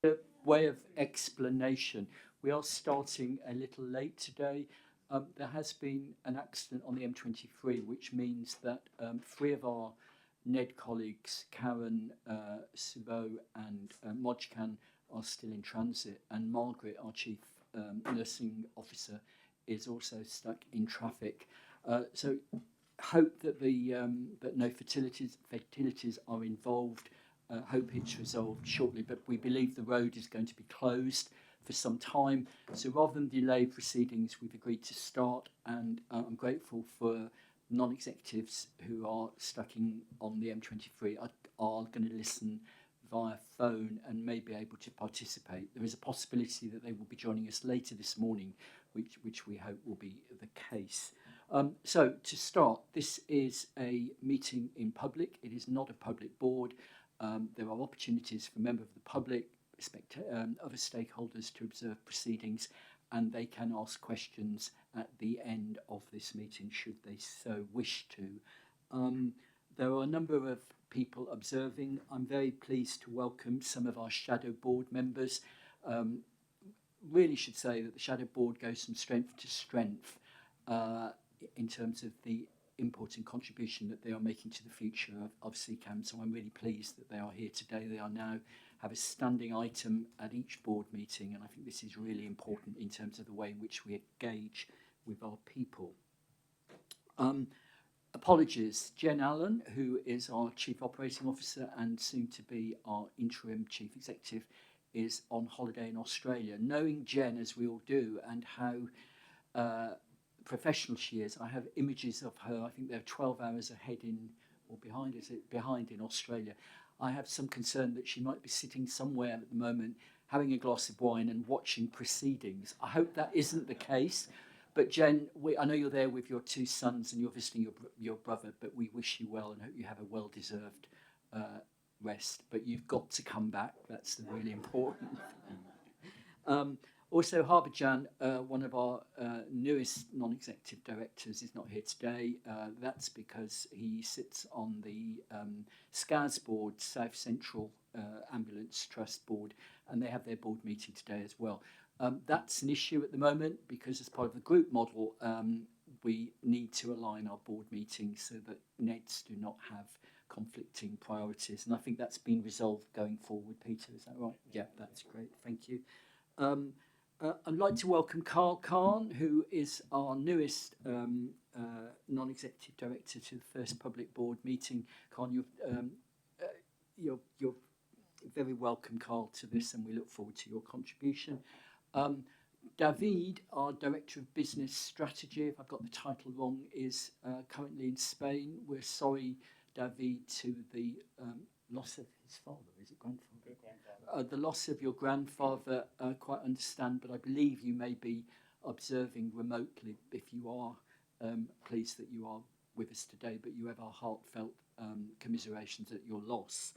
A way of explanation. We are starting a little late today. There has been an accident on the M23, which means that three of our NED colleagues, Karen, Subo, and Mojcan, are still in transit, and Margaret, our chief nursing officer, is also stuck in traffic. So hope that that no fatalities are involved. Hope it's resolved shortly, but we believe the road is going to be closed for some time. So rather than delay proceedings, we've agreed to start, and I'm grateful for non-executives who are stuck on the M23 are going to listen via phone and may be able to participate. There is a possibility that they will be joining us later this morning, which we hope will be the case. So to start, this is a meeting in public. It is not a public board. There are opportunities for members of the public, other stakeholders to observe proceedings, and they can ask questions at the end of this meeting should they so wish to. There are a number of people observing. I'm very pleased to welcome some of our shadow board members. Really should say that the shadow board goes from strength to strength in terms of the important contribution that they are making to the future of CCAM. So I'm really pleased that they are here today. They are now have a standing item at each board meeting, and I think this is really important in terms of the way in which we engage with our people. Apologies, Jen Allen, who is our Chief Operating Officer and soon to be our Interim Chief Executive, is on holiday in Australia. Knowing Jen, as we all do, and how professional she is, I have images of her. I think they're 12 hours ahead behind in Australia. I have some concern that she might be sitting somewhere at the moment having a glass of wine and watching proceedings. I hope that isn't the case. But Jen, I know you're there with your two sons and you're visiting your brother, but we wish you well and hope you have a well-deserved rest. But you've got to come back. That's the really important thing. Also, Harbhajan, one of our newest non-executive directors, is not here today. That's because he sits on the SCAS board, South Central Ambulance Trust board, and they have their board meeting today as well. That's an issue at the moment because as part of the group model, we need to align our board meetings so that NEDs do not have conflicting priorities. And I think that's been resolved going forward. Peter, is that right? Yeah, that's great. Thank you. I'd like to welcome Carl Khan, who is our newest non-executive director to the first public board meeting. Carl, you're very welcome, Carl, to this, and we look forward to your contribution. David, our Director of Business Strategy, if I've got the title wrong, is currently in Spain. We're sorry, David, to the loss of his father. Is it grandfather? The loss of your grandfather, quite understand, but I believe you may be observing remotely. If you are, pleased that you are with us today, but you have our heartfelt commiserations at your loss.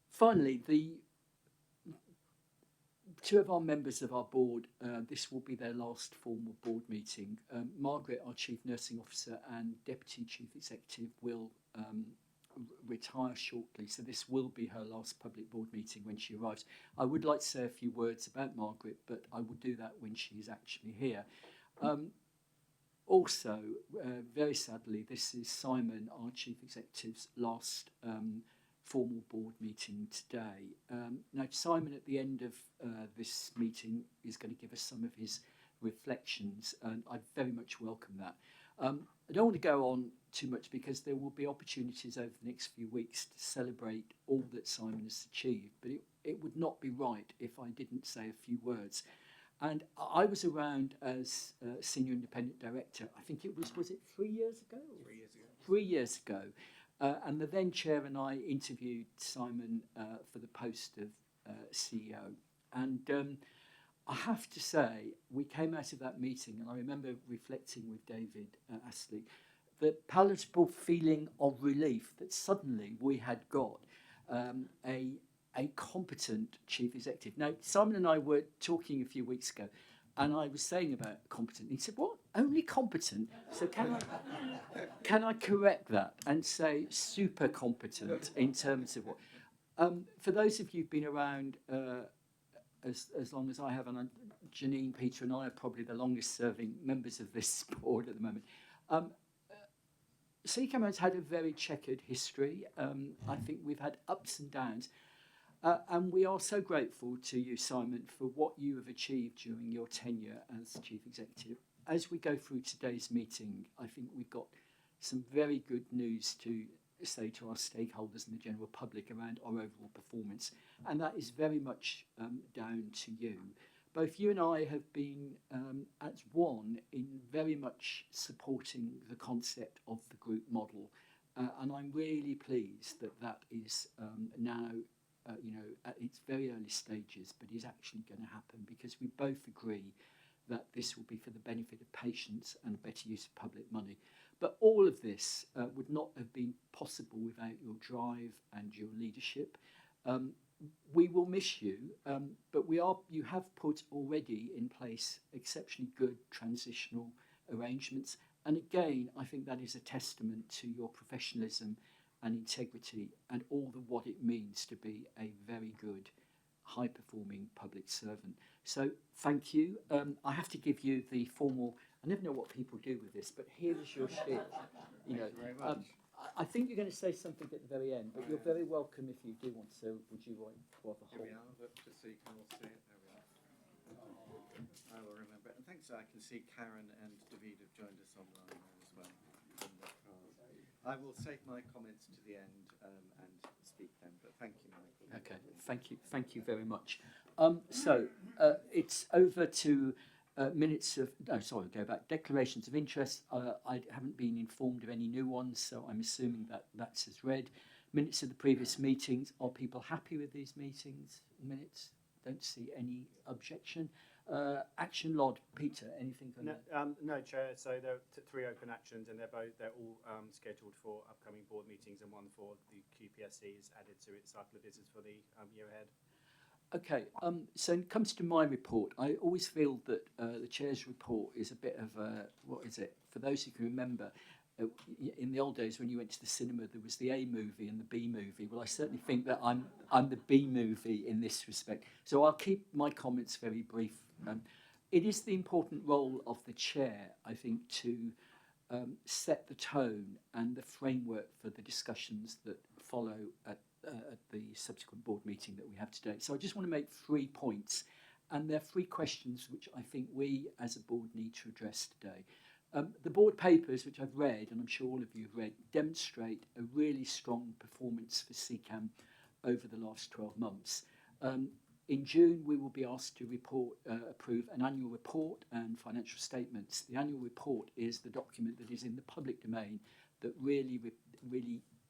Finally, the two of our members of our board, this will be their last formal board meeting. Margaret, our Chief Nursing Officer and Deputy Chief Executive, will retire shortly, so this will be her last public board meeting when she arrives. I would like to say a few words about Margaret, but I will do that when she is actually here. Also, very sadly, this is Simon, our Chief Executive's last formal board meeting today. Now, Simon, at the end of this meeting, is going to give us some of his reflections, and I very much welcome that. I don't want to go on too much because there will be opportunities over the next few weeks to celebrate all that Simon has achieved, but it would not be right if I didn't say a few words. And I was around as Senior Independent Director, I think it was it 3 years ago? 3 years ago. 3 years ago. And the then chair and I interviewed Simon for the post of CEO. And I have to say, we came out of that meeting, and I remember reflecting with David Astley, the palatable feeling of relief that suddenly we had got a competent chief executive. Now, Simon and I were talking a few weeks ago, and I was saying about competent. He said, "What? Only competent?" So can I correct that and say super competent in terms of what? For those of you who've been around as long as I have, and Janine, Peter, and I are probably the longest serving members of this board at the moment. Um, CCAM has had a very checkered history. I think we've had ups and downs. And we are so grateful to you, Simon, for what you have achieved during your tenure as Chief Executive. As we go through today's meeting, I think we've got some very good news to say to our stakeholders and the general public around our overall performance. And that is very much down to you. Both you and I have been as one in very much supporting the concept of the group model. And I'm really pleased that that is now, at its very early stages, but is actually going to happen, because we both agree that this will be for the benefit of patients and better use of public money. But all of this would not have been possible without your drive and your leadership. We will miss you, but you have put already in place exceptionally good transitional arrangements. And again, I think that is a testament to your professionalism and integrity and all what it means to be a very good, high-performing public servant. So thank you. I have to give you the formal. I never know what people do with this, but here is your sheet. Thank you very much. I think you're going to say something at the very end, but you're very welcome if you do want to. Would you want to have a Here whole? we are, look, just so you can all see it. There we are. I will remember it. And thanks, I can see Karen and David have joined us online there as well. I will save my comments to the end and speak then, but thank you, Michael. Okay, thank you very much. So it's over to go back. Declarations of interest. I haven't been informed of any new ones, so I'm assuming that that's as read. Minutes of the previous meetings. Are people happy with these minutes? Don't see any objection. Action Lod, Peter, anything on that? No, Chair. So there are three open actions, and they're all scheduled for upcoming board meetings, and one for the QPSC is added to its cycle of visits for the year ahead. Okay, so when it comes to my report, I always feel that the Chair's report is a bit of a, what is it? For those who can remember, in the old days when you went to the cinema, there was the A movie and the B movie. Well, I certainly think that I'm the B movie in this respect. So I'll keep my comments very brief. It is the important role of the Chair, I think, to set the tone and the framework for the discussions that follow at the subsequent board meeting that we have today. So I just want to make 3 points, and they're 3 questions which I think we as a board need to address today. The board papers, which I've read, and I'm sure all of you have read, demonstrate a really strong performance for CCAM over the last 12 months. In June, we will be asked to approve an annual report and financial statements. The annual report is the document that is in the public domain that really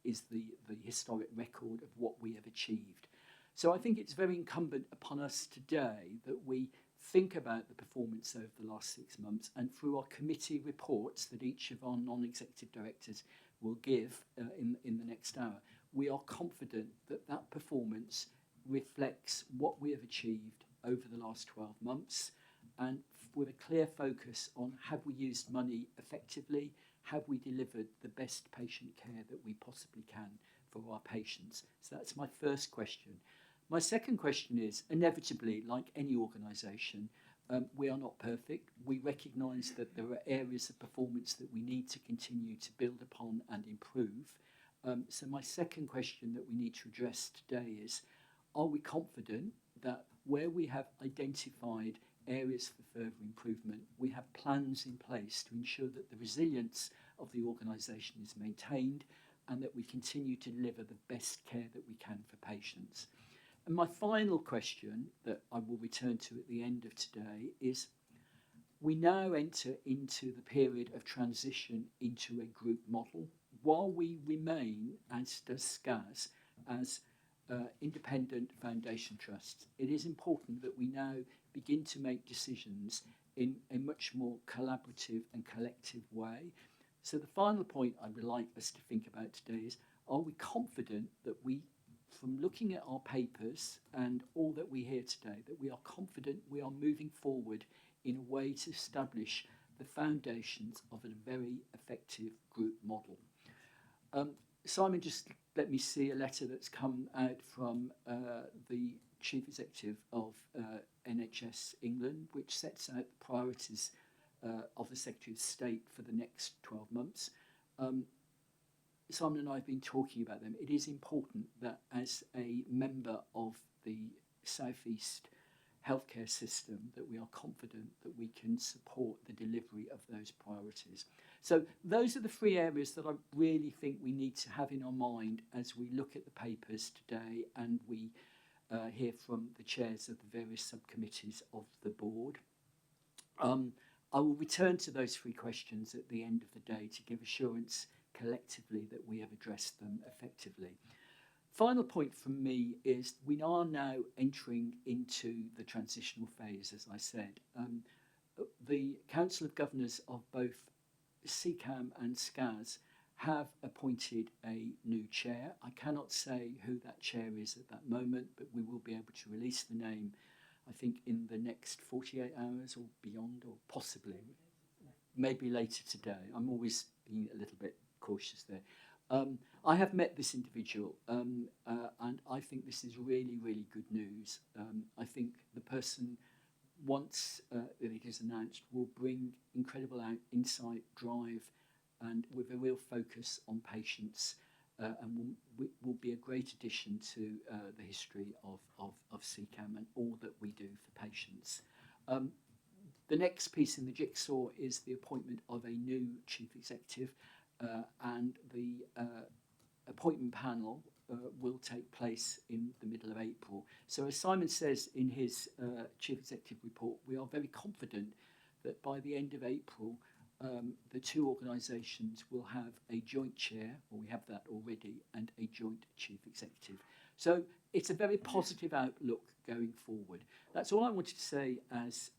is the historic record of what we have achieved. So I think it's very incumbent upon us today that we think about the performance over the last 6 months, and through our committee reports that each of our non-executive directors will give in the next hour, we are confident that that performance reflects what we have achieved over the last 12 months, and with a clear focus on have we used money effectively, have we delivered the best patient care that we possibly can for our patients. So that's my first question. My second question is, inevitably, like any organisation, we are not perfect. We recognise that there are areas of performance that we need to continue to build upon and improve. So my second question that we need to address today is, are we confident that where we have identified areas for further improvement, we have plans in place to ensure that the resilience of the organisation is maintained and that we continue to deliver the best care that we can for patients? And my final question that I will return to at the end of today is, we now enter into the period of transition into a group model. While we remain, as does SCAS, as independent foundation trusts, it is important that we now begin to make decisions in a much more collaborative and collective way. So the final point I would like us to think about today is, are we confident that we, from looking at our papers and all that we hear today, that we are confident we are moving forward in a way to establish the foundations of a very effective group model? Simon just let me see a letter that's come out from the Chief Executive of NHS England, which sets out the priorities of the Secretary of State for the next 12 months. Simon and I have been talking about them. It is important that as a member of the South East healthcare system that we are confident that we can support the delivery of those priorities. So those are the three areas that I really think we need to have in our mind as we look at the papers today and we hear from the chairs of the various subcommittees of the board. I will return to those three questions at the end of the day to give assurance collectively that we have addressed them effectively. Final point from me is we are now entering into the transitional phase, as I said. The Council of Governors of both CCAM and SCAS have appointed a new chair. I cannot say who that chair is at that moment, but we will be able to release the name, I think, in the next 48 hours or beyond, or possibly, maybe later today. I'm always being a little bit cautious there. I have met this individual and I think this is really, really good news. I think the person, once it is announced, will bring incredible insight, drive, and with a real focus on patients and will be a great addition to the history of CCAM and all that we do for patients. The next piece in the jigsaw is the appointment of a new chief executive. And the appointment panel will take place in the middle of April. So as Simon says in his Chief Executive report, we are very confident that by the end of April, the two organisations will have a joint chair, or we have that already, and a joint Chief Executive. So it's a very positive outlook going forward. That's all I wanted to say as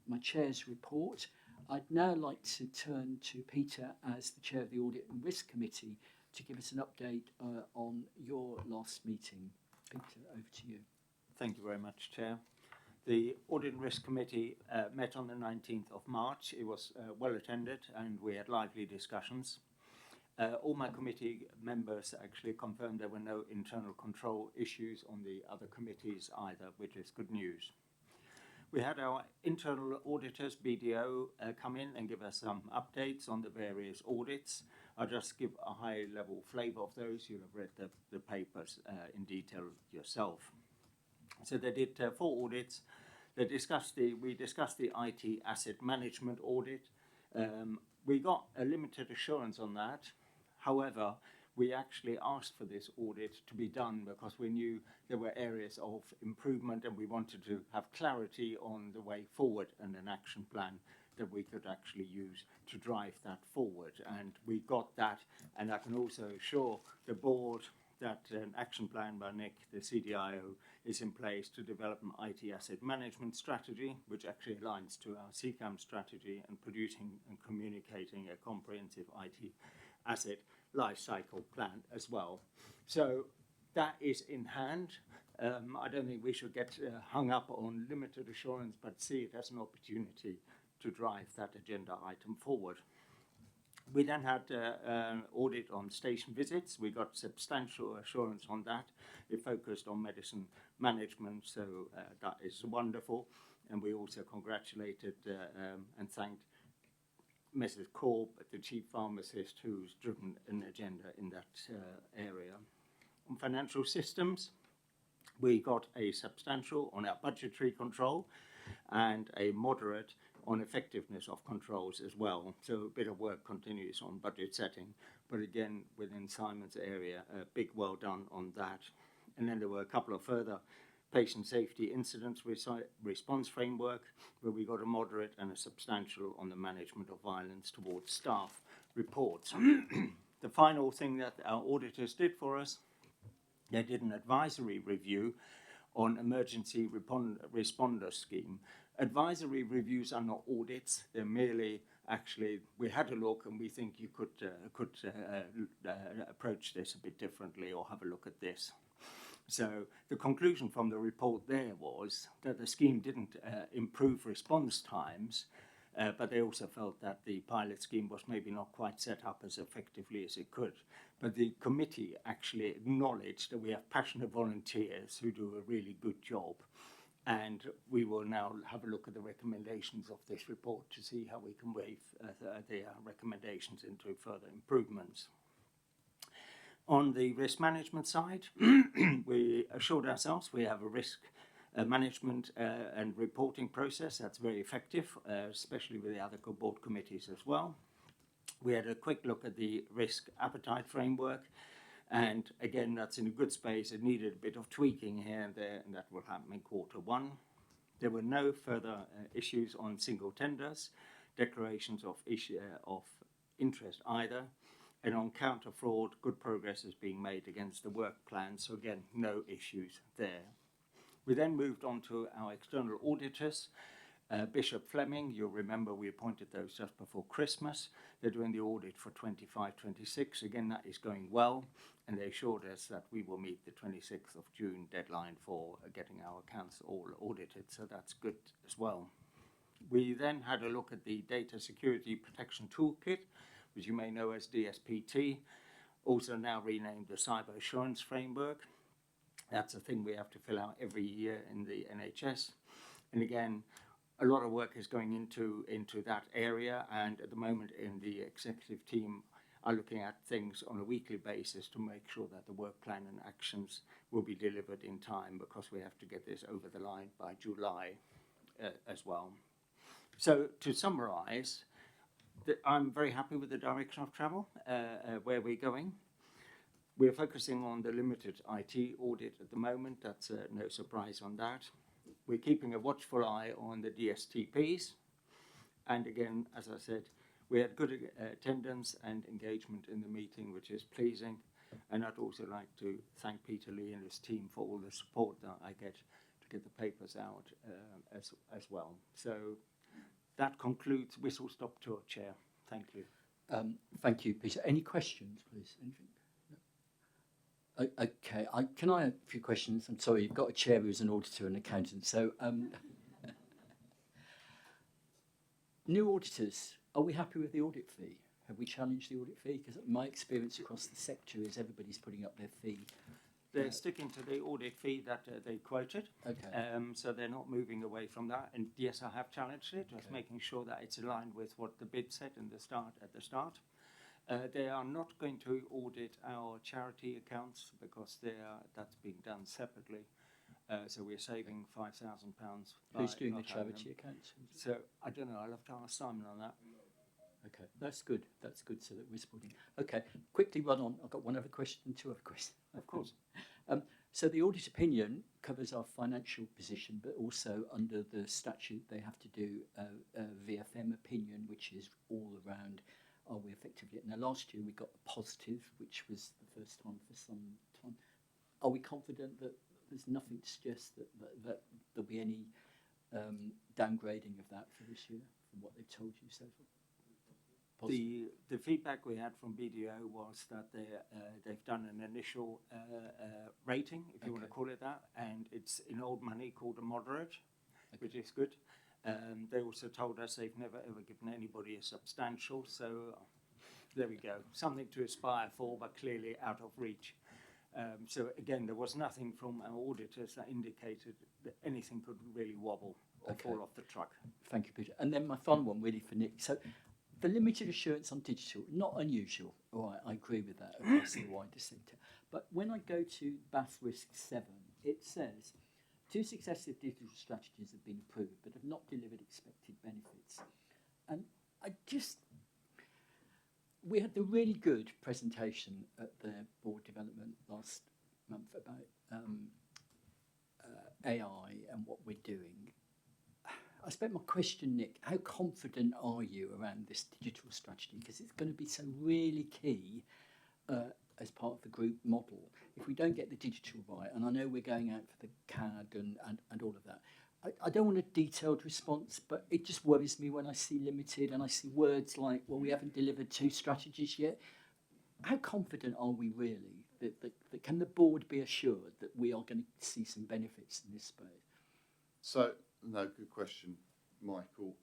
my chair's report. I'd now like to turn to Peter as the chair of the Audit and Risk Committee to give us an update on your last meeting. Peter, over to you. Thank you very much, Chair. The Audit and Risk Committee met on the 19th of March. It was well attended and we had lively discussions. All my committee members actually confirmed there were no internal control issues on the other committees either, which is good news. We had our internal auditors, BDO, come in and give us some updates on the various audits. I'll just give a high-level flavour of those. You'll have read the papers in detail yourself. So they did 4 audits. We discussed the IT asset management audit. We got a limited assurance on that. However, we actually asked for this audit to be done because we knew there were areas of improvement and we wanted to have clarity on the way forward and an action plan that we could actually use to drive that forward. And we got that, and I can also assure the board that an action plan by Nick, the CDIO, is in place to develop an IT asset management strategy, which actually aligns to our CCAM strategy and producing and communicating a comprehensive IT asset life cycle plan as well. So that is in hand. I don't think we should get hung up on limited assurance, but see it as an opportunity to drive that agenda item forward. We then had an audit on station visits. We got substantial assurance on that. It focused on medicine management, so that is wonderful. And we also congratulated and thanked Mrs. Korb, the chief pharmacist, who's driven an agenda in that area. On financial systems, we got a substantial on our budgetary control and a moderate on effectiveness of controls as well. So a bit of work continues on budget setting, but again, within Simon's area, a big well done on that. And then there were a couple of further patient safety incidents response framework, where we got a moderate and a substantial on the management of violence towards staff reports. The final thing that our auditors did for us, they did an advisory review on emergency responder scheme. Advisory reviews are not audits, they're merely actually, we had a look and we think you could approach this a bit differently or have a look at this. So the conclusion from the report there was that the scheme didn't improve response times, but they also felt that the pilot scheme was maybe not quite set up as effectively as it could. But the committee actually acknowledged that we have passionate volunteers who do a really good job. And we will now have a look at the recommendations of this report to see how we can wave their recommendations into further improvements. On the risk management side, we assured ourselves we have a risk management and reporting process that's very effective, especially with the other board committees as well. We had a quick look at the risk appetite framework, and again, that's in a good space. It needed a bit of tweaking here and there, and that will happen in Q1. There were no further issues on single tenders, declarations of interest either, and on counter fraud, good progress is being made against the work plan. So again, no issues there. We then moved on to our external auditors. Bishop Fleming, you'll remember we appointed those just before Christmas. They're doing the audit for 25-26. Again, that is going well, and they assured us that we will meet the 26th of June deadline for getting our accounts all audited, so that's good as well. We then had a look at the Data Security Protection Toolkit, which you may know as DSPT, also now renamed the Cyber Assurance Framework. That's a thing we have to fill out every year in the NHS. And again, a lot of work is going into that area, and at the moment in the executive team are looking at things on a weekly basis to make sure that the work plan and actions will be delivered in time, because we have to get this over the line by July as well. So to summarise, I'm very happy with the direction of travel, where we're going. We're focusing on the limited IT audit at the moment. That's no surprise on that. We're keeping a watchful eye on the DSTPs. And again, as I said, we had good attendance and engagement in the meeting, which is pleasing. And I'd also like to thank Peter Lee and his team for all the support that I get to get the papers out as well. So that concludes Whistle Stop Tour, Chair. Thank you. Thank you, Peter. Any questions, please? Anything? Okay, can I have a few questions? I'm sorry, you've got a chair who's an auditor and accountant. So, new auditors, are we happy with the audit fee? Have we challenged the audit fee? Because my experience across the sector is everybody's putting up their fee. They're sticking to the audit fee that they quoted. Okay. So they're not moving away from that. And yes, I have challenged it, just Okay. making sure that it's aligned with what the bid said at the start. They are not going to audit our charity accounts because that's being done separately. So we're saving £5,000. Who's doing the not having charity them. accounts? So I don't know. I'll have to ask Simon on that. Okay, that's good. That's good. So that we're supporting. Okay, quickly run on. I've got one other question and two other questions. Of course. So the audit opinion covers our financial position, but also under the statute they have to do a VFM opinion, which is all around. Are we effectively? Now, last year we got a positive, which was the first time for some time. Are we confident that there's nothing to suggest that there'll be any downgrading of that for this year from what they've told you so far? Positive. The feedback we had from BDO was that they've done an initial rating, if you want to Okay. call it that, and it's in old money called a moderate, which is good. They also told us they've never ever given anybody a substantial, so there we go. Something to aspire for, but clearly out of reach. So again, there was nothing from our auditors that indicated that anything could really wobble or Okay. fall off the truck. Thank you, Peter. And then my final one, really for Nick. So, the limited assurance on digital, not unusual. All right, I agree with that across the wider sector. But when I go to Bath Risk 7, it says 2 successive digital strategies have been approved but have not delivered expected benefits. And we had the really good presentation at the board development last month about AI and what we're doing. I suppose my question, Nick, how confident are you around this digital strategy? Because it's going to be so really key as part of the group model. If we don't get the digital right, and I know we're going out for the CAD and all of that, I don't want a detailed response, but it just worries me when I see limited and I see words like, well, we haven't delivered 2 strategies yet. How confident are we really that can the board be assured that we are going to see some benefits in this space? So, no, good question, Michael.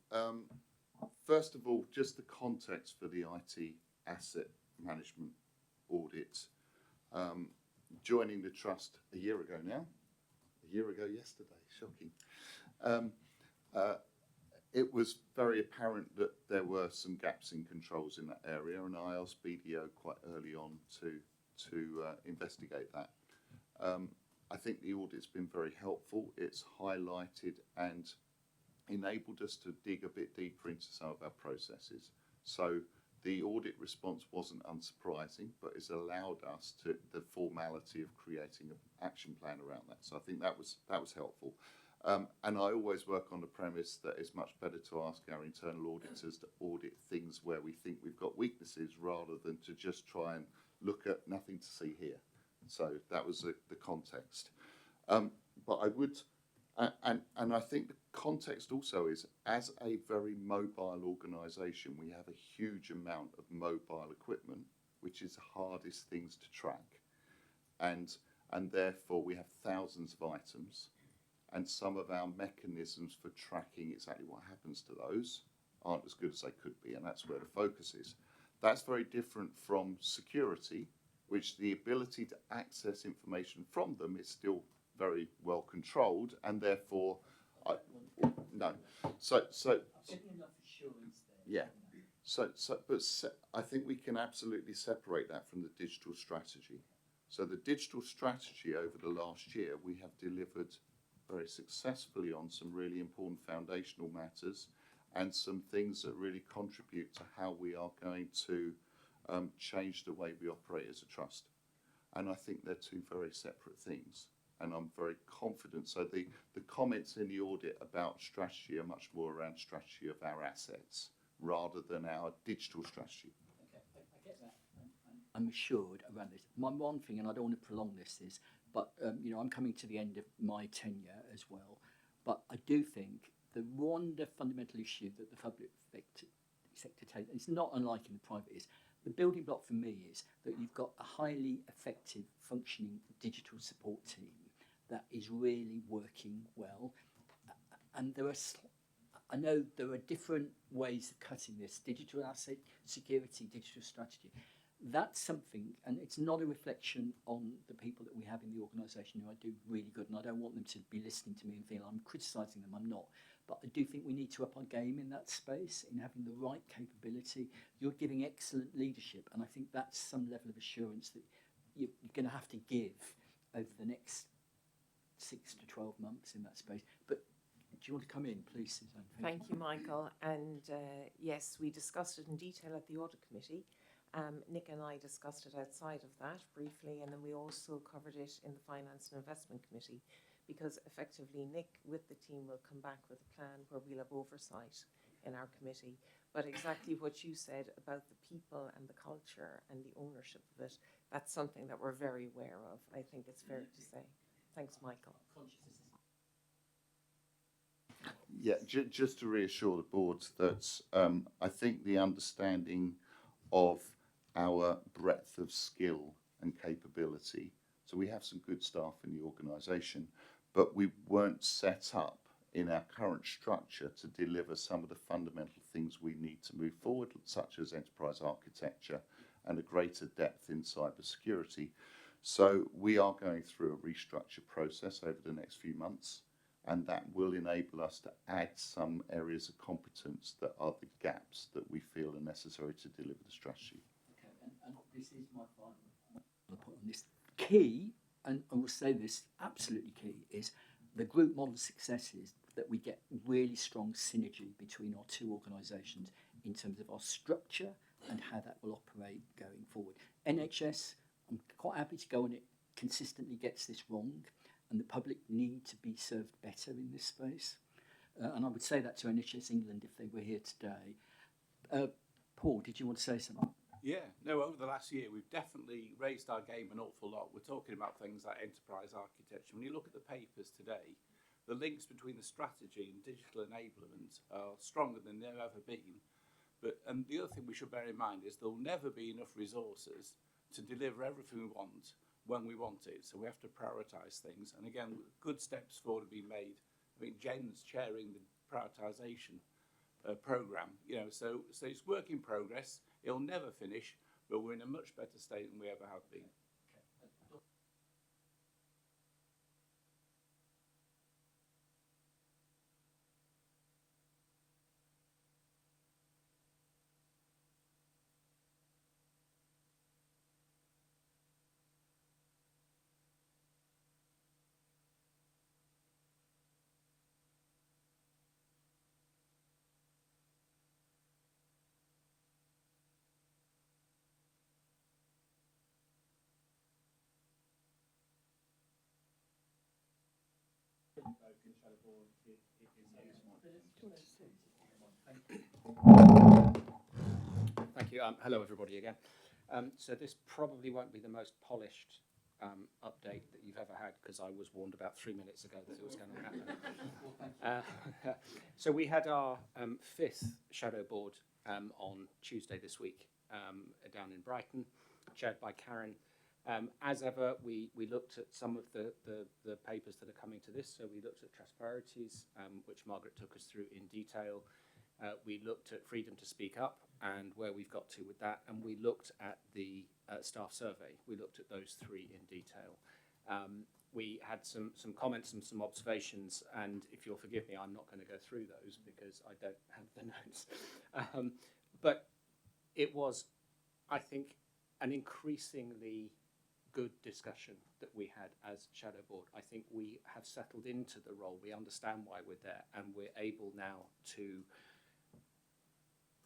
First of all, just the context for the IT asset management audit. Joining the trust a year ago now, a year ago yesterday, shocking. It was very apparent that there were some gaps in controls in that area, and I asked BDO quite early on to investigate that. I think the audit's been very helpful. It's highlighted and enabled us to dig a bit deeper into some of our processes. So the audit response wasn't unsurprising, but it's allowed us to the formality of creating an action plan around that. So I think that was helpful. And I always work on the premise that it's much better to ask our internal auditors to audit things where we think we've got weaknesses rather than to just try and look at nothing to see here. So that was the context. But I would, and I think the context also is, as a very mobile organisation, we have a huge amount of mobile equipment, which is the hardest things to track. And therefore we have thousands of items. And some of our mechanisms for tracking exactly what happens to those aren't as good as they could be, and that's where the focus is. That's very different from security, which the ability to access information from them is still very well controlled, and therefore, no. So Getting enough assurance there. Yeah. I think we can absolutely separate that from the digital strategy. So the digital strategy over the last year, we have delivered very successfully on some really important foundational matters and some things that really contribute to how we are going to change the way we operate as a trust. And I think they're two very separate things. And I'm very confident. So the comments in the audit about strategy are much more around strategy of our assets rather than our digital strategy. Okay, I get that. I'm assured around this. My one thing, and I don't want to prolong this, is, but I'm coming to the end of my tenure as well. But I do think the one fundamental issue that the public sector takes, it's not unlike in the private, is the building block for me is that you've got a highly effective, functioning digital support team that is really working well. And I know there are different ways of cutting this: digital asset security, digital strategy. That's something, and it's not a reflection on the people that we have in the organisation who I do really good, and I don't want them to be listening to me and feel I'm criticising them. I'm not. But I do think we need to up our game in that space, in having the right capability. You're giving excellent leadership, and I think that's some level of assurance that you're going to have to give over the next 6 to 12 months in that space. But do you want to come in, please, Suzanne? Thank you, Michael. And yes, we discussed it in detail at the Audit Committee. Nick and I discussed it outside of that briefly, and then we also covered it in the Finance and Investment Committee, because effectively Nick with the team will come back with a plan where we'll have oversight in our committee. But exactly what you said about the people and the culture and the ownership of it, that's something that we're very aware of, I think it's fair to say. Thanks, Michael. Yeah, just to reassure the board that I think the understanding of our breadth of skill and capability, so we have some good staff in the organisation, but we weren't set up in our current structure to deliver some of the fundamental things we need to move forward, such as enterprise architecture and a greater depth in cybersecurity. So we are going through a restructure process over the next few months, and that will enable us to add some areas of competence that are the gaps that we feel are necessary to deliver the strategy. Okay, and this is my final point on this. Key, and I will say this, absolutely key, is the group model success is that we get really strong synergy between our two organisations in terms of our structure and how that will operate going forward. NHS, I'm quite happy to go on it, consistently gets this wrong, and the public need to be served better in this space. And I would say that to NHS England if they were here today. Paul, did you want to say something? Yeah, no, over the last year, we've definitely raised our game an awful lot. We're talking about things like enterprise architecture. When you look at the papers today, the links between the strategy and digital enablement are stronger than they've ever been. And the other thing we should bear in mind is there'll never be enough resources to deliver everything we want when we want it. So we have to prioritise things. And again, good steps forward have been made. I mean, Jen's chairing the prioritisation programme. You know, so it's work in progress. It'll never finish, but we're in a much better state than we ever have been. Thank you. Hello, everybody, again. So this probably won't be the most polished update that you've ever had, because I was warned about 3 minutes ago that it was going to happen. So we had our fifth shadow board on Tuesday this week down in Brighton, chaired by Karen. As ever, we looked at some of the papers that are coming to this. So we looked at trust priorities, which Margaret took us through in detail. We looked at freedom to speak up and where we've got to with that. And we looked at the staff survey. We looked at those three in detail. We had some comments and some observations. And if you'll forgive me, I'm not going to go through those because I don't have the notes. But it was, I think, an increasingly good discussion that we had as Shadow Board. I think we have settled into the role. We understand why we're there, and we're able now to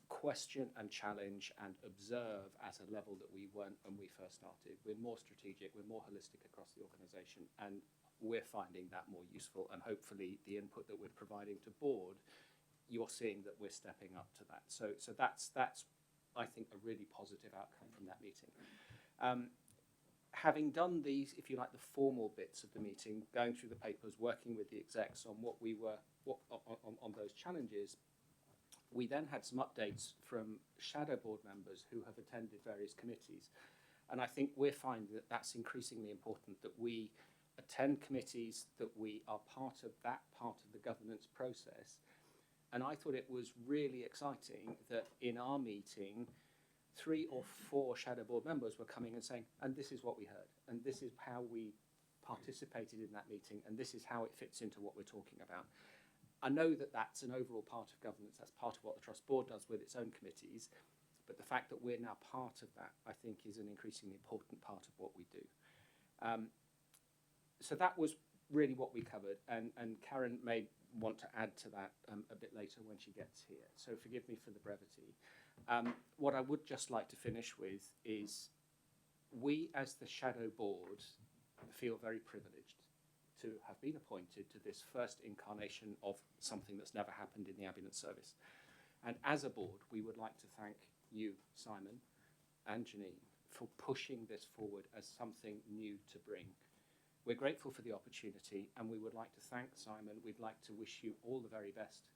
question and challenge and observe at a level that we weren't when we first started. We're more strategic, we're more holistic across the organisation, and we're finding that more useful. And hopefully the input that we're providing to board, you're seeing that we're stepping up to that. So that's I think a really positive outcome from that meeting. Having done these, if you like, the formal bits of the meeting, going through the papers, working with the execs on what we were on those challenges, we then had some updates from shadow board members who have attended various committees. And I think we're finding that that's increasingly important, that we attend committees, that we are part of that part of the governance process. And I thought it was really exciting that in our meeting, 3 or 4 shadow board members were coming and saying, and this is what we heard, and this is how we participated in that meeting, and this is how it fits into what we're talking about. I know that that's an overall part of governance, that's part of what the Trust Board does with its own committees, but the fact that we're now part of that, I think, is an increasingly important part of what we do. So that was really what we covered, and Karen may want to add to that a bit later when she gets here, so forgive me for the brevity. What I would just like to finish with is we as the Shadow Board feel very privileged to have been appointed to this first incarnation of something that's never happened in the ambulance service. And as a board, we would like to thank you, Simon, and Janine, for pushing this forward as something new to bring. We're grateful for the opportunity, and we would like to thank Simon. We'd like to wish you all the very best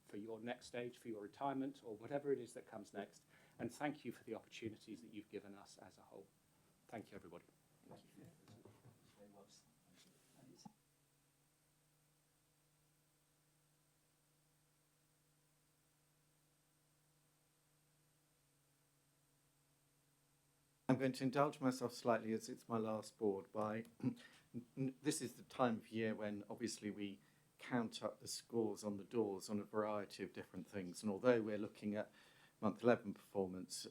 for your next stage, for your retirement, or whatever it is that comes next. And thank you for the opportunities that you've given us as a whole. Thank you, everybody. Thank you. Very well. And it's I'm going to indulge myself slightly as it's my last board by this is the time of year when obviously we count up the scores on the doors on a variety of different things. And although we're looking at month 11 performance,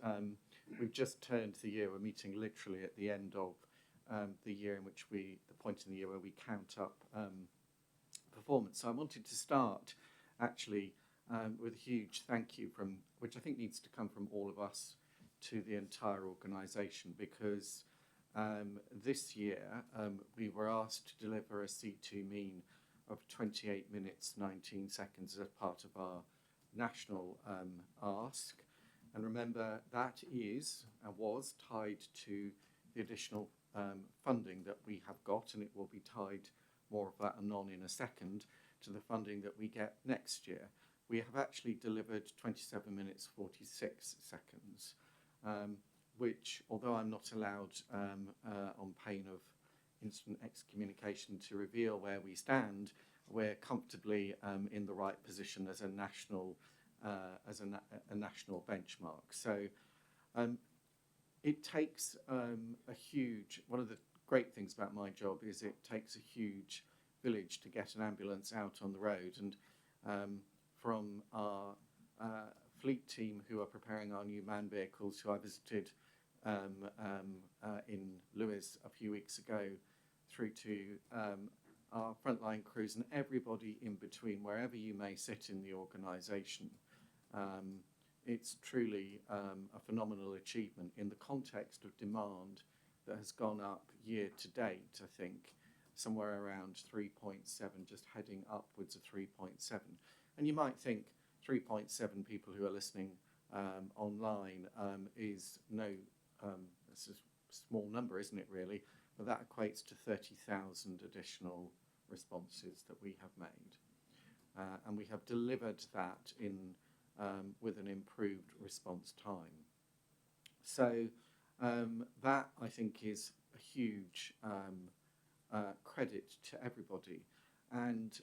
we've just turned the year, we're meeting literally at the end of the year in which the point in the year where we count up performance. So I wanted to start actually with a huge thank you from, which I think needs to come from all of us to the entire organisation, because this year we were asked to deliver a C2 mean of 28 minutes 19 seconds as part of our national ask. And remember, that is and was tied to the additional funding that we have got, and it will be tied, more of that anon in a second, to the funding that we get next year. We have actually delivered 27 minutes 46 seconds, which, although I'm not allowed on pain of instant excommunication to reveal where we stand, we're comfortably in the right position as a national as a national benchmark. So it takes a huge, one of the great things about my job is it takes a huge village to get an ambulance out on the road. And from our fleet team who are preparing our new man vehicles, who I visited in Lewes a few weeks ago, through to our frontline crews and everybody in between, wherever you may sit in the organisation. It's truly a phenomenal achievement in the context of demand that has gone up year to date, I think, somewhere around 3.7, just heading upwards of 3.7. And you might think 3.7 people who are listening online is it's a small number, isn't it, really? But that equates to 30,000 additional responses that we have made. And we have delivered that in with an improved response time. So that, I think, is a huge credit to everybody. And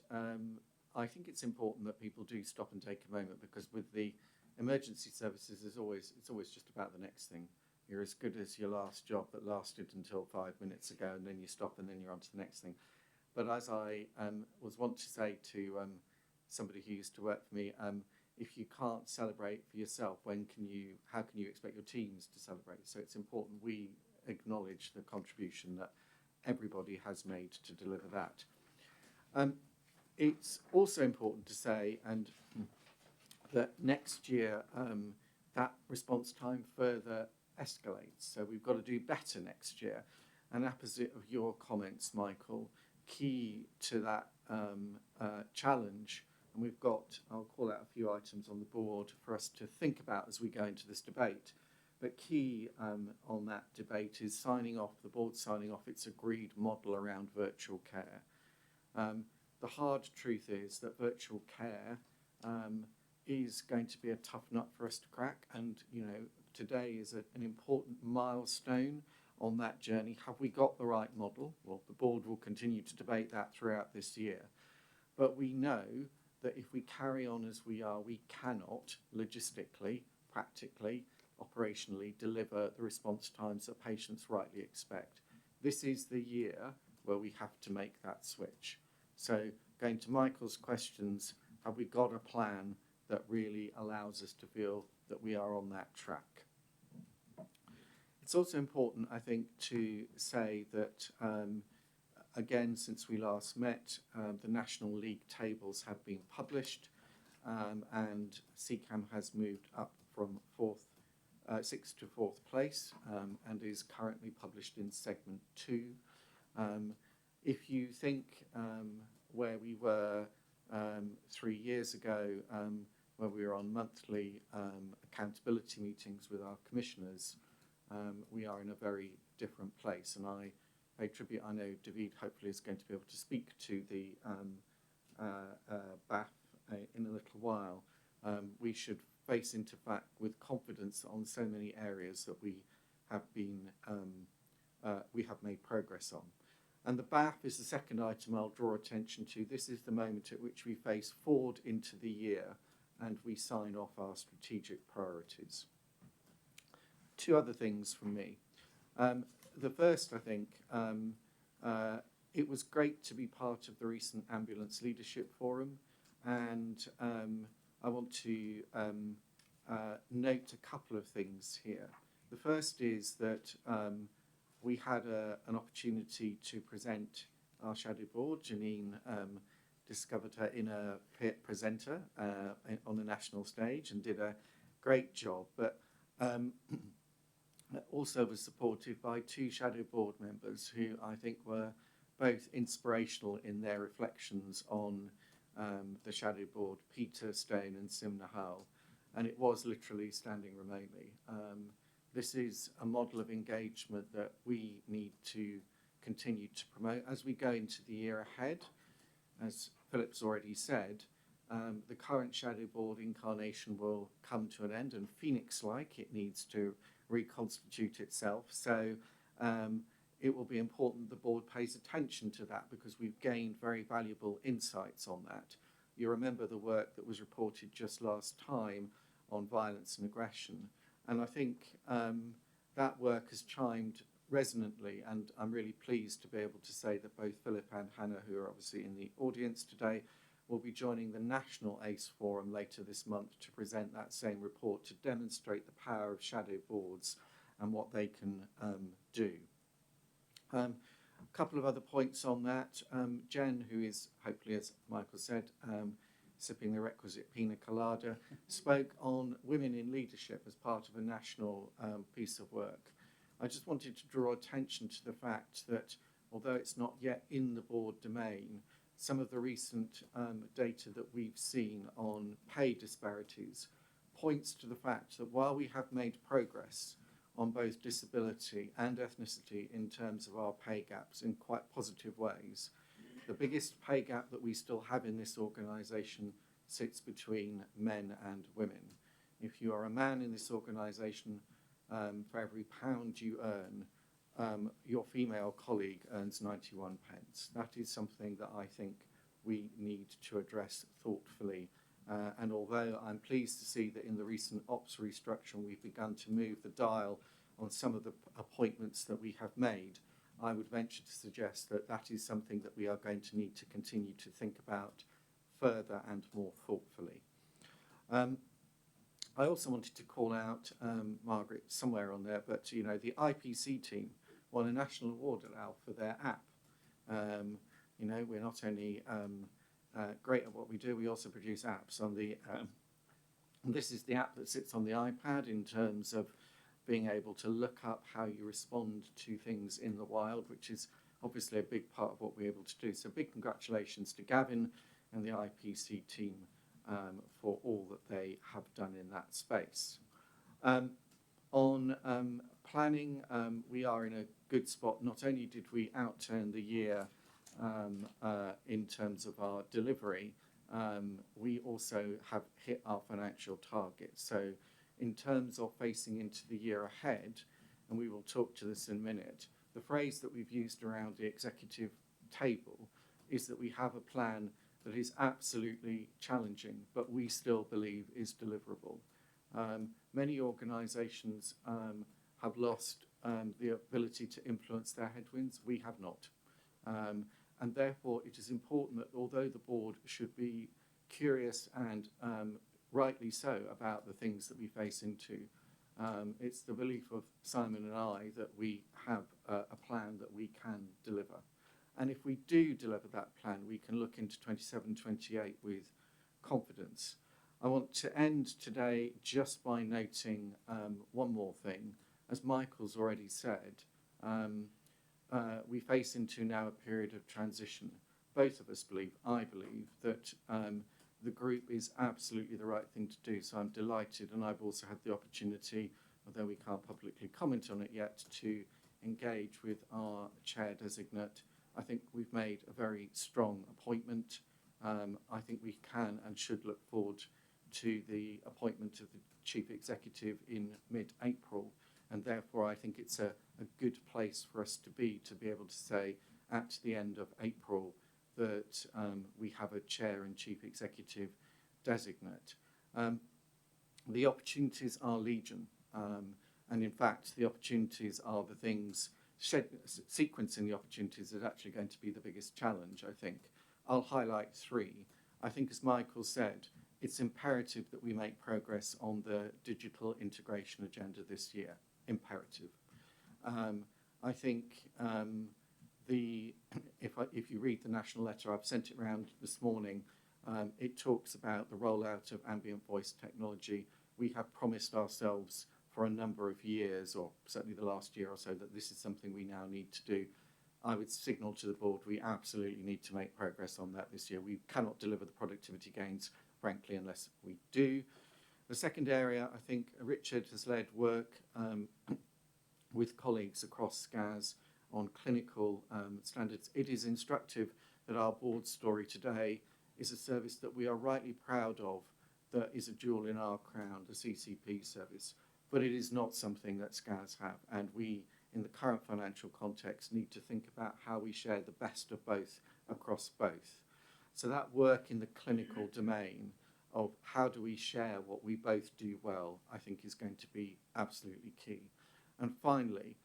I think it's important that people do stop and take a moment, because with the emergency services, it's always just about the next thing. You're as good as your last job that lasted until 5 minutes ago, and then you stop and then you're on to the next thing. But as I was wont to say to somebody who used to work for me, if you can't celebrate for yourself, how can you expect your teams to celebrate? So it's important we acknowledge the contribution that everybody has made to deliver that. It's also important to say that next year that response time further escalates. So we've got to do better next year. And opposite of your comments, Michael, key to that challenge, and we've got, I'll call out a few items on the board for us to think about as we go into this debate. But key on that debate is the board signing off its agreed model around virtual care. The hard truth is that virtual care is going to be a tough nut for us to crack, and today is an important milestone on that journey. Have we got the right model? Well, the board will continue to debate that throughout this year, but we know that if we carry on as we are, we cannot logistically, practically, operationally deliver the response times that patients rightly expect. This is the year where we have to make that switch. So going to Michael's questions, have we got a plan that really allows us to feel that we are on that track? It's also important, I think, to say that, again, since we last met, the National League tables have been published, and CCAM has moved up from 6th to 4th place, and is currently published in segment 2. If you think where we were 3 years ago, where we were on monthly accountability meetings with our commissioners, we are in a very different place. And I pay tribute, I know David hopefully is going to be able to speak to the BAF in a little while. We should face into fact with confidence on so many areas that we have made progress on. And the BAF is the second item I'll draw attention to. This is the moment at which we face forward into the year and we sign off our strategic priorities. 2 other things from me. The first, I think, it was great to be part of the recent Ambulance Leadership Forum, and I want to note a couple of things here. The first is that we had an opportunity to present our shadow board. Janine discovered her inner presenter on the national stage and did a great job, but also was supported by 2 shadow board members who I think were both inspirational in their reflections on the shadow board, Peter Stone and Simna Hull, and it was literally standing remotely. This is a model of engagement that we need to continue to promote as we go into the year ahead. As Philip's already said, the current shadow board incarnation will come to an end, and Phoenix-like, it needs to reconstitute itself. So it will be important the board pays attention to that, because we've gained very valuable insights on that. You remember the work that was reported just last time on violence and aggression. And I think that work has chimed resonantly, and I'm really pleased to be able to say that both Philip and Hannah, who are obviously in the audience today, will be joining the National ACE Forum later this month to present that same report to demonstrate the power of shadow boards and what they can do. A couple of other points on that. Jen, who is hopefully, as Michael said, sipping the requisite pina colada, spoke on women in leadership as part of a national piece of work. I just wanted to draw attention to the fact that although it's not yet in the board domain, some of the recent data that we've seen on pay disparities points to the fact that while we have made progress on both disability and ethnicity in terms of our pay gaps in quite positive ways, the biggest pay gap that we still have in this organisation sits between men and women. If you are a man in this organisation, for every pound you earn, your female colleague earns 91 pence. That is something that I think we need to address thoughtfully. And although I'm pleased to see that in the recent ops restructuring we've begun to move the dial on some of the appointments that we have made, I would venture to suggest that that is something that we are going to need to continue to think about further and more thoughtfully. I also wanted to call out, Margaret, somewhere on there, but you know, the IPC team won a national award at ALF for their app. You know, we're not only great at what we do, we also produce apps on the, and this is the app that sits on the iPad in terms of being able to look up how you respond to things in the wild, which is obviously a big part of what we're able to do. So big congratulations to Gavin and the IPC team for all that they have done in that space. On planning, we are in a good spot. Not only did we outturn the year in terms of our delivery, we also have hit our financial targets. So in terms of facing into the year ahead, and we will talk to this in a minute, the phrase that we've used around the executive table is that we have a plan that is absolutely challenging, but we still believe is deliverable. Many organisations have lost the ability to influence their headwinds. We have not. And therefore, it is important that although the board should be curious and rightly so about the things that we face into, it's the belief of Simon and I that we have a plan that we can deliver. And if we do deliver that plan, we can look into 27-28 with confidence. I want to end today just by noting one more thing. As Michael's already said, we face into now a period of transition. Both of us believe, I believe, that the group is absolutely the right thing to do. So I'm delighted, and I've also had the opportunity, although we can't publicly comment on it yet, to engage with our chair designate. I think we've made a very strong appointment. I think we can and should look forward to the appointment of the chief executive in mid-April, and therefore I think it's a good place for us to be able to say at the end of April that we have a chair and chief executive designate. The opportunities are legion, and in fact the opportunities are the things, sequencing the opportunities is actually going to be the biggest challenge, I think. I'll highlight three. I think, as Michael said, it's imperative that we make progress on the digital integration agenda this year. Imperative. I think if you read the national letter, I've sent it around this morning, it talks about the rollout of ambient voice technology. We have promised ourselves for a number of years, or certainly the last year or so, that this is something we now need to do. I would signal to the board we absolutely need to make progress on that this year. We cannot deliver the productivity gains, frankly, unless we do. The second area, I think Richard has led work with colleagues across SCAS on clinical standards. It is instructive that our board story today is a service that we are rightly proud of, that is a jewel in our crown, the CCP service. But it is not something that SCAS have, and we, in the current financial context, need to think about how we share the best of both across both. So that work in the clinical domain of how do we share what we both do well, I think is going to be absolutely key. And finally,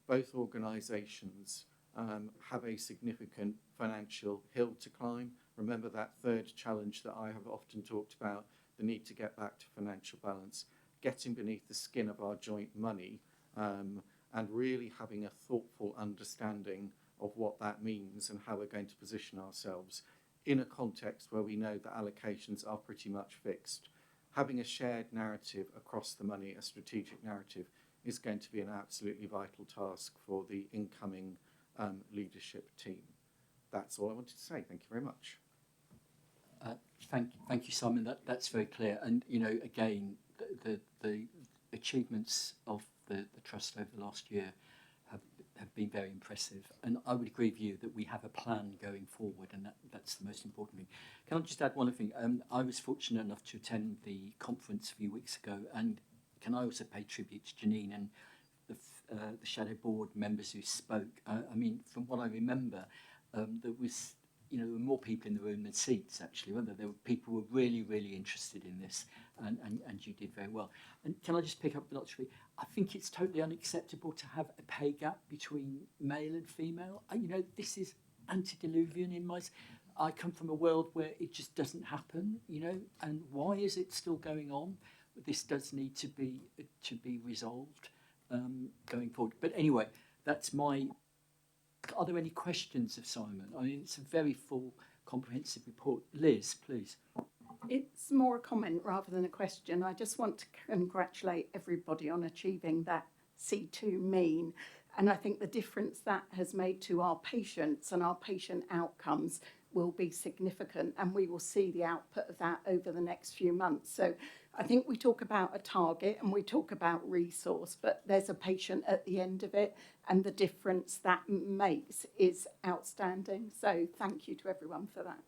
both organisations have a significant financial hill to climb. Remember that third challenge that I have often talked about, the need to get back to financial balance, getting beneath the skin of our joint money, and really having a thoughtful understanding of what that means and how we're going to position ourselves in a context where we know that allocations are pretty much fixed. Having a shared narrative across the money, a strategic narrative, is going to be an absolutely vital task for the incoming leadership team. That's all I wanted to say. Thank you very much. Thank you, Simon. That's very clear. And you know, again, the achievements of the trust over the last year have been very impressive. And I would agree with you that we have a plan going forward, and that's the most important thing. Can I just add one other thing? I was fortunate enough to attend the conference a few weeks ago, and can I also pay tribute to Janine and the Shadow Board members who spoke? I mean, from what I remember, there was, there were more people in the room than seats, actually, weren't there? There were people who were really, really interested in this, and you did very well. And can I just pick up the lottery? I think it's totally unacceptable to have a pay gap between male and female. This is antediluvian in my... I come from a world where it just doesn't happen, and why is it still going on? This does need to be resolved going forward. But anyway, that's my... Are there any questions of Simon? I mean, it's a very full, comprehensive report. Liz, please. It's more a comment rather than a question. I just want to congratulate everybody on achieving that C2 mean. And I think the difference that has made to our patients and our patient outcomes will be significant, and we will see the output of that over the next few months. So I think we talk about a target and we talk about resource, but there's a patient at the end of it, and the difference that makes is outstanding. So thank you to everyone for that.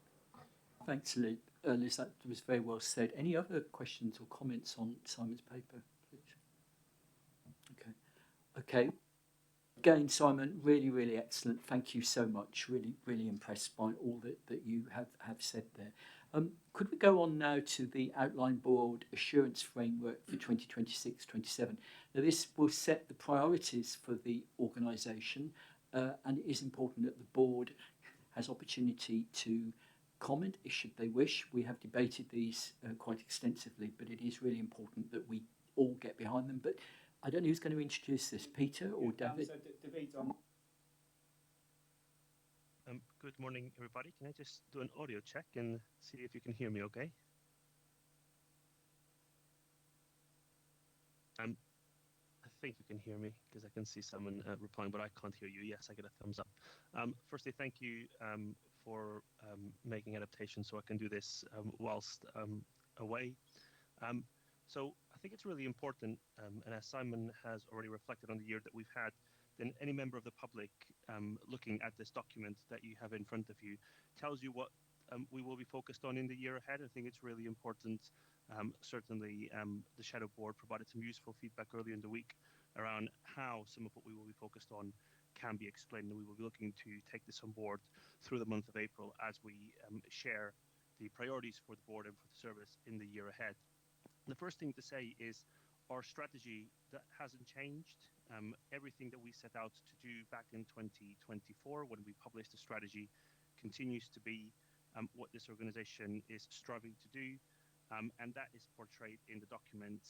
Thanks, Liz. That was very well said. Any other questions or comments on Simon's paper, please? Okay. Again, Simon, really, really excellent. Thank you so much. Really, really impressed by all that you have said there. Could we go on now to the outline board assurance framework for 2026-27? Now, this will set the priorities for the organisation, and it is important that the board has opportunity to comment should they wish. We have debated these quite extensively, but it is really important that we all get behind them. But I don't know who's going to introduce this, Peter or David? So David, on. Good morning, everybody. Can I just do an audio check and see if you can hear me okay? I think you can hear me because I can see someone replying, but I can't hear you. Yes, I get a thumbs up. Firstly, thank you for making adaptations so I can do this whilst away. So I think it's really important, and as Simon has already reflected on the year that we've had, then any member of the public looking at this document that you have in front of you tells you what we will be focused on in the year ahead. I think it's really important. Certainly, the Shadow Board provided some useful feedback earlier in the week around how some of what we will be focused on can be explained, and we will be looking to take this on board through the month of April as we share the priorities for the board and for the service in the year ahead. The first thing to say is our strategy that hasn't changed. Everything that we set out to do back in 2024 when we published the strategy continues to be what this organization is striving to do, and that is portrayed in the document.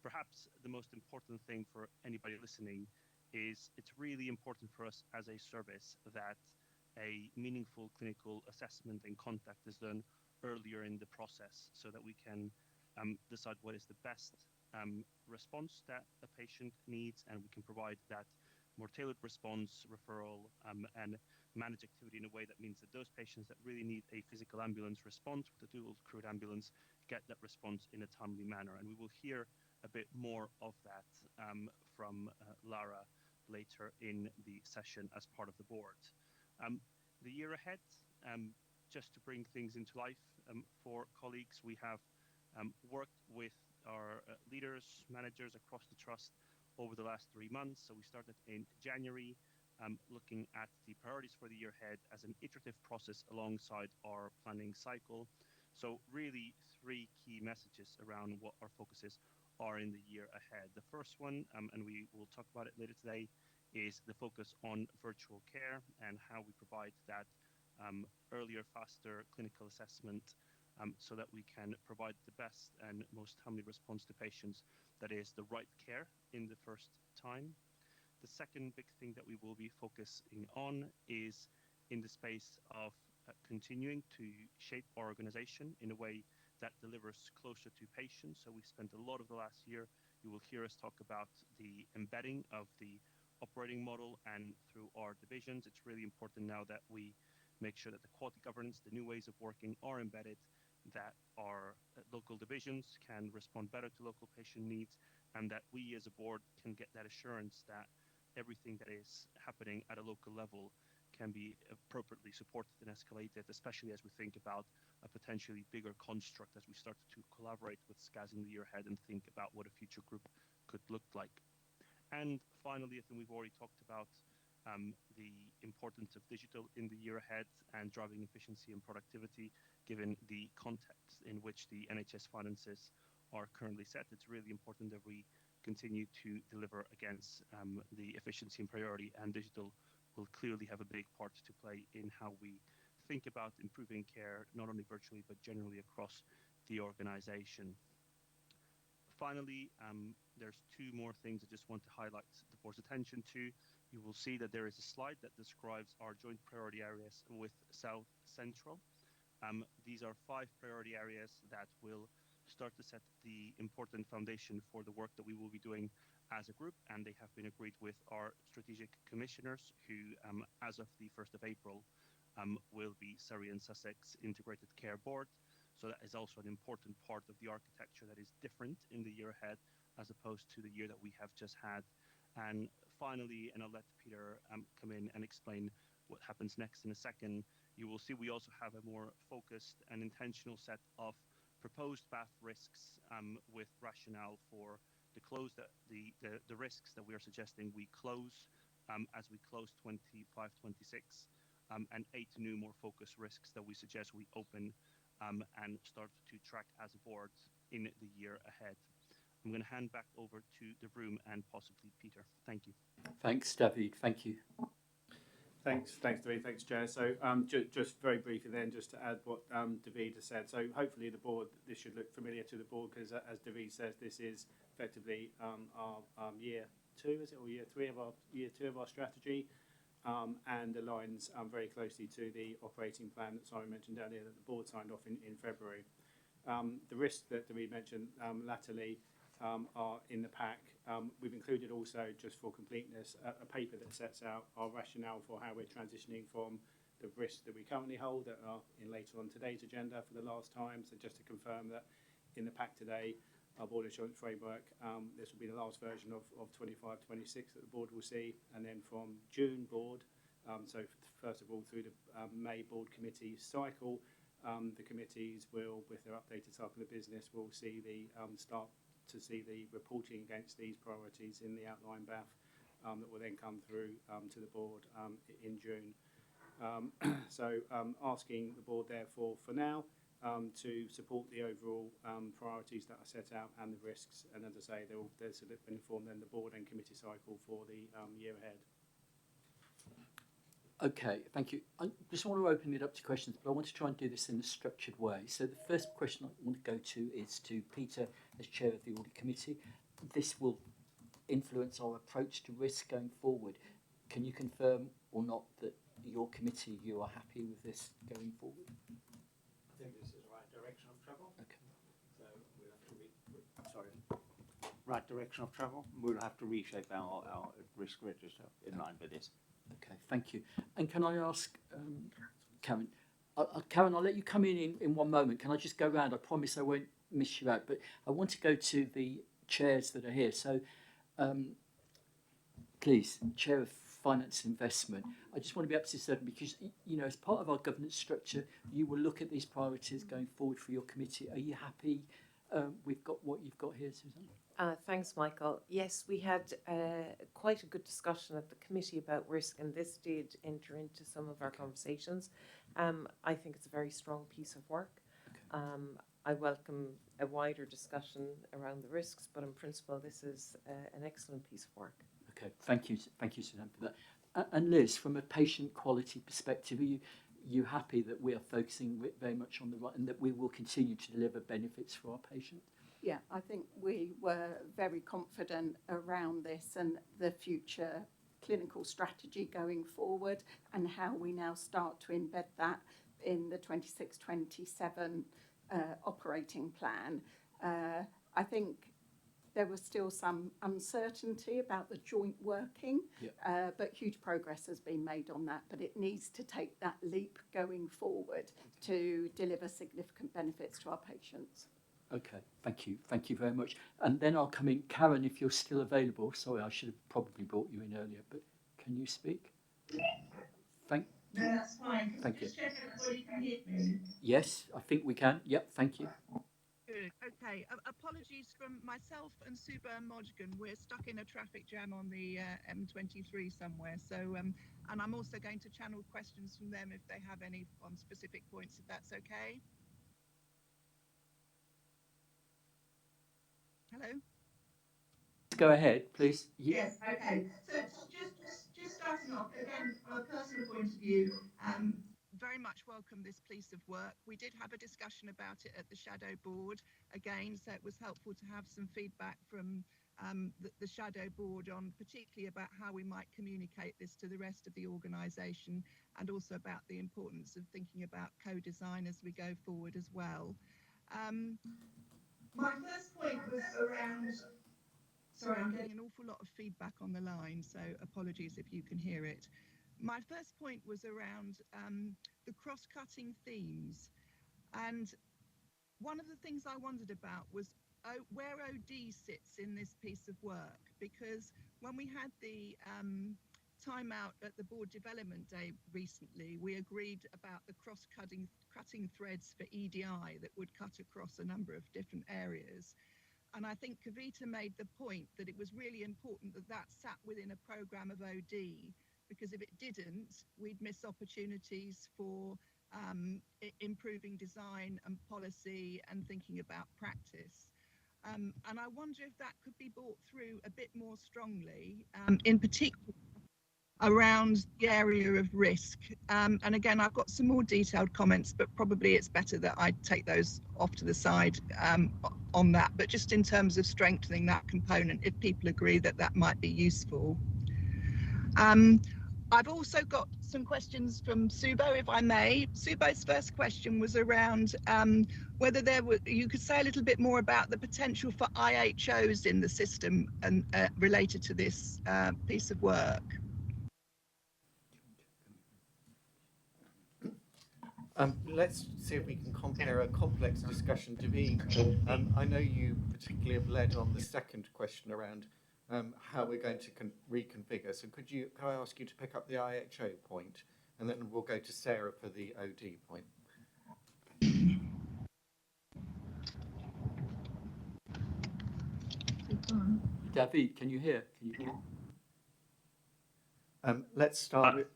Perhaps the most important thing for anybody listening is it's really important for us as a service that a meaningful clinical assessment and contact is done earlier in the process so that we can decide what is the best response that a patient needs, and we can provide that more tailored response, referral, and manage activity in a way that means that those patients that really need a physical ambulance response with a dual crewed ambulance get that response in a timely manner. And we will hear a bit more of that from Lara later in the session as part of the board. The year ahead, just to bring things into life for colleagues, we have worked with our leaders, managers across the trust over the last 3 months. So we started in January looking at the priorities for the year ahead as an iterative process alongside our planning cycle. So really three key messages around what our focuses are in the year ahead. The first one, and we will talk about it later today, is the focus on virtual care and how we provide that earlier, faster clinical assessment so that we can provide the best and most timely response to patients, that is the right care in the first time. The second big thing that we will be focusing on is in the space of continuing to shape our organization in a way that delivers closer to patients. So we spent a lot of the last year, you will hear us talk about the embedding of the operating model and through our divisions. It's really important now that we make sure that the quality governance, the new ways of working are embedded, that our local divisions can respond better to local patient needs, and that we as a board can get that assurance that everything that is happening at a local level can be appropriately supported and escalated, especially as we think about a potentially bigger construct as we start to collaborate with SCAS in the year ahead and think about what a future group could look like. And finally, I think we've already talked about the importance of digital in the year ahead and driving efficiency and productivity, given the context in which the NHS finances are currently set. It's really important that we continue to deliver against the efficiency and priority, and digital will clearly have a big part to play in how we think about improving care, not only virtually, but generally across the organization. Finally, there's two more things I just want to highlight the board's attention to. You will see that there is a slide that describes our joint priority areas with South Central. These are 5 priority areas that will start to set the important foundation for the work that we will be doing as a group, and they have been agreed with our strategic commissioners who, as of the 1st of April, will be Surrey and Sussex Integrated Care Board. So that is also an important part of the architecture that is different in the year ahead as opposed to the year that we have just had. And finally, and I'll let Peter come in and explain what happens next in a second, you will see we also have a more focused and intentional set of proposed BAF risks with rationale for the risks that we are suggesting we close as we close 25-26, and 8 new more focused risks that we suggest we open and start to track as a board in the year ahead. I'm going to hand back over to the room and possibly Peter. Thank you. Thanks, David. Thank you. Thanks, David. Thanks, Chair. So just very briefly then, just to add what David has said. So hopefully the board, this should look familiar to the board because as David says, this is effectively our year 2, is it, or year 3 of our strategy, and aligns very closely to the operating plan that Simon mentioned earlier that the board signed off in February. The risks that David mentioned latterly are in the pack. We've included also, just for completeness, a paper that sets out our rationale for how we're transitioning from the risks that we currently hold that are in later on today's agenda for the last time. So just to confirm that in the pack today, our board assurance framework, this will be the last version of 25-26 that the board will see. And then from June board, so first of all through the May board committee cycle, the committees will, with their updated cycle of business, will see the start to see the reporting against these priorities in the outline BAF that will then come through to the board in June. So asking the board therefore for now to support the overall priorities that are set out and the risks, and as I say, there's a inform then the board and committee cycle for the year ahead. Okay, thank you. I just want to open it up to questions, but I want to try and do this in a structured way. So the first question I want to go to is to Peter as chair of the audit committee. This will influence our approach to risk going forward. Can you confirm or not that your committee, you are happy with this going forward? I think this is the right direction of travel. Okay. So we'll have to right direction of travel. We'll have to reshape our risk register in line with this. Okay, thank you. And can I ask Karen? Karen, I'll let you come in one moment. Can I just go round? I promise I won't miss you out. But I want to go to the chairs that are here. So, please, Chair of Finance Investment. I just want to be absolutely certain because, you know, as part of our governance structure, you will look at these priorities going forward for your committee. Are you happy with what you've got here, Suzanne? Thanks, Michael. Yes, we had quite a good discussion at the committee about risk, and this did enter into some of our conversations. I think it's a very strong piece of work. I welcome a wider discussion around the risks, but in principle, this is an excellent piece of work. Okay, thank you, Suzanne, for that. And Liz, from a patient quality perspective, are you happy that we are focusing very much on the right and that we will continue to deliver benefits for our patients? Yeah, I think we were very confident around this and the future clinical strategy going forward and how we now start to embed that in the 26-27 operating plan. I think there was still some uncertainty about the joint working, but huge progress has been made on that. But it needs to take that leap going forward to deliver significant benefits to our patients. Okay, thank you very much. And then I'll come in. Karen, if you're still available. Sorry, I should have probably brought you in earlier, but can you speak? No, that's fine. Thank you. Just check everybody can hear me. Yes, I think we can. Yep, thank you. Good. Okay. Apologies from myself and Suba and Modgan. We're stuck in a traffic jam on the M23 somewhere. So, and I'm also going to channel questions from them if they have any on specific points, if that's okay. Hello? Go ahead, please. Yes. Okay. So just starting off again, from a personal point of view, very much welcome this piece of work. We did have a discussion about it at the Shadow Board again, so it was helpful to have some feedback from the Shadow Board on particularly about how we might communicate this to the rest of the organisation, and also about the importance of thinking about co-design as we go forward as well. My first point was around, sorry, I'm getting an awful lot of feedback on the line, so apologies if you can hear it. My first point was around the cross-cutting themes. And one of the things I wondered about was where OD sits in this piece of work, because when we had the time out at the Board Development Day recently, we agreed about the cross-cutting threads for EDI that would cut across a number of different areas. And I think Kavita made the point that it was really important that that sat within a programme of OD, because if it didn't, we'd miss opportunities for improving design and policy and thinking about practice. And I wonder if that could be brought through a bit more strongly, in particular around the area of risk. And again, I've got some more detailed comments, but probably it's better that I take those off to the side on that. But just in terms of strengthening that component, if people agree that that might be useful. I've also got some questions from Subo, if I may. Subo's first question was around whether you could say a little bit more about the potential for IHOs in the system and related to this piece of work. Let's see if we can compare a complex discussion. David, I know you particularly have led on the second question around how we're going to reconfigure. So could I ask you to pick up the IHO point, and then we'll go to Sarah for the OD point. David, can you hear? Let's start with...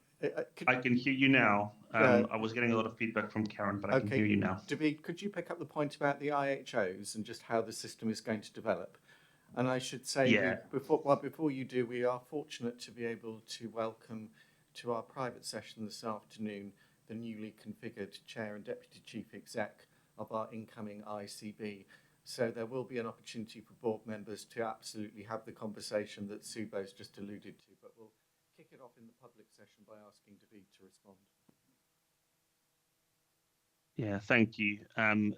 I can hear you now. I was getting a lot of feedback from Karen, but I can hear you now. David, could you pick up the point about the IHOs and just how the system is going to develop? And I should say, before you do, we are fortunate to be able to welcome to our private session this afternoon the newly configured Chair and Deputy Chief Exec of our incoming ICB. So there will be an opportunity for board members to absolutely have the conversation that Subo's just alluded to, but we'll kick it off in the public session by asking David to respond. Yeah, thank you.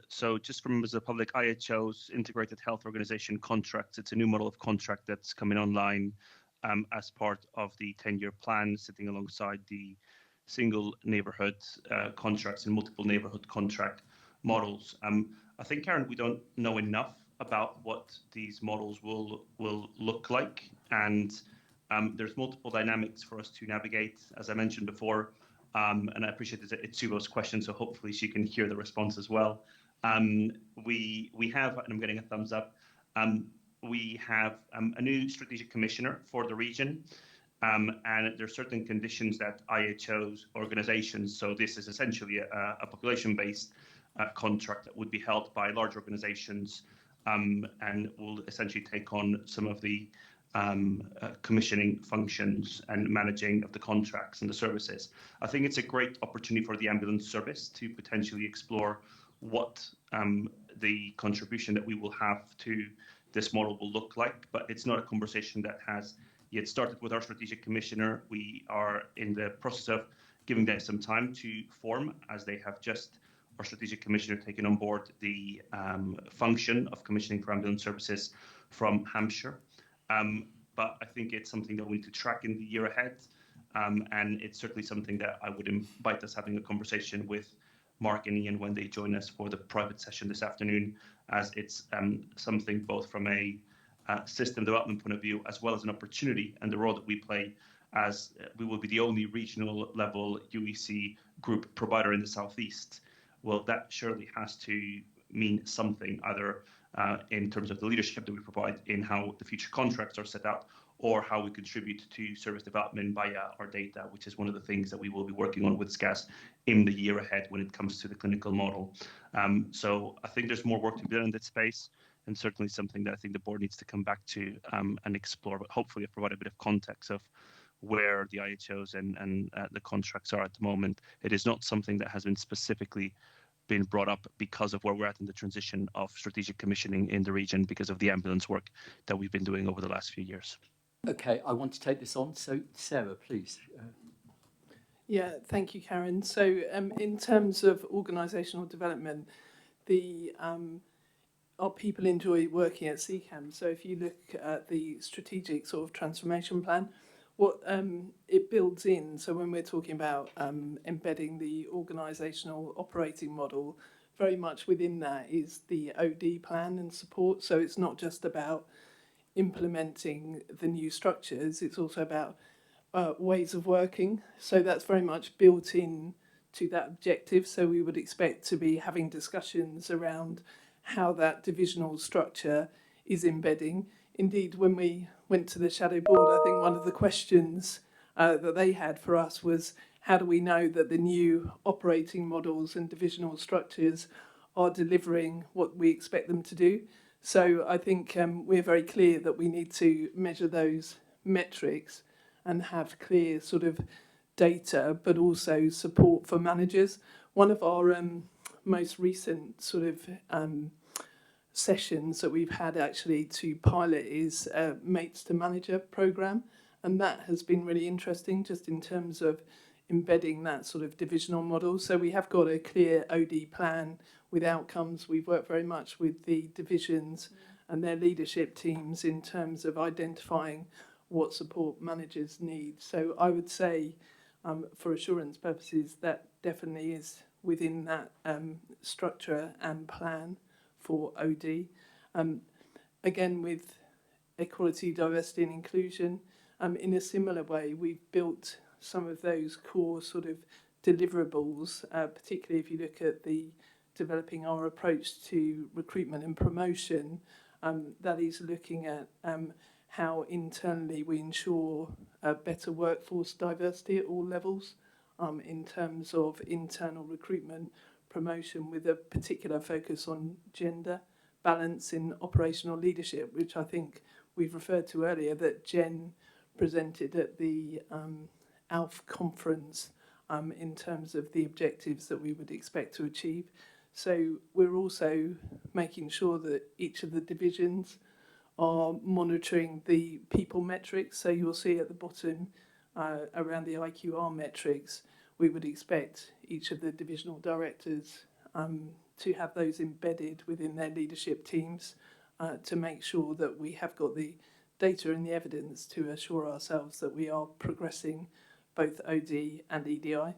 So just from members of the public, IHO's Integrated Health Organization contracts, it's a new model of contract that's coming online as part of the 10-year plan, sitting alongside the single neighbourhood contracts and multiple neighbourhood contract models. I think, Karen, we don't know enough about what these models will look like, and there's multiple dynamics for us to navigate, as I mentioned before. And I appreciate it's Subo's question, so hopefully she can hear the response as well. We have, and I'm getting a thumbs up, we have a new strategic commissioner for the region. And there are certain conditions that IHOs, organizations, so this is essentially a population-based contract that would be held by large organizations and will essentially take on some of the commissioning functions and managing of the contracts and the services. I think it's a great opportunity for the ambulance service to potentially explore what the contribution that we will have to this model will look like, but it's not a conversation that has yet started with our strategic commissioner. We are in the process of giving them some time to form, as they have just, our strategic commissioner, taken on board the function of commissioning for ambulance services from Hampshire. But I think it's something that we need to track in the year ahead. And it's certainly something that I would invite us having a conversation with Mark and Ian when they join us for the private session this afternoon, as it's something both from a system development point of view, as well as an opportunity and the role that we play, as we will be the only regional level UEC group provider in the Southeast. Well, that surely has to mean something, either in terms of the leadership that we provide in how the future contracts are set out, or how we contribute to service development via our data, which is one of the things that we will be working on with SCAS in the year ahead when it comes to the clinical model. So I think there's more work to be done in that space, and certainly something that I think the board needs to come back to and explore, but hopefully provide a bit of context of where the IHOs and the contracts are at the moment. It is not something that has been specifically been brought up because of where we're at in the transition of strategic commissioning in the region, because of the ambulance work that we've been doing over the last few years. Okay, I want to take this on. So, Sarah, please. Yeah, thank you, Karen. So, in terms of organisational development, our people enjoy working at CCAM. So, if you look at the strategic sort of transformation plan, what it builds in, so when we're talking about embedding the organisational operating model, very much within that is the OD plan and support. So, it's not just about implementing the new structures, it's also about ways of working. So that's very much built in to that objective. So we would expect to be having discussions around how that divisional structure is embedding. Indeed, when we went to the Shadow Board, I think one of the questions that they had for us was, how do we know that the new operating models and divisional structures are delivering what we expect them to do? So I think we're very clear that we need to measure those metrics and have clear sort of data, but also support for managers. One of our most recent sort of sessions that we've had actually to pilot is a Mates to Manager programme, and that has been really interesting just in terms of embedding that sort of divisional model. So we have got a clear OD plan with outcomes. We've worked very much with the divisions and their leadership teams in terms of identifying what support managers need. So I would say, for assurance purposes, that definitely is within that structure and plan for OD. Again, with equality, diversity and inclusion, in a similar way, we've built some of those core sort of deliverables, particularly if you look at the developing our approach to recruitment and promotion, that is looking at how internally we ensure a better workforce diversity at all levels, in terms of internal recruitment, promotion with a particular focus on gender, balance in operational leadership, which I think we've referred to earlier, that Jen presented at the ALF conference in terms of the objectives that we would expect to achieve. So we're also making sure that each of the divisions are monitoring the people metrics. So you'll see at the bottom around the IQR metrics, we would expect each of the divisional directors to have those embedded within their leadership teams to make sure that we have got the data and the evidence to assure ourselves that we are progressing both OD and EDI.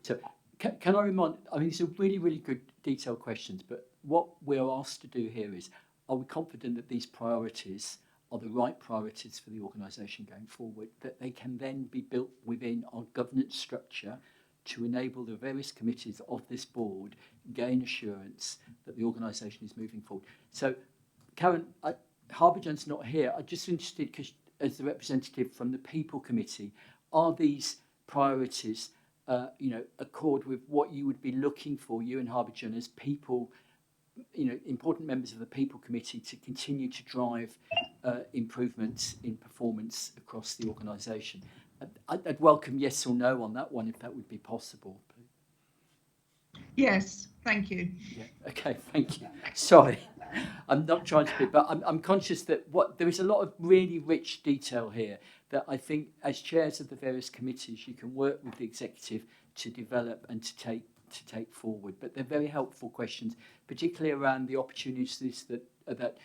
So can I remind, I mean, these are really, really good detailed questions, but what we're asked to do here is, are we confident that these priorities are the right priorities for the organisation going forward, that they can then be built within our governance structure to enable the various committees of this board gain assurance that the organisation is moving forward? So Karen, Harbourjohn's not here. I'm just interested, because as the representative from the People Committee, are these priorities, accord with what you would be looking for, you and Harbourjohn, as people, important members of the People Committee, to continue to drive improvements in performance across the organisation? I'd welcome yes or no on that one, if that would be possible. Yes, thank you. Yeah. Okay. Thank you. Sorry, I'm not trying to be, but I'm conscious that there is a lot of really rich detail here that I think, as chairs of the various committees, you can work with the executive to develop and to take forward. But they're very helpful questions, particularly around the opportunities that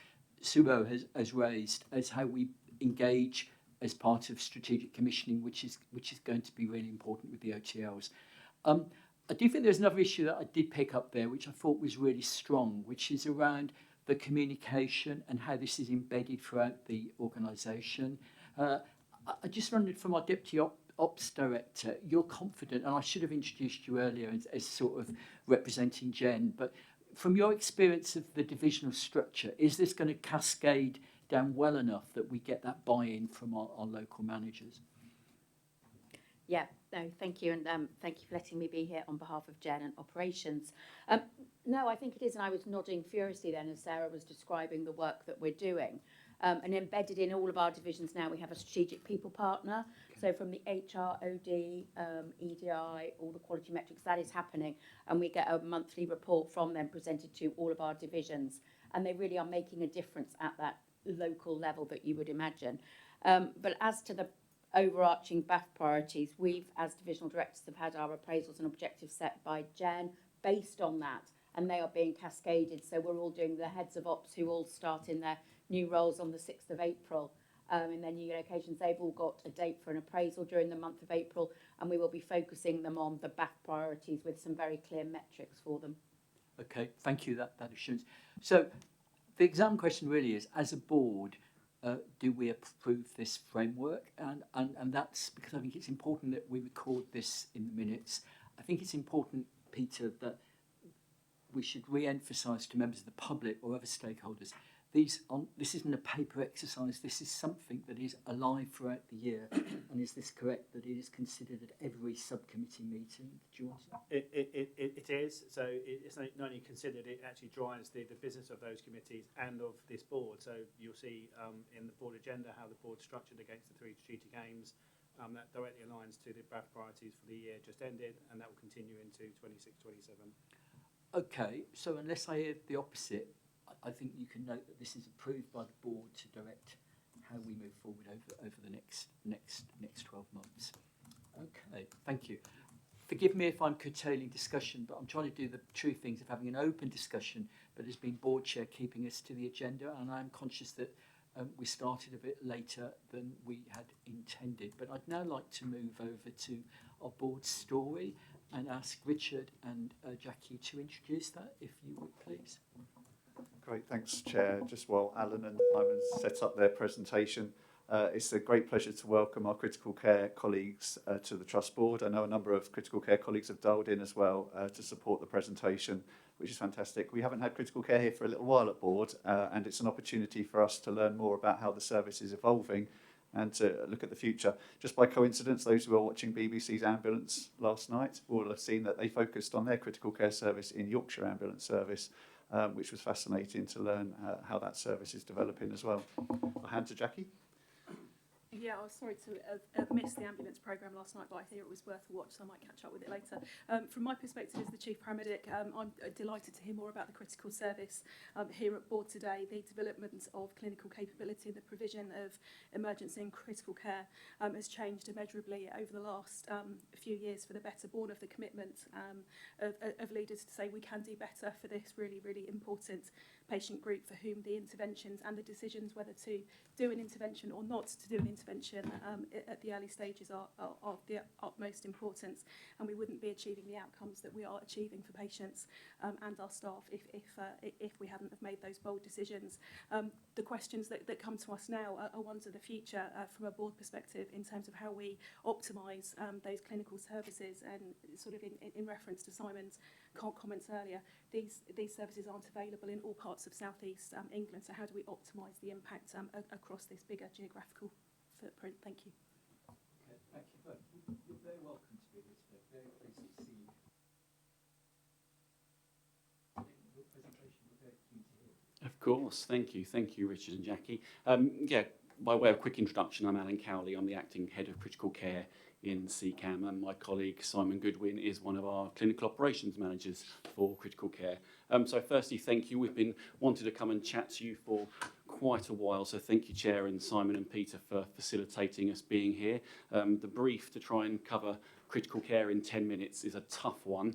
Subo has raised, as how we engage as part of strategic commissioning, which is going to be really important with the OTLs. I do think there's another issue that I did pick up there, which I thought was really strong, which is around the communication and how this is embedded throughout the organisation. I just wondered, from our Deputy Ops Director, you're confident, and I should have introduced you earlier as sort of representing Jen, but from your experience of the divisional structure, is this going to cascade down well enough that we get that buy-in from our local managers? Yeah, no, thank you, and thank you for letting me be here on behalf of Jen and Operations. No, I think it is, and I was nodding furiously then as Sarah was describing the work that we're doing. And embedded in all of our divisions now, we have a strategic people partner. So from the HR, OD, EDI, all the quality metrics, that is happening. And we get a monthly report from them presented to all of our divisions. And they really are making a difference at that local level that you would imagine. But as to the overarching BAF priorities, we've, as divisional directors, have had our appraisals and objectives set by Jen based on that. And they are being cascaded. So we're all doing the heads of ops who all start in their new roles on the 6th of April. In their new locations, they've all got a date for an appraisal during the month of April, and we will be focusing them on the BAF priorities with some very clear metrics for them. Okay, thank you, that assurance. So the exam question really is, as a board, do we approve this framework? And that's because I think it's important that we record this in the minutes. I think it's important, Peter, that we should re-emphasise to members of the public or other stakeholders, this isn't a paper exercise, this is something that is alive throughout the year. And is this correct, that it is considered at every subcommittee meeting? Do you want to? It is. So it's not only considered, it actually drives the business of those committees and of this board. So you'll see in the board agenda how the board's structured against the 3 strategic aims. That directly aligns to the BAF priorities for the year just ended, and that will continue into 26-27. Okay, so unless I hear the opposite, I think you can note that this is approved by the board to direct how we move forward over the next 12 months. Okay, thank you. Forgive me if I'm curtailing discussion, but I'm trying to do the true things of having an open discussion, but as being board chair, keeping us to the agenda, and I'm conscious that we started a bit later than we had intended. But I'd now like to move over to our board story and ask Richard and Jackie to introduce that, if you would please. Great, thanks, Chair. Just while Alan and Simon set up their presentation, it's a great pleasure to welcome our critical care colleagues to the Trust Board. I know a number of critical care colleagues have dialed in as well to support the presentation, which is fantastic. We haven't had critical care here for a little while at Board, and it's an opportunity for us to learn more about how the service is evolving and to look at the future. Just by coincidence, those who were watching BBC's Ambulance last night will have seen that they focused on their critical care service in Yorkshire Ambulance Service, which was fascinating to learn how that service is developing as well. I'll hand to Jackie. Yeah, I was sorry to have missed the ambulance programme last night, but I think it was worth a watch, so I might catch up with it later. From my perspective as the Chief Paramedic, I'm delighted to hear more about the critical service here at Board today. The development of clinical capability and the provision of emergency and critical care has changed immeasurably over the last few years for the better, born of the commitment of leaders to say we can do better for this really, really important patient group for whom the interventions and the decisions whether to do an intervention or not to do an intervention at the early stages are of the utmost importance, and we wouldn't be achieving the outcomes that we are achieving for patients and our staff if we hadn't have made those bold decisions. The questions that come to us now are ones of the future from a board perspective in terms of how we optimise those clinical services, and sort of in reference to Simon's comments earlier, these services aren't available in all parts of South East England. So how do we optimise the impact across this bigger geographical footprint? Thank you. Okay, thank you both. You're very welcome to be here today. Very pleased to see you. Your presentation, we're very keen to hear. Of course, thank you, Richard and Jackie. By way of quick introduction, I'm Alan Cowley. I'm the acting head of critical care in CCAM, and my colleague Simon Goodwin is one of our clinical operations managers for critical care. So firstly, thank you. We've been wanting to come and chat to you for quite a while, so thank you, Chair, and Simon and Peter for facilitating us being here. The brief to try and cover critical care in 10 minutes is a tough one,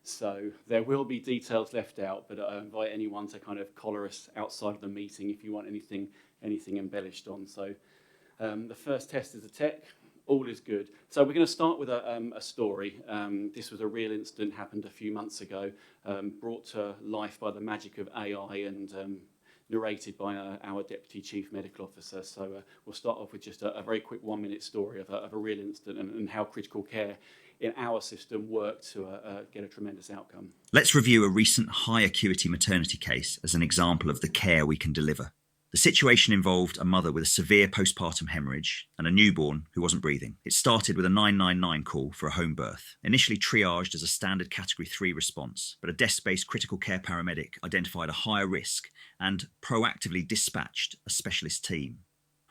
so there will be details left out, but I invite anyone to kind of collar us outside of the meeting if you want anything embellished on. So the first test is a tech. All is good. So we're going to start with a story. This was a real incident, happened a few months ago, brought to life by the magic of AI and narrated by our Deputy Chief Medical Officer. So we'll start off with just a very quick 1-minute story of a real incident and how critical care in our system worked to get a tremendous outcome. Let's review a recent high acuity maternity case as an example of the care we can deliver. The situation involved a mother with a severe postpartum hemorrhage and a newborn who wasn't breathing. It started with a 999 call for a home birth, initially triaged as a standard Category 3 response, but a desk-based critical care paramedic identified a higher risk and proactively dispatched a specialist team.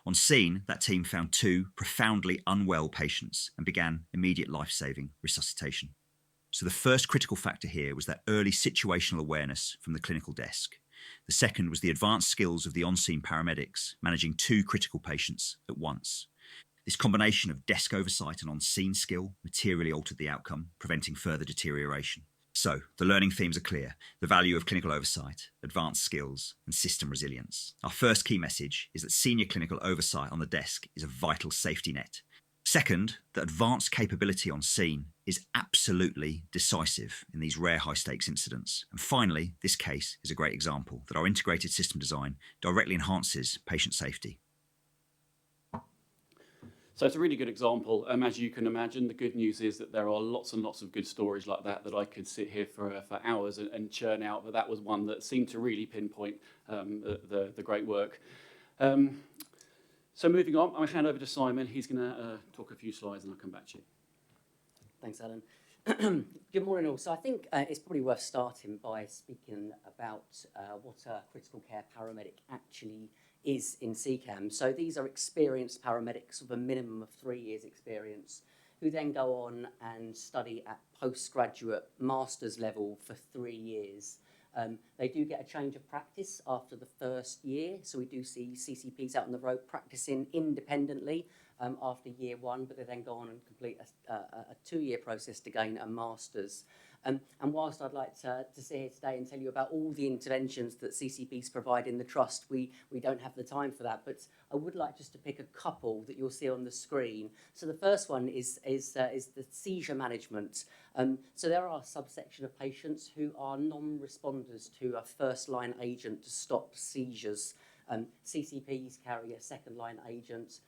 On scene, that team found 2 profoundly unwell patients and began immediate life-saving resuscitation. So the first critical factor here was that early situational awareness from the clinical desk. The second was the advanced skills of the on-scene paramedics, managing 2 critical patients at once. This combination of desk oversight and on-scene skill materially altered the outcome, preventing further deterioration. So, the learning themes are clear: the value of clinical oversight, advanced skills, and system resilience. Our first key message is that senior clinical oversight on the desk is a vital safety net. Second, that advanced capability on scene is absolutely decisive in these rare high-stakes incidents. And finally, this case is a great example that our integrated system design directly enhances patient safety. So it's a really good example. As you can imagine, the good news is that there are lots and lots of good stories like that I could sit here for hours and churn out, but that was one that seemed to really pinpoint the great work. So moving on, I'll hand over to Simon. He's going to talk a few slides and I'll come back to you. Thanks, Alan. Good morning all. So I think it's probably worth starting by speaking about what a critical care paramedic actually is in CCAM. So these are experienced paramedics with a minimum of 3 years experience who then go on and study at postgraduate master's level for 3 years. They do get a change of practice after the first year, so we do see CCPs out on the road practicing independently after year 1, but they then go on and complete a 2-year process to gain a master's. And whilst I'd like to sit here today and tell you about all the interventions that CCPs provide in the Trust, we don't have the time for that, but I would like just to pick a couple that you'll see on the screen. So the first one is the seizure management. So there are a subsection of patients who are non-responders to a first-line agent to stop seizures. CCPs carry a second-line agent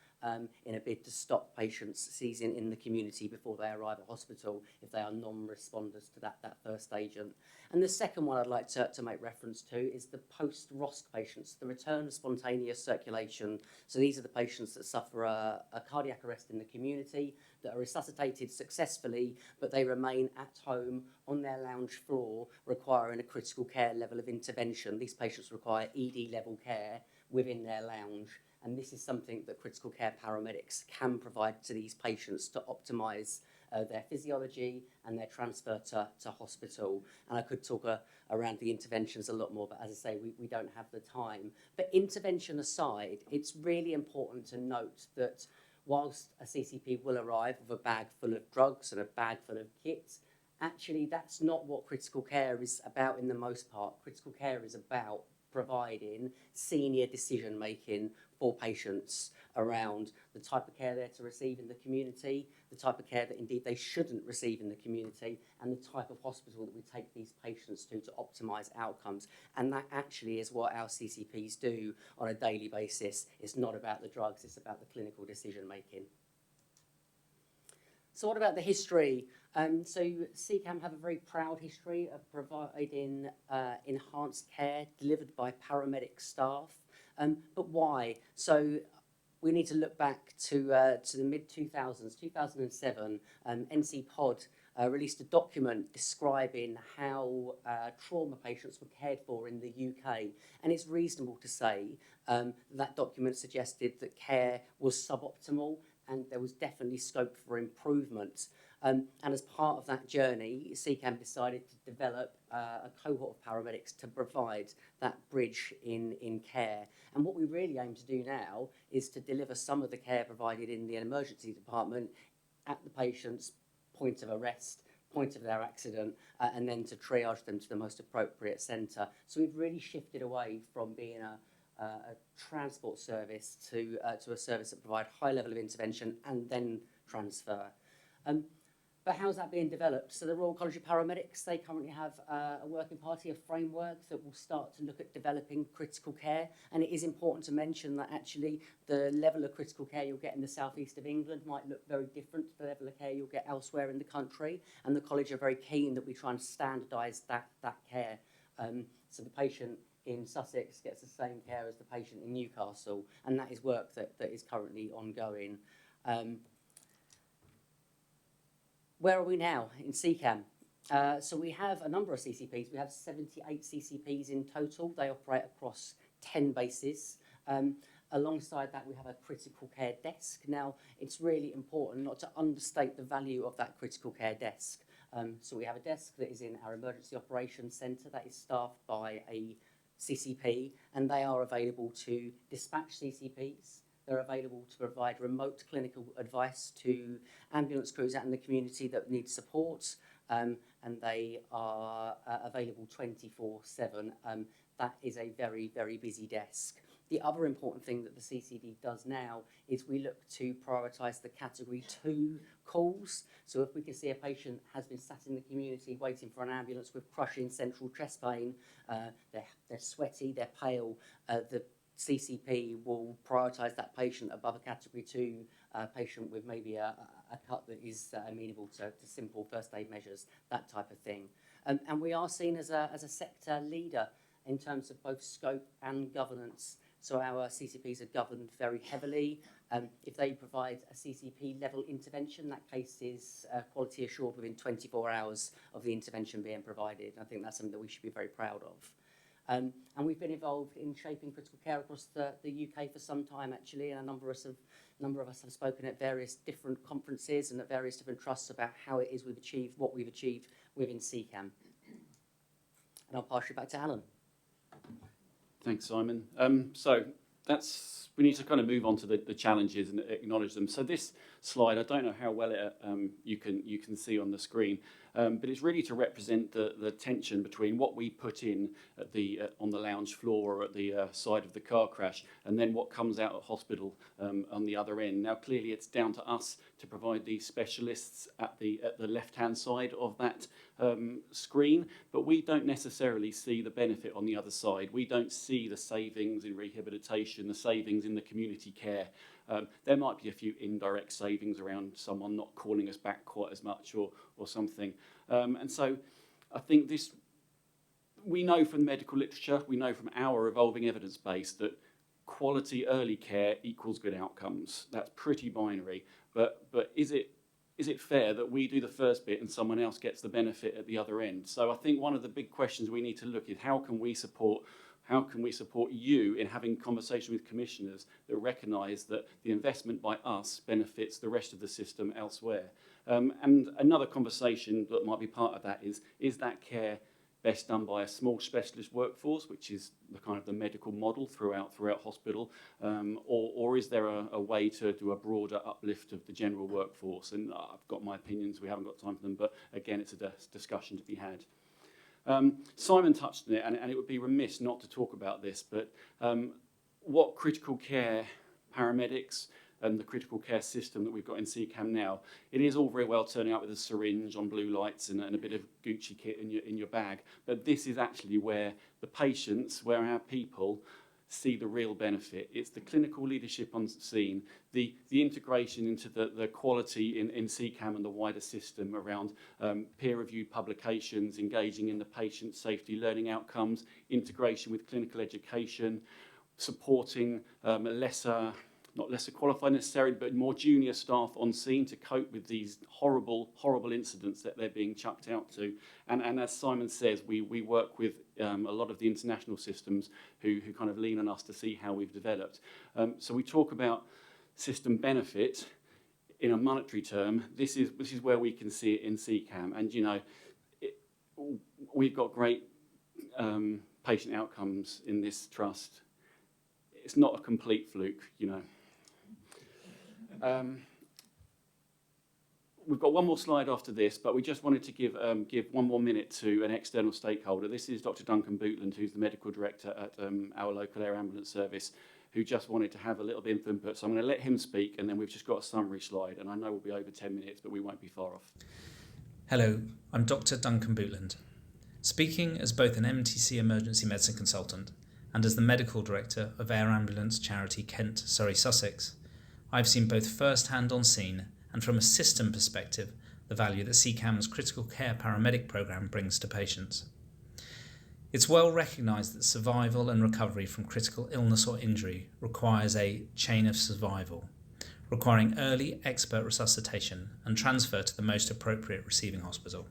in a bid to stop patients seizing in the community before they arrive at hospital if they are non-responders to that first agent. And the second one I'd like to make reference to is the post-ROSC patients, the return of spontaneous circulation. So these are the patients that suffer a cardiac arrest in the community, that are resuscitated successfully, but they remain at home on their lounge floor, requiring a critical care level of intervention. These patients require ED level care within their lounge. And this is something that critical care paramedics can provide to these patients to optimise their physiology and their transfer to hospital. And I could talk around the interventions a lot more, but as I say, we don't have the time. But intervention aside, it's really important to note that whilst a CCP will arrive with a bag full of drugs and a bag full of kits, actually that's not what critical care is about in the most part. Critical care is about providing senior decision making for patients around the type of care they're to receive in the community, the type of care that indeed they shouldn't receive in the community, and the type of hospital that we take these patients to optimise outcomes. And that actually is what our CCPs do on a daily basis. It's not about the drugs, it's about the clinical decision making. So what about the history? So CCAM have a very proud history of providing enhanced care delivered by paramedic staff. But why? So we need to look back to the mid-2000s, 2007. NC Pod released a document describing how trauma patients were cared for in the UK. And it's reasonable to say that document suggested that care was suboptimal and there was definitely scope for improvement. And as part of that journey, CCAM decided to develop a cohort of paramedics to provide that bridge in care. And what we really aim to do now is to deliver some of the care provided in the emergency department at the patient's point of arrest, point of their accident, and then to triage them to the most appropriate centre. So we've really shifted away from being a transport service to a service that provides high level of intervention and then transfer. But how's that being developed? So the Royal College of Paramedics, they currently have a working party, a framework that will start to look at developing critical care. And it is important to mention that actually the level of critical care you'll get in the southeast of England might look very different to the level of care you'll get elsewhere in the country. And the college are very keen that we try and standardise that care. So the patient in Sussex gets the same care as the patient in Newcastle. And that is work that is currently ongoing. Where are we now in CCAM? So we have a number of CCPs. We have 78 CCPs in total. They operate across 10 bases. Alongside that, we have a critical care desk. Now, it's really important not to understate the value of that critical care desk. So we have a desk that is in our emergency operations centre that is staffed by a CCP, and they are available to dispatch CCPs. They're available to provide remote clinical advice to ambulance crews out in the community that need support, and they are available 24/7. That is a very, very busy desk. The other important thing that the CCD does now is we look to prioritise the Category 2 calls. So if we can see a patient has been sat in the community waiting for an ambulance with crushing central chest pain, they're sweaty, they're pale, the CCP will prioritise that patient above a Category 2 patient with maybe a cut that is amenable to simple first aid measures, that type of thing. And we are seen as a sector leader in terms of both scope and governance. So our CCPs are governed very heavily. If they provide a CCP level intervention, that case is quality assured within 24 hours of the intervention being provided. I think that's something that we should be very proud of. And we've been involved in shaping critical care across the UK for some time, actually, and a number of us have spoken at various different conferences and at various different trusts about how it is we've achieved what we've achieved within CCAM. And I'll pass you back to Alan. Thanks, Simon. So we need to kind of move on to the challenges and acknowledge them. So this slide, I don't know how well you can see on the screen, but it's really to represent the tension between what we put in at on the lounge floor or at the side of the car crash, and then what comes out at hospital on the other end. Now, clearly, it's down to us to provide these specialists at the left-hand side of that screen, but we don't necessarily see the benefit on the other side. We don't see the savings in rehabilitation, the savings in the community care. There might be a few indirect savings around someone not calling us back quite as much or something. And so I think we know from medical literature, we know from our evolving evidence base that quality early care equals good outcomes. That's pretty binary. But is it fair that we do the first bit and someone else gets the benefit at the other end? So I think one of the big questions we need to look at, how can we support you in having conversation with commissioners that recognise that the investment by us benefits the rest of the system elsewhere? And another conversation that might be part of that is that care best done by a small specialist workforce, which is the kind of the medical model throughout hospital, or is there a way to do a broader uplift of the general workforce? And I've got my opinions, we haven't got time for them, but again, it's a discussion to be had. Simon touched on it, and it would be remiss not to talk about this, but what critical care paramedics and the critical care system that we've got in CCAM now, it is all very well turning up with a syringe on blue lights and a bit of Gucci kit in your bag, but this is actually where the patients, where our people see the real benefit. It's the clinical leadership on scene, the integration into the quality in CCAM and the wider system around peer-reviewed publications, engaging in the patient safety learning outcomes, integration with clinical education, supporting not lesser qualified necessarily, but more junior staff on scene to cope with these horrible incidents that they're being chucked out to. And as Simon says, we work with a lot of the international systems who kind of lean on us to see how we've developed. So we talk about system benefit in a monetary term. This is where we can see it in CCAM. And, you know, we've got great patient outcomes in this trust. It's not a complete fluke, you know. We've got one more slide after this, but we just wanted to give one more minute to an external stakeholder. This is Dr. Duncan Bootland, who's the medical director at our local air ambulance service, who just wanted to have a little bit of input. So I'm going to let him speak, and then we've just got a summary slide, and I know we'll be over 10 minutes, but we won't be far off. Hello, I'm Dr. Duncan Bootland. Speaking as both an MTC emergency medicine consultant and as the medical director of air ambulance charity Kent Surrey Sussex, I've seen both first-hand on scene and from a system perspective the value that CCAM's critical care paramedic programme brings to patients. It's well recognised that survival and recovery from critical illness or injury requires a chain of survival, requiring early expert resuscitation and transfer to the most appropriate receiving hospital.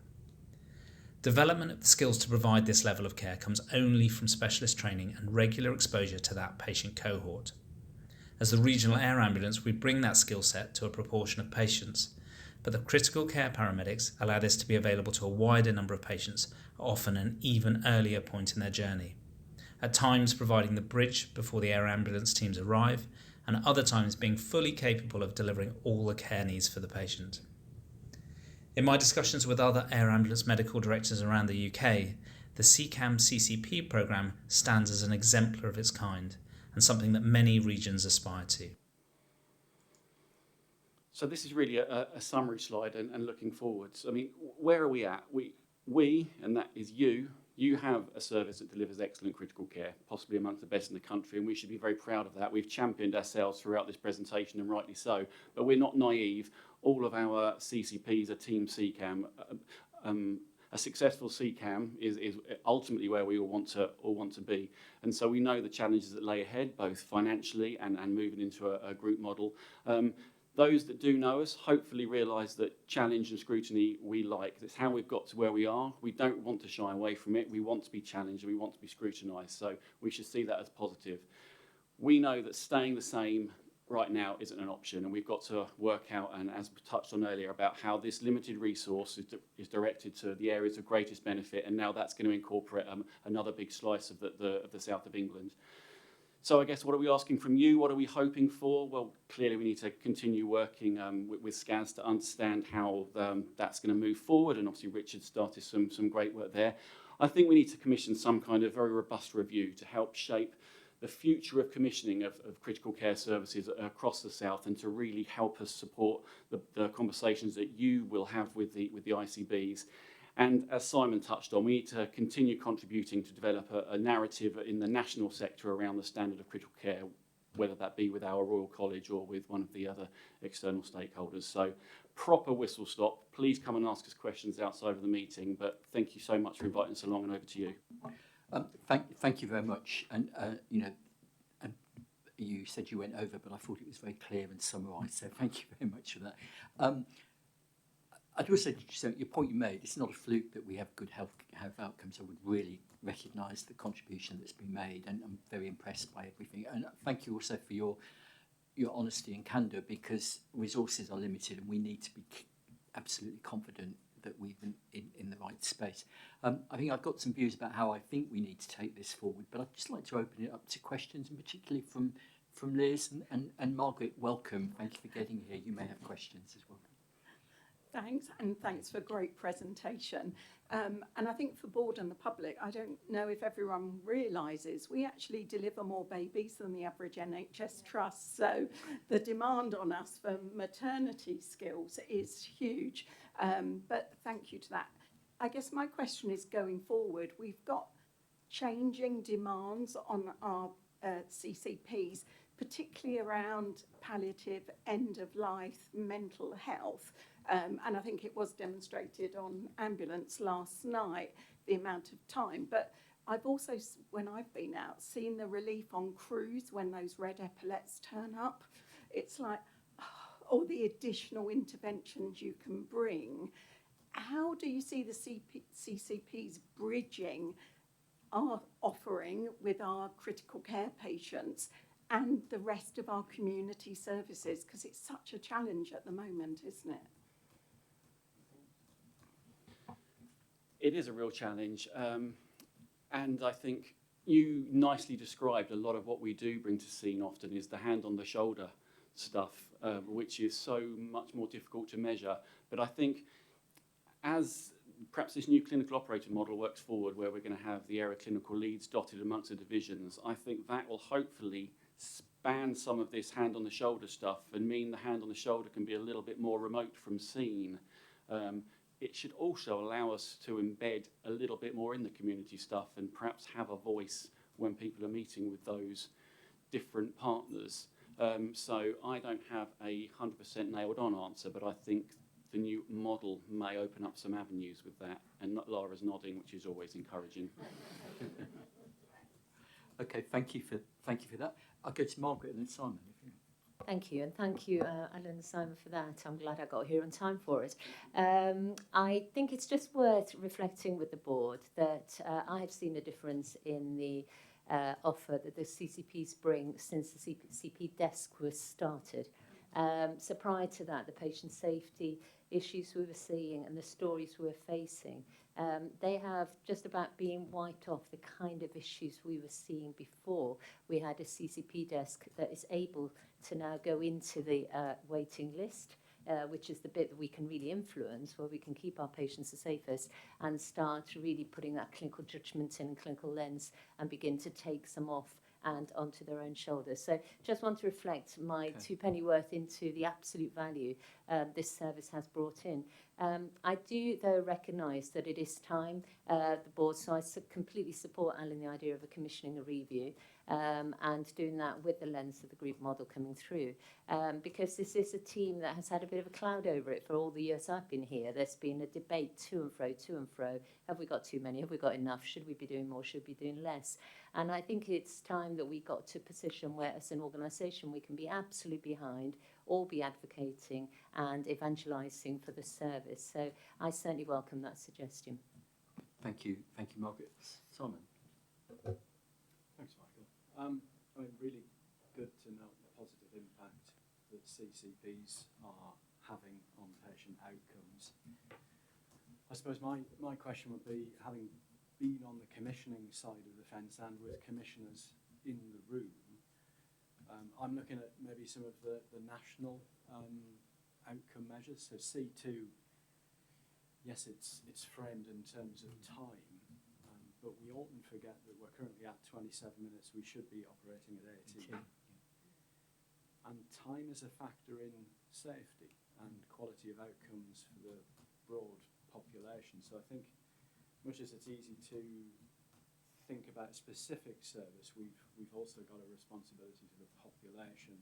Development of the skills to provide this level of care comes only from specialist training and regular exposure to that patient cohort. As the regional air ambulance, we bring that skill set to a proportion of patients, but the critical care paramedics allow this to be available to a wider number of patients, often an even earlier point in their journey, at times providing the bridge before the air ambulance teams arrive, and at other times being fully capable of delivering all the care needs for the patient. In my discussions with other air ambulance medical directors around the UK, the CCAM CCP programme stands as an exemplar of its kind, and something that many regions aspire to. So this is really a summary slide and looking forwards. I mean, where are we at? We, and that is you have a service that delivers excellent critical care, possibly amongst the best in the country, and we should be very proud of that. We've championed ourselves throughout this presentation, and rightly so, but we're not naive. All of our CCPs are Team CCAM. A successful CCAM is ultimately where we all want to be. And so we know the challenges that lay ahead, both financially and moving into a group model. Those that do know us hopefully realise that challenge and scrutiny we like. It's how we've got to where we are. We don't want to shy away from it. We want to be challenged and we want to be scrutinised. So we should see that as positive. We know that staying the same right now isn't an option, and we've got to work out, and as we touched on earlier, about how this limited resource is directed to the areas of greatest benefit, and now that's going to incorporate another big slice of the south of England. So I guess, what are we asking from you? What are we hoping for? Well, clearly we need to continue working with SCAS to understand how that's going to move forward, and obviously Richard started some great work there. I think we need to commission some kind of very robust review to help shape the future of commissioning of critical care services across the south, and to really help us support the conversations that you will have with the ICBs. And as Simon touched on, we need to continue contributing to develop a narrative in the national sector around the standard of critical care, whether that be with our Royal College or with one of the other external stakeholders. So proper whistle stop. Please come and ask us questions outside of the meeting, but thank you so much for inviting us along, and over to you. Thank you very much. And and you said you went over, but I thought it was very clear and summarised. So thank you very much for that. I'd also say your point you made. It's not a fluke that we have good health outcomes. I would really recognise the contribution that's been made, and I'm very impressed by everything. And thank you also for your honesty and candour, because resources are limited, and we need to be absolutely confident that we're in the right space. I think I've got some views about how I think we need to take this forward, but I'd just like to open it up to questions, and particularly from Liz and Margaret. Welcome. Thank you for getting here. You may have questions as well. Thanks, and thanks for a great presentation. And I think for board and the public, I don't know if everyone realises we actually deliver more babies than the average NHS trust. So the demand on us for maternity skills is huge. But thank you to that. I guess my question is, going forward, we've got changing demands on our CCPs, particularly around palliative, end-of-life, mental health. And I think it was demonstrated on ambulance last night, the amount of time. But I've also, when I've been out, seen the relief on crews when those red epaulets turn up. It's like, all the additional interventions you can bring. How do you see the CCPs bridging our offering with our critical care patients and the rest of our community services? Because it's such a challenge at the moment, isn't it? It is a real challenge. And I think you nicely described a lot of what we do bring to scene often is the hand on the shoulder stuff, which is so much more difficult to measure. But I think as perhaps this new clinical operating model works forward, where we're going to have the area clinical leads dotted amongst the divisions, I think that will hopefully span some of this hand on the shoulder stuff and mean the hand on the shoulder can be a little bit more remote from scene. It should also allow us to embed a little bit more in the community stuff and perhaps have a voice when people are meeting with those different partners. So I don't have a 100% nailed on answer, but I think the new model may open up some avenues with that. And Lara's nodding, which is always encouraging. Okay, thank you for that. I'll go to Margaret and then Simon. If you... Thank you, and thank you, Alan and Simon, for that. I'm glad I got here on time for it. I think it's just worth reflecting with the board that I have seen a difference in the offer that the CCPs bring since the CP desk was started. So prior to that, the patient safety issues we were seeing and the stories we were facing, they have just about been wiped off the kind of issues we were seeing before we had a CCP desk that is able to now go into the waiting list, which is the bit that we can really influence, where we can keep our patients the safest and start really putting that clinical judgment in and clinical lens and begin to take some off and onto their own shoulders. So just want to reflect my two penny worth into the absolute value this service has brought in. I do, though, recognise that it is time, the board, so I completely support, Alan, the idea of a commissioning a review and doing that with the lens of the group model coming through. Because this is a team that has had a bit of a cloud over it for all the years I've been here. There's been a debate to and fro. Have we got too many? Have we got enough? Should we be doing more? Should we be doing less? And I think it's time that we got to a position where, as an organisation, we can be absolutely behind, all be advocating and evangelising for the service. So I certainly welcome that suggestion. Thank you, Margaret. Simon. Thanks, Michael. I mean, really good to note the positive impact that CCPs are having on patient outcomes. I suppose my question would be, having been on the commissioning side of the fence and with commissioners in the room, I'm looking at maybe some of the national outcome measures. So C2, yes, it's framed in terms of time, but we often forget that we're currently at 27 minutes. We should be operating at 18. And time is a factor in safety and quality of outcomes for the broad population. So I think, much as it's easy to think about specific service, we've also got a responsibility to the population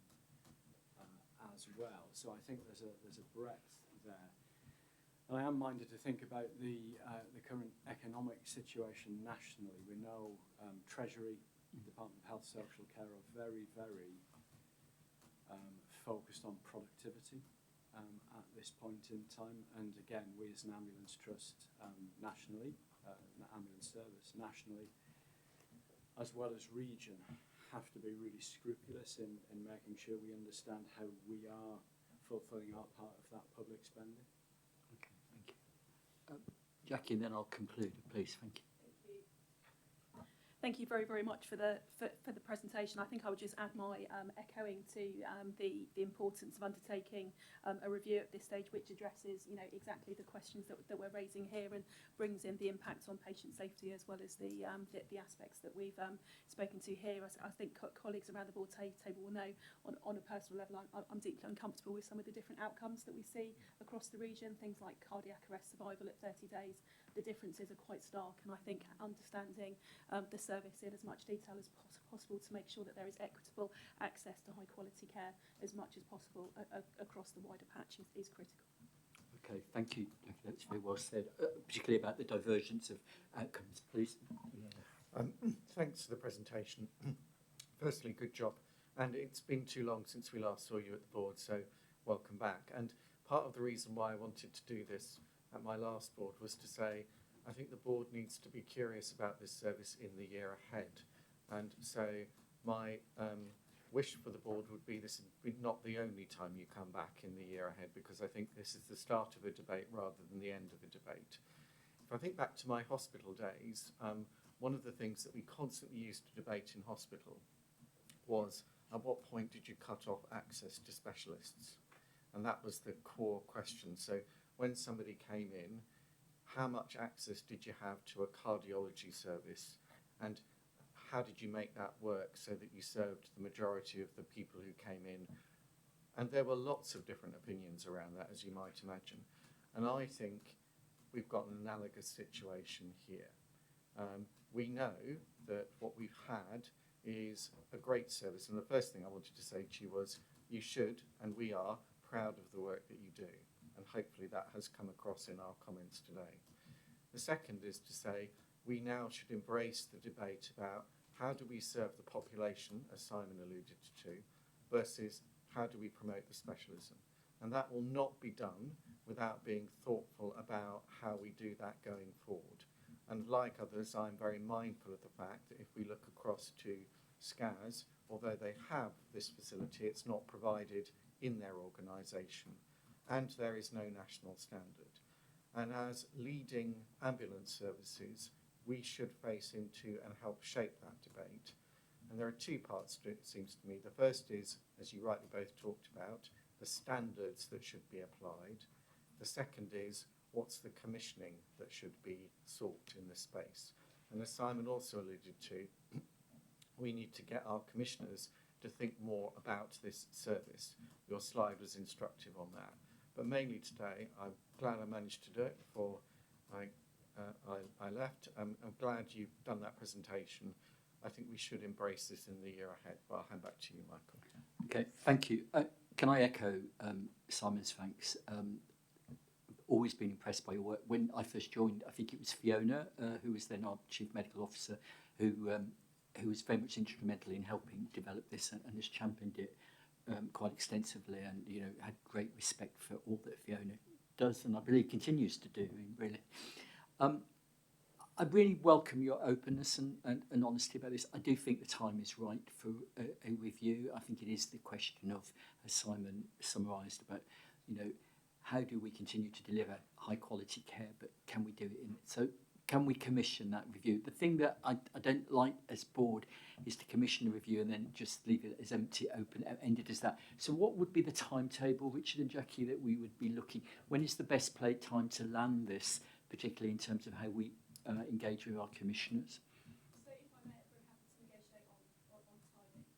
as well. So I think there's a breadth there. And I am minded to think about the current economic situation nationally. We know Treasury, Department of Health, Social Care are very, very focused on productivity at this point in time. And again, we as an ambulance trust nationally, an ambulance service nationally, as well as region, have to be really scrupulous in making sure we understand how we are fulfilling our part of that public spending. Okay, thank you. Jackie, and then I'll conclude, please. Thank you. Thank you very, very much for the presentation. I think I would just add my echoing to the importance of undertaking a review at this stage, which addresses exactly the questions that we're raising here and brings in the impacts on patient safety as well as the aspects that we've spoken to here. I think colleagues around the board table will know on a personal level I'm deeply uncomfortable with some of the different outcomes that we see across the region, things like cardiac arrest survival at 30 days the differences are quite stark, and I think understanding the service in as much detail as possible to make sure that there is equitable access to high quality care as much as possible across the wider patch is critical. Okay, thank you. That's very well said, particularly about the divergence of outcomes, please. Thanks for the presentation. Firstly, good job. And it's been too long since we last saw you at the board, so welcome back. And part of the reason why I wanted to do this at my last board was to say, I think the board needs to be curious about this service in the year ahead. And so my wish for the board would be this would be not the only time you come back in the year ahead, because I think this is the start of a debate rather than the end of a debate. If I think back to my hospital days, one of the things that we constantly used to debate in hospital was, at what point did you cut off access to specialists? And that was the core question. So when somebody came in, how much access did you have to a cardiology service? And how did you make that work so that you served the majority of the people who came in? And there were lots of different opinions around that, as you might imagine. And I think we've got an analogous situation here. We know that what we've had is a great service. And the first thing I wanted to say to you was, you should, and we are, proud of the work that you do. And hopefully that has come across in our comments today. The second is to say, we now should embrace the debate about how do we serve the population, as Simon alluded to, versus how do we promote the specialism. And that will not be done without being thoughtful about how we do that going forward. And like others, I'm very mindful of the fact that if we look across to SCAS, although they have this facility, it's not provided in their organisation, and there is no national standard. And as leading ambulance services, we should face into and help shape that debate. And there are two parts to it, it seems to me. The first is, as you rightly both talked about, the standards that should be applied. The second is, what's the commissioning that should be sought in this space? And as Simon also alluded to, we need to get our commissioners to think more about this service. Your slide was instructive on that. But mainly today, I'm glad I managed to do it before I left. I'm glad you've done that presentation. I think we should embrace this in the year ahead. But I'll hand back to you, Michael. Okay, thank you. Can I echo Simon's thanks? Always been impressed by your work. When I first joined, I think it was Fiona, who was then our Chief Medical Officer, who was very much instrumental in helping develop this and has championed it quite extensively, and had great respect for all that Fiona does, and I believe continues to do. Really, I really welcome your openness and honesty about this. I do think the time is right for a review. I think it is the question of, as Simon summarised, about how do we continue to deliver high quality care, but can we do it in so? Can we commission that review? The thing that I don't like as board is to commission a review and then just leave it as empty, open-ended as that. So what would be the timetable, Richard and Jackie, that we would be looking? When is the best time to land this, particularly in terms of how we engage with our commissioners? So if I may, we're happy to negotiate on timing.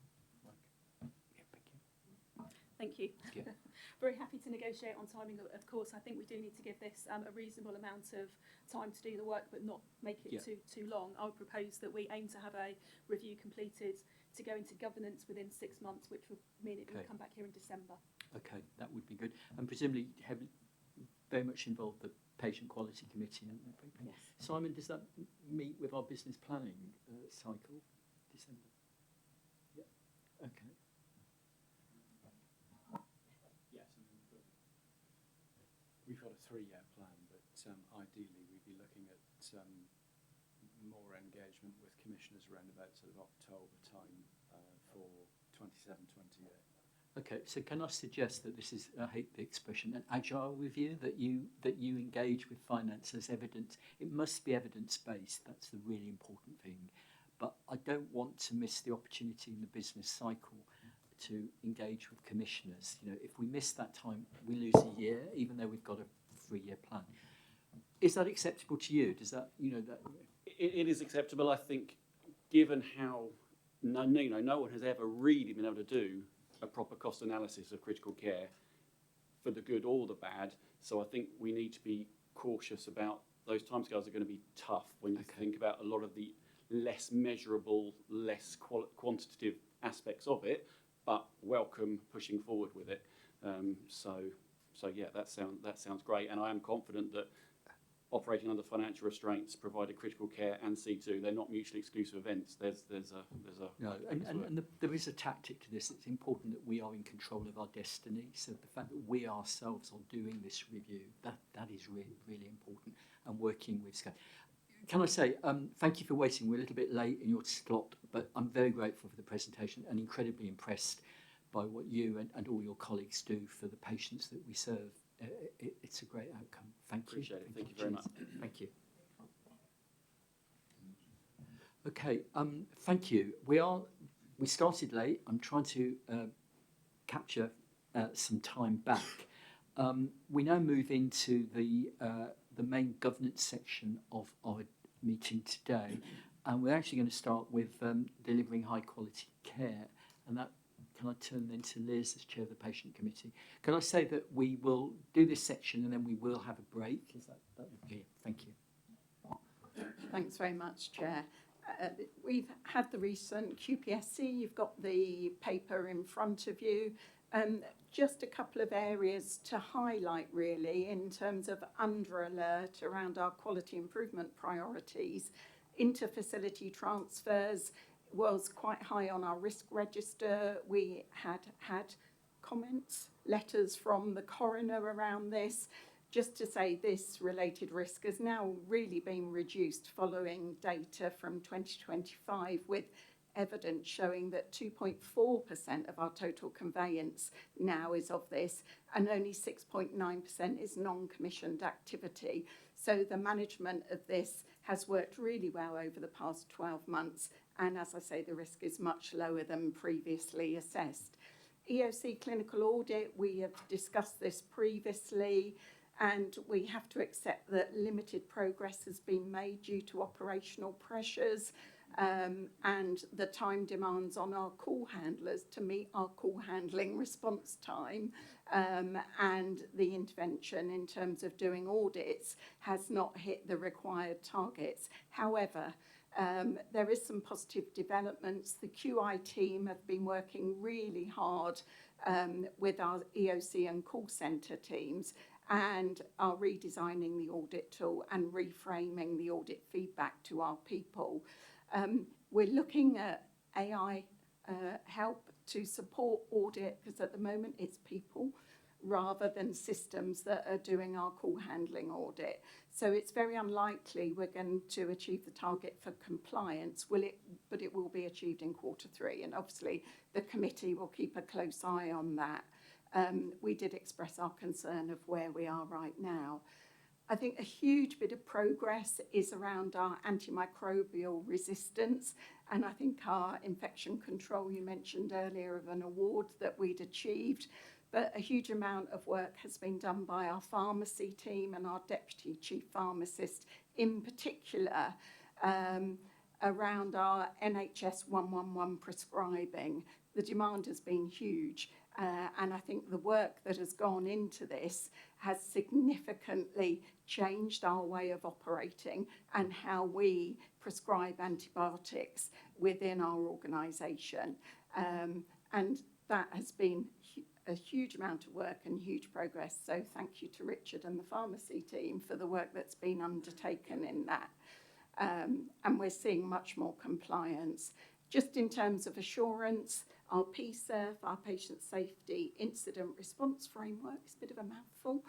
Thank you. Yeah. Very happy to negotiate on timing, of course. I think we do need to give this a reasonable amount of time to do the work, but not make it too long. I would propose that we aim to have a review completed to go into governance within 6 months, which would mean it would come back here in December. Okay, that would be good. And presumably have very much involved the Patient Quality Committee. Yes. Simon, does that meet with our business planning cycle, December? Yeah. Okay. We've got a 3-year plan, but ideally we'd be looking at more engagement with commissioners around about sort of October time for 27-28. Okay, so can I suggest that this is, I hate the expression, an agile review, that you engage with finance as evidence. It must be evidence-based, that's the really important thing. But I don't want to miss the opportunity in the business cycle to engage with commissioners. If we miss that time, we lose a year, even though we've got a 3-year plan. Is that acceptable to you? Does that, that? It is acceptable, I think, given how no one has ever really been able to do a proper cost analysis of critical care for the good or the bad. So I think we need to be cautious about those timescales are going to be tough when you think about a lot of the less measurable, less quantitative aspects of it, but welcome pushing forward with it. So yeah, that sounds great, and I am confident that operating under financial restraints, provided critical care and C2, they're not mutually exclusive events. There's a No, and there is a tactic to this. It's important that we are in control of our destiny. So the fact that we ourselves are doing this review, that is really, really important, and working with SCAD. Can I say, thank you for waiting. We're a little bit late in your slot, but I'm very grateful for the presentation and incredibly impressed by what you and all your colleagues do for the patients that we serve. It's a great outcome. Thank you. Appreciate it. Thank you very much. Thank you. Okay, thank you. We started late. I'm trying to capture some time back. We now move into the main governance section of our meeting today, and we're actually going to start with delivering high quality care, and that. Can I turn then to Liz as chair of the patient committee? Can I say that we will do this section and then we will have a break? Is that would be it? Thank you. Thanks very much, Chair. We've had the recent QPSC. You've got the paper in front of you. Just a couple of areas to highlight really in terms of under alert around our quality improvement priorities. Inter-facility transfers was quite high on our risk register. We had comments, letters from the coroner around this. Just to say this related risk has now really been reduced following data from 2025 with evidence showing that 2.4% of our total conveyance now is of this, and only 6.9% is non-commissioned activity. So the management of this has worked really well over the past 12 months. And as I say, the risk is much lower than previously assessed. EOC clinical audit, we have discussed this previously, and we have to accept that limited progress has been made due to operational pressures and the time demands on our call handlers to meet our call handling response time, and the intervention in terms of doing audits has not hit the required targets. However, there is some positive developments. The QI team have been working really hard with our EOC and call centre teams and are redesigning the audit tool and reframing the audit feedback to our people. We're looking at AI help to support audit, because at the moment it's people rather than systems that are doing our call handling audit. So it's very unlikely we're going to achieve the target for compliance, but it will be achieved in Q3. And obviously the committee will keep a close eye on that. We did express our concern of where we are right now. I think a huge bit of progress is around our antimicrobial resistance. And I think our infection control, you mentioned earlier of an award that we'd achieved, but a huge amount of work has been done by our pharmacy team and our deputy chief pharmacist in particular around our NHS 111 prescribing. The demand has been huge. And I think the work that has gone into this has significantly changed our way of operating and how we prescribe antibiotics within our organisation. And that has been a huge amount of work and huge progress. So thank you to Richard and the pharmacy team for the work that's been undertaken in that. And we're seeing much more compliance. Just in terms of assurance, our PSERF, our Patient Safety Incident Response Framework, is a bit of a mouthful.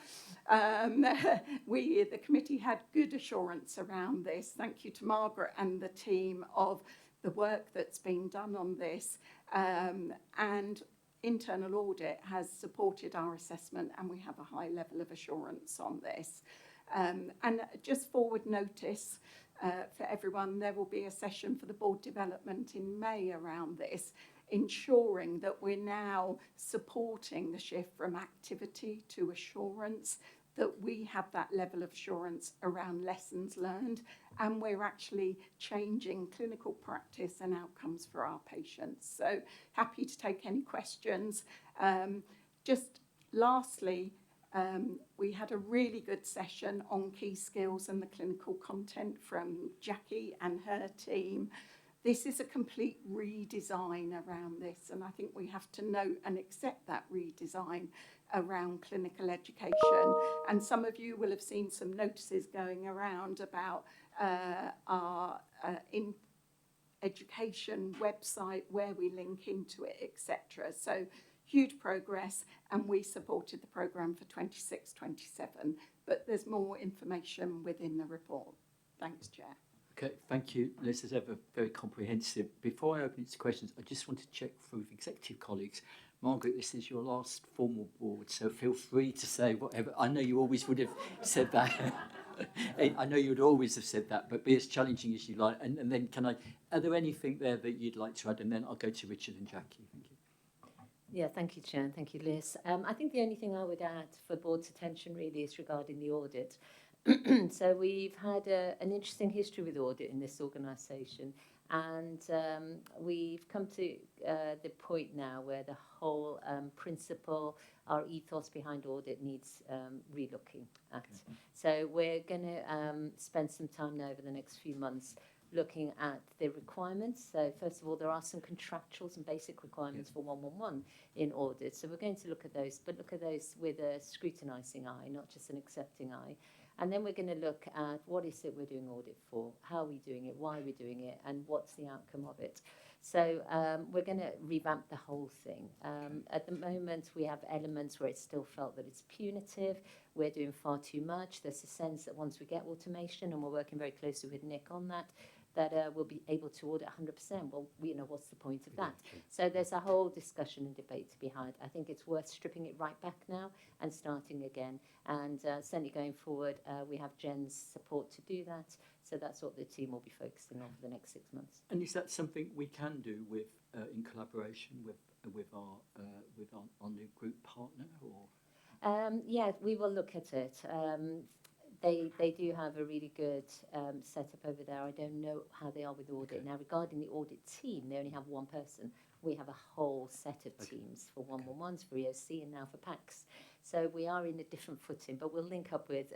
The committee had good assurance around this. Thank you to Margaret and the team of the work that's been done on this. And internal audit has supported our assessment, and we have a high level of assurance on this. And just forward notice for everyone, there will be a session for the board development in May around this, ensuring that we're now supporting the shift from activity to assurance, that we have that level of assurance around lessons learned, and we're actually changing clinical practice and outcomes for our patients. So happy to take any questions. Just lastly, We had a really good session on key skills and the clinical content from Jackie and her team. This is a complete redesign around this, and I think we have to note and accept that redesign around clinical education. And some of you will have seen some notices going around about our in education website where we link into it, etc. So huge progress, and we supported the programme for 26-27, but there's more information within the report. Thanks, Chair. Okay, thank you, Liz, as ever, very comprehensive. Before I open it to questions, I just want to check through with executive colleagues. Margaret, this is your last formal board, so feel free to say whatever. I know you always would have said that. I know you would always have said that, but be as challenging as you like. And then are there anything there that you'd like to add? And then I'll go to Richard and Jackie. Thank you. Yeah, thank you, Chair, and thank you, Liz. I think the only thing I would add for Board's attention really is regarding the audit. So we've had an interesting history with audit in this organisation, and we've come to the point now where the whole principle, our ethos behind audit needs relooking at. Okay. So we're going to spend some time now over the next few months looking at the requirements. So first of all, there are some contractuals and basic requirements for 111 in audit. So we're going to look at those, but look at those with a scrutinising eye, not just an accepting eye. And then we're going to look at what is it we're doing audit for, how are we doing it, why are we doing it, and what's the outcome of it. So we're going to revamp the whole thing. At the moment, we have elements where it's still felt that it's punitive. We're doing far too much. There's a sense that once we get automation, and we're working very closely with Nick on that, that we'll be able to audit 100%. Well, what's the point of that? So there's a whole discussion and debate to be had. I think it's worth stripping it right back now and starting again. And certainly going forward, we have Jen's support to do that. So that's what the team will be focusing on for the next 6 months. And is that something we can do with in collaboration with our new group partner, or? Yeah, we will look at it. They do have a really good setup over there. I don't know how they are with audit. Now, regarding the audit team, they only have one person. We have a whole set of teams for 111s, for EOC, and now for PACS. So we are in a different footing, but we'll link up with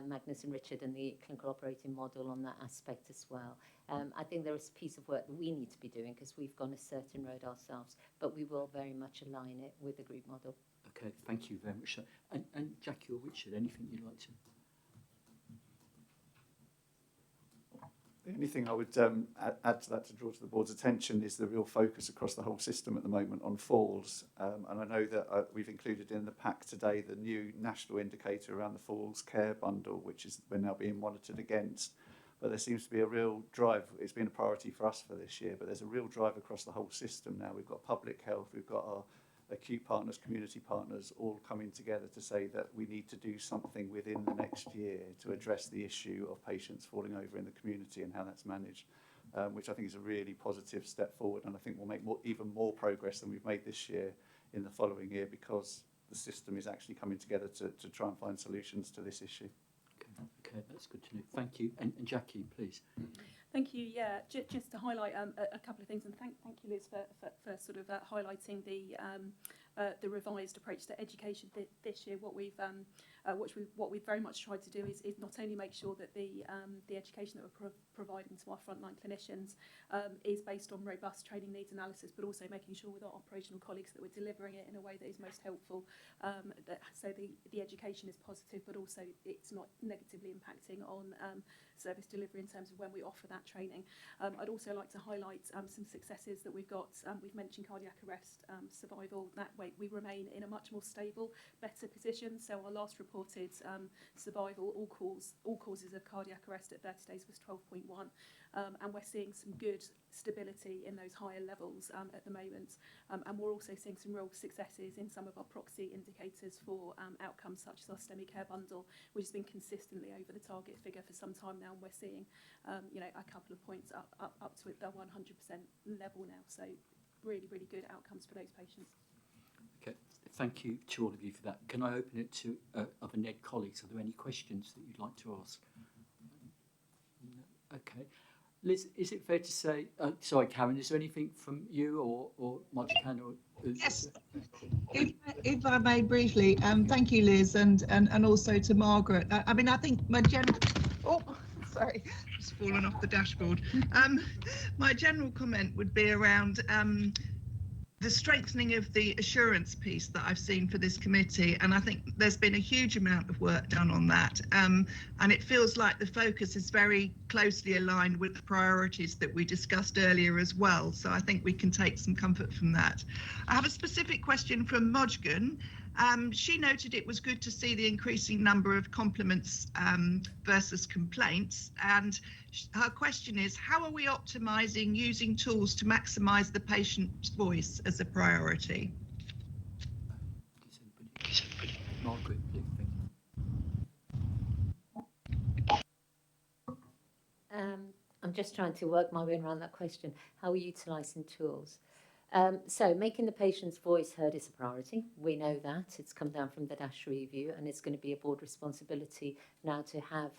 Magnus and Richard and the clinical operating model on that aspect as well. I think there is a piece of work that we need to be doing because we've gone a certain road ourselves, but we will very much align it with the group model. Okay, thank you very much. And Jackie or Richard, anything you'd like to? The only thing I would add to that to draw to the board's attention is the real focus across the whole system at the moment on falls. And I know that we've included in the pack today the new national indicator around the falls care bundle, which is we're now being monitored against. But there seems to be a real drive. It's been a priority for us for this year, but there's a real drive across the whole system now. We've got public health, we've got our acute partners, community partners, all coming together to say that we need to do something within the next year to address the issue of patients falling over in the community and how that's managed, which I think is a really positive step forward, and I think we'll make even more progress than we've made this year in the following year because the system is actually coming together to try and find solutions to this issue. Okay, that's good to know. Thank you. And Jackie, please. Thank you. Yeah, just to highlight a couple of things, and thank you, Liz, for sort of highlighting the revised approach to education this year. What we've very much tried to do is not only make sure that the education that we're providing to our frontline clinicians is based on robust training needs analysis, but also making sure with our operational colleagues that we're delivering it in a way that is most helpful, so the education is positive, but also it's not negatively impacting on service delivery in terms of when we offer that training. I'd also like to highlight some successes that we've got. We've mentioned cardiac arrest survival. That way we remain in a much more stable, better position. So our last reported survival, all causes of cardiac arrest at 30 days was 12.1. And we're seeing some good stability in those higher levels at the moment. And we're also seeing some real successes in some of our proxy indicators for outcomes such as our STEMI care bundle, which has been consistently over the target figure for some time now. And we're seeing, a couple of points up to the 100% level now. So really, really good outcomes for those patients. Okay, thank you to all of you for that. Can I open it to other NED colleagues? Are there any questions that you'd like to ask? No? Okay. Liz, is it fair to say, sorry, Karen, is there anything from you or Modcan or? Yes. If I may briefly, thank you, Liz, and also to Margaret. I mean, I think my general. Oh, sorry, just fallen off the dashboard. My general comment would be around the strengthening of the assurance piece that I've seen for this committee, and I think there's been a huge amount of work done on that, and it feels like the focus is very closely aligned with the priorities that we discussed earlier as well, so I think we can take some comfort from that. I have a specific question from Modgan. She noted it was good to see the increasing number of compliments versus complaints, and her question is, how are we optimising using tools to maximise the patient's voice as a priority? Margaret, please. I'm just trying to work my way around that question. How are we utilising tools? So making the patient's voice heard is a priority. We know that. It's come down from the DASH review, and it's going to be a board responsibility now to have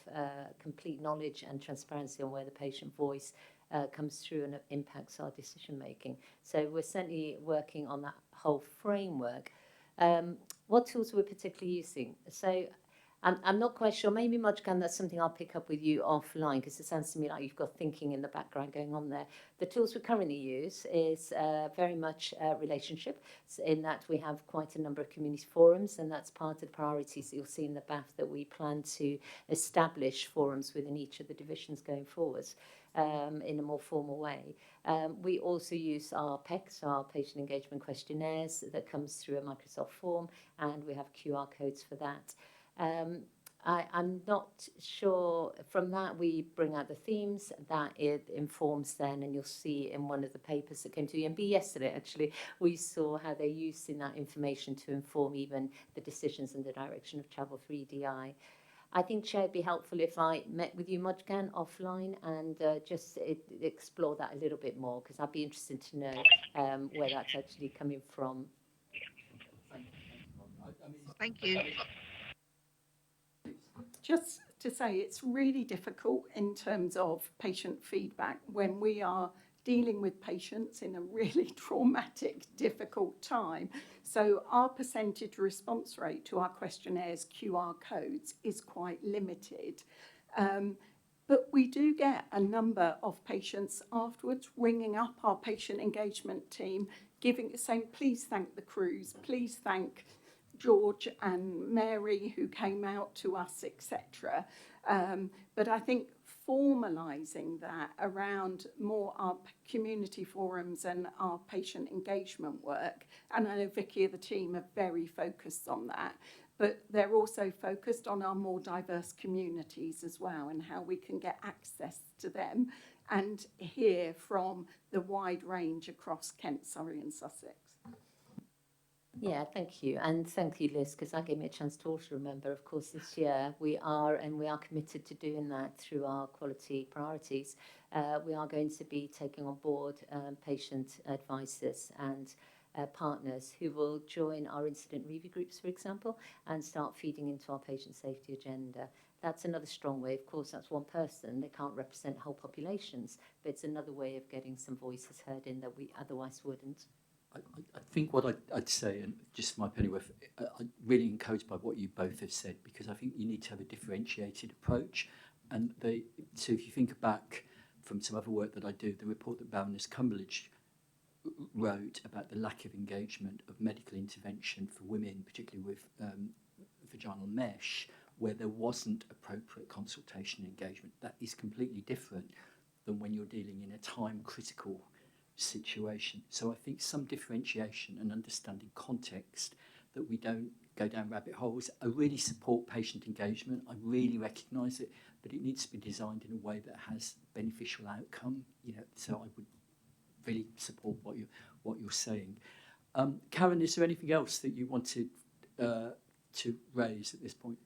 complete knowledge and transparency on where the patient voice comes through and impacts our decision making. So we're certainly working on that whole framework. What tools we're particularly using? So I'm not quite sure. Maybe Modgan, that's something I'll pick up with you offline, because it sounds to me like you've got thinking in the background going on there. The tools we currently use is very much relationship, in that we have quite a number of community forums, and that's part of the priorities that you'll see in the BAF, that we plan to establish forums within each of the divisions going forwards in a more formal way. We also use our PECs, our patient engagement questionnaires, that comes through a Microsoft form, and we have QR codes for that. I'm not sure, from that we bring out the themes that it informs then, and you'll see in one of the papers that came to EMB yesterday actually, we saw how they're using that information to inform even the decisions and the direction of travel for EDI. I think, Chair, it'd be helpful if I met with you, Modgan, offline, and just explore that a little bit more, because I'd be interested to know where that's actually coming from. Thank you. Just to say, it's really difficult in terms of patient feedback when we are dealing with patients in a really traumatic, difficult time. So our percentage response rate to our questionnaires, QR codes, is quite limited. But we do get a number of patients afterwards ringing up our patient engagement team, saying, please thank the crews, please thank George and Mary who came out to us, etc. But I think formalising that around more our community forums and our patient engagement work, and I know Vicky and the team are very focused on that, but they're also focused on our more diverse communities as well, and how we can get access to them and hear from the wide range across Kent, Surrey and Sussex. Yeah, thank you. And thank you, Liz, because that gave me a chance to also remember, of course, this year we are committed to doing that through our quality priorities. We are going to be taking on board patient advisors and partners who will join our incident review groups, for example, and start feeding into our patient safety agenda. That's another strong way. Of course, that's one person. They can't represent whole populations, but it's another way of getting some voices heard in that we otherwise wouldn't. I think what I'd say, and just my pennyworth, I'm really encouraged by what you both have said, because I think you need to have a differentiated approach. And so if you think back from some other work that I do, the report that Baroness Cumberledge wrote about the lack of engagement of medical intervention for women, particularly with vaginal mesh, where there wasn't appropriate consultation and engagement, that is completely different than when you're dealing in a time-critical situation. So I think some differentiation and understanding context, that we don't go down rabbit holes. I really support patient engagement. I really recognise it, but it needs to be designed in a way that has beneficial outcome. So I would really support what you're saying. Karen, is there anything else that you wanted to raise at this point?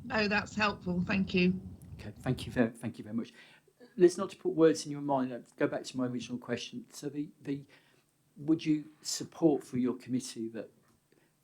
No, that's helpful. Thank you. Okay, thank you very much. Let's not to put words in your mind. Let's go back to my original question. So would you support for your committee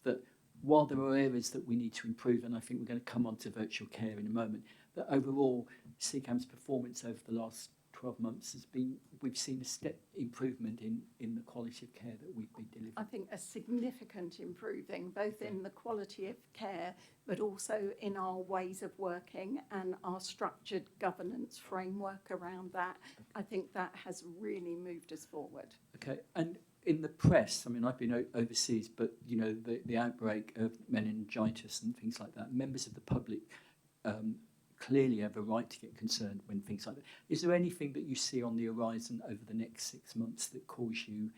that while there are areas that we need to improve, and I think we're going to come on to virtual care in a moment, that overall CCAM's performance over the last 12 months has been, we've seen a step improvement in the quality of care that we've been delivering. I think a significant improving, both in the quality of care, but also in our ways of working and our structured governance framework around that. I think that has really moved us forward. Okay, and in the press, I mean, I've been overseas, but, you know, the outbreak of meningitis and things like that, members of the public clearly have a right to get concerned when things like that. Is there anything that you see on the horizon over the next 6 months that cause you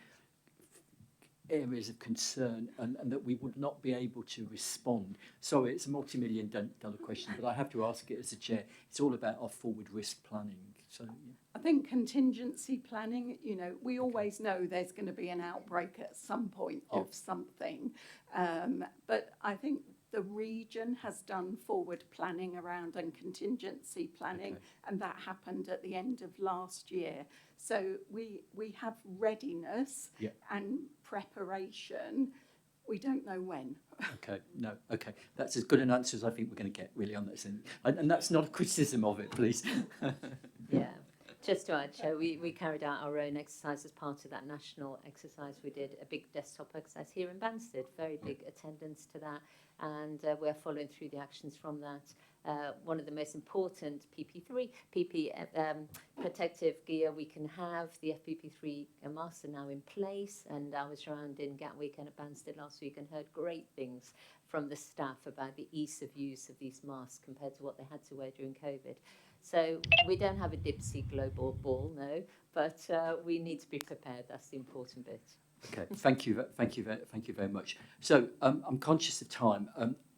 areas of concern and that we would not be able to respond? Sorry, it's a multi-million-dollar question, but I have to ask it as a chair. It's all about our forward risk planning. So, yeah. I think contingency planning, you know, we always know there's going to be an outbreak at some point of something. But I think the region has done forward planning around and contingency planning, and that happened at the end of last year. So we have readiness and preparation. We don't know when. Okay, no, okay. That's as good an answer as I think we're going to get, really, on this. And that's not a criticism of it, please. Yeah. Just to add, Chair, we carried out our own exercise as part of that national exercise. We did a big desktop exercise here in Banstead, very big attendance to that, and we're following through the actions from that. One of the most important PP protective gear we can have, the FPP3 masks are now in place, and I was around in Gatwick and at Banstead last week and heard great things from the staff about the ease of use of these masks compared to what they had to wear during COVID. So we don't have a dipsy global ball, no, but we need to be prepared. That's the important bit. Okay, thank you very much. So I'm conscious of time.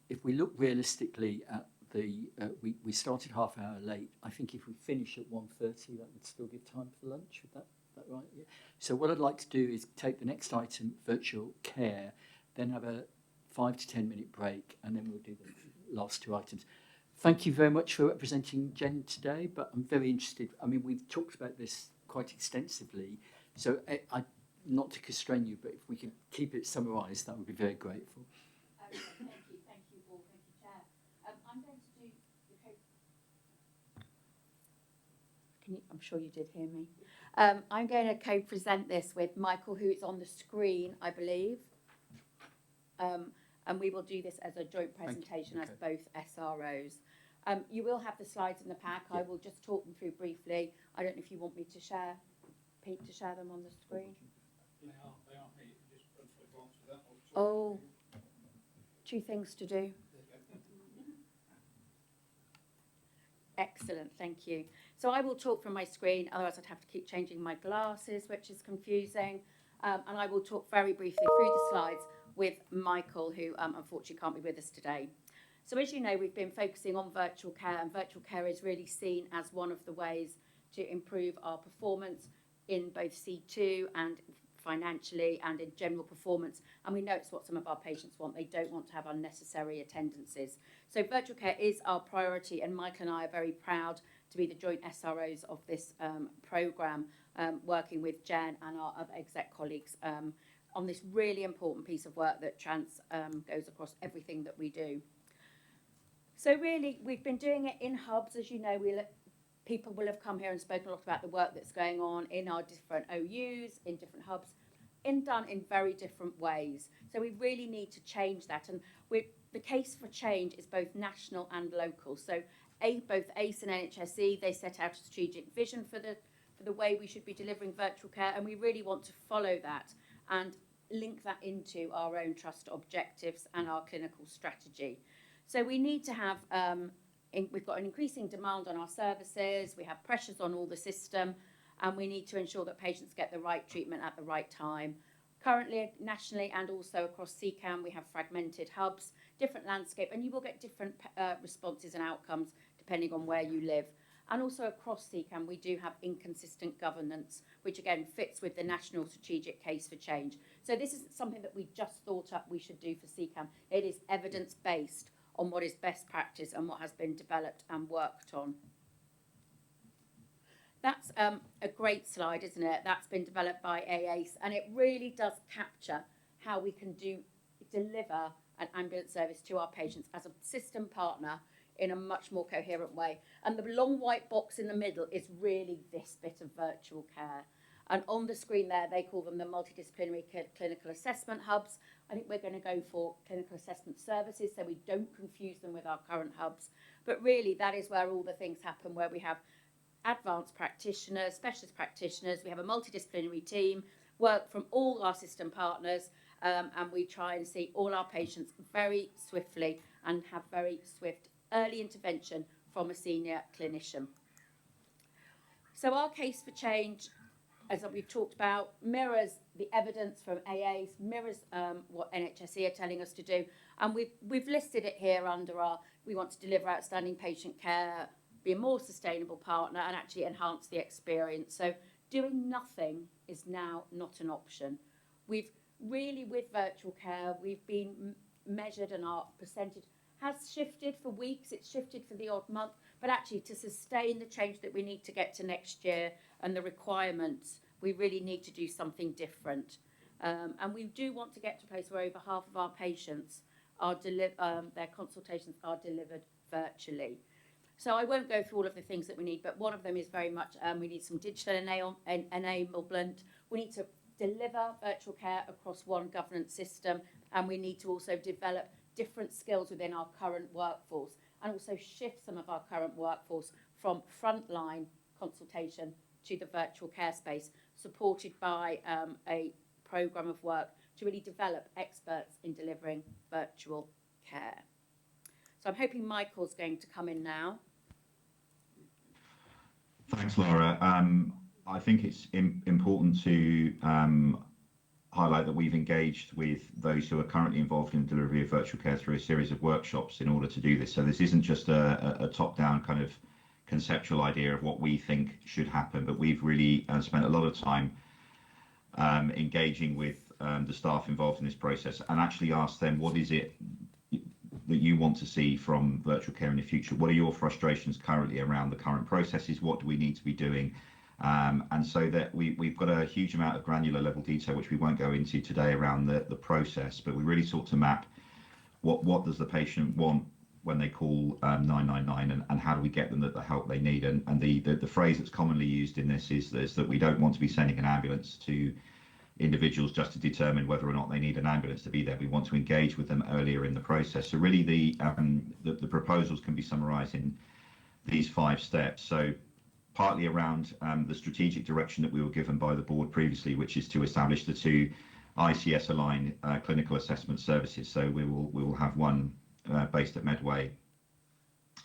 If we look realistically at we started half an hour late. I think if we finish at 1:30, that would still give time for lunch. Is that right? Yeah. So what I'd like to do is take the next item, virtual care, then have a 5 to 10 minute break, and then we'll do the last two items. Thank you very much for representing Jen today, but I'm very interested. I mean, we've talked about this quite extensively, so I not to constrain you, but if we could keep it summarised, that would be very grateful. Thank you, Paul, thank you, Chair. I'm going to do I'm sure you did hear me. I'm going to co-present this with Michael, who is on the screen, I believe. And we will do this as a joint presentation as both SROs. You will have the slides in the pack. I will just talk them through briefly. I don't know if you want me to share, Pete, to share them on the screen. They are here. Just glance at that. Oh, two things to do. Excellent, thank you. So I will talk from my screen, otherwise I'd have to keep changing my glasses, which is confusing. And I will talk very briefly through the slides with Michael, who unfortunately can't be with us today. So as you know, we've been focusing on virtual care, and virtual care is really seen as one of the ways to improve our performance in both C2 and financially and in general performance. And we know it's what some of our patients want. They don't want to have unnecessary attendances. So virtual care is our priority, and Michael and I are very proud to be the joint SROs of this programme, working with Jen and our other exec colleagues on this really important piece of work that goes across everything that we do. So really, we've been doing it in hubs. As you know, people will have come here and spoken a lot about the work that's going on in our different OUs, in different hubs, done in very different ways. So we really need to change that. And the case for change is both national and local. So both ACE and NHSE, they set out a strategic vision for the way we should be delivering virtual care, and we really want to follow that and link that into our own trust objectives and our clinical strategy. So we need to have, we've got an increasing demand on our services, we have pressures on all the system, and we need to ensure that patients get the right treatment at the right time. Currently, nationally and also across CCAM, we have fragmented hubs, different landscape, and you will get different responses and outcomes depending on where you live. And also across CCAM, we do have inconsistent governance, which again fits with the national strategic case for change. So this isn't something that we just thought up we should do for CCAM. It is evidence-based on what is best practice and what has been developed and worked on. That's a great slide, isn't it? That's been developed by AACE, and it really does capture how we can deliver an ambulance service to our patients as a system partner in a much more coherent way. And the long white box in the middle is really this bit of virtual care. And on the screen there, they call them the multidisciplinary clinical assessment hubs. I think we're going to go for clinical assessment services so we don't confuse them with our current hubs. But really, that is where all the things happen, where we have advanced practitioners, specialist practitioners, we have a multidisciplinary team, work from all our system partners, and we try and see all our patients very swiftly and have very swift early intervention from a senior clinician. So our case for change, as we've talked about, mirrors the evidence from AAs, mirrors what NHSE are telling us to do, and we've listed it here under our, we want to deliver outstanding patient care, be a more sustainable partner, and actually enhance the experience. So doing nothing is now not an option. We've really, with virtual care, we've been measured, and our percentage has shifted for weeks, it's shifted for the odd month, but actually to sustain the change that we need to get to next year and the requirements, we really need to do something different. And we do want to get to a place where over half of our patients are their consultations are delivered virtually. So I won't go through all of the things that we need, but one of them is very much we need some digital enablement. We need to deliver virtual care across one governance system, and we need to also develop different skills within our current workforce and also shift some of our current workforce from frontline consultation to the virtual care space, supported by a programme of work to really develop experts in delivering virtual care. So I'm hoping Michael's going to come in now. Thanks, Laura. I think it's important to highlight that we've engaged with those who are currently involved in the delivery of virtual care through a series of workshops in order to do this. So this isn't just a top-down kind of conceptual idea of what we think should happen, but we've really spent a lot of time engaging with the staff involved in this process and actually asked them, what is it that you want to see from virtual care in the future? What are your frustrations currently around the current processes? What do we need to be doing? And so that we've got a huge amount of granular level detail, which we won't go into today around the process, but we really sought to map what does the patient want when they call 999 and how do we get them the help they need. And the phrase that's commonly used in this is that we don't want to be sending an ambulance to individuals just to determine whether or not they need an ambulance to be there. We want to engage with them earlier in the process. So really the proposals can be summarised in these 5 steps. So partly around the strategic direction that we were given by the board previously, which is to establish the 2 ICS-aligned clinical assessment services. So we will have one based at Medway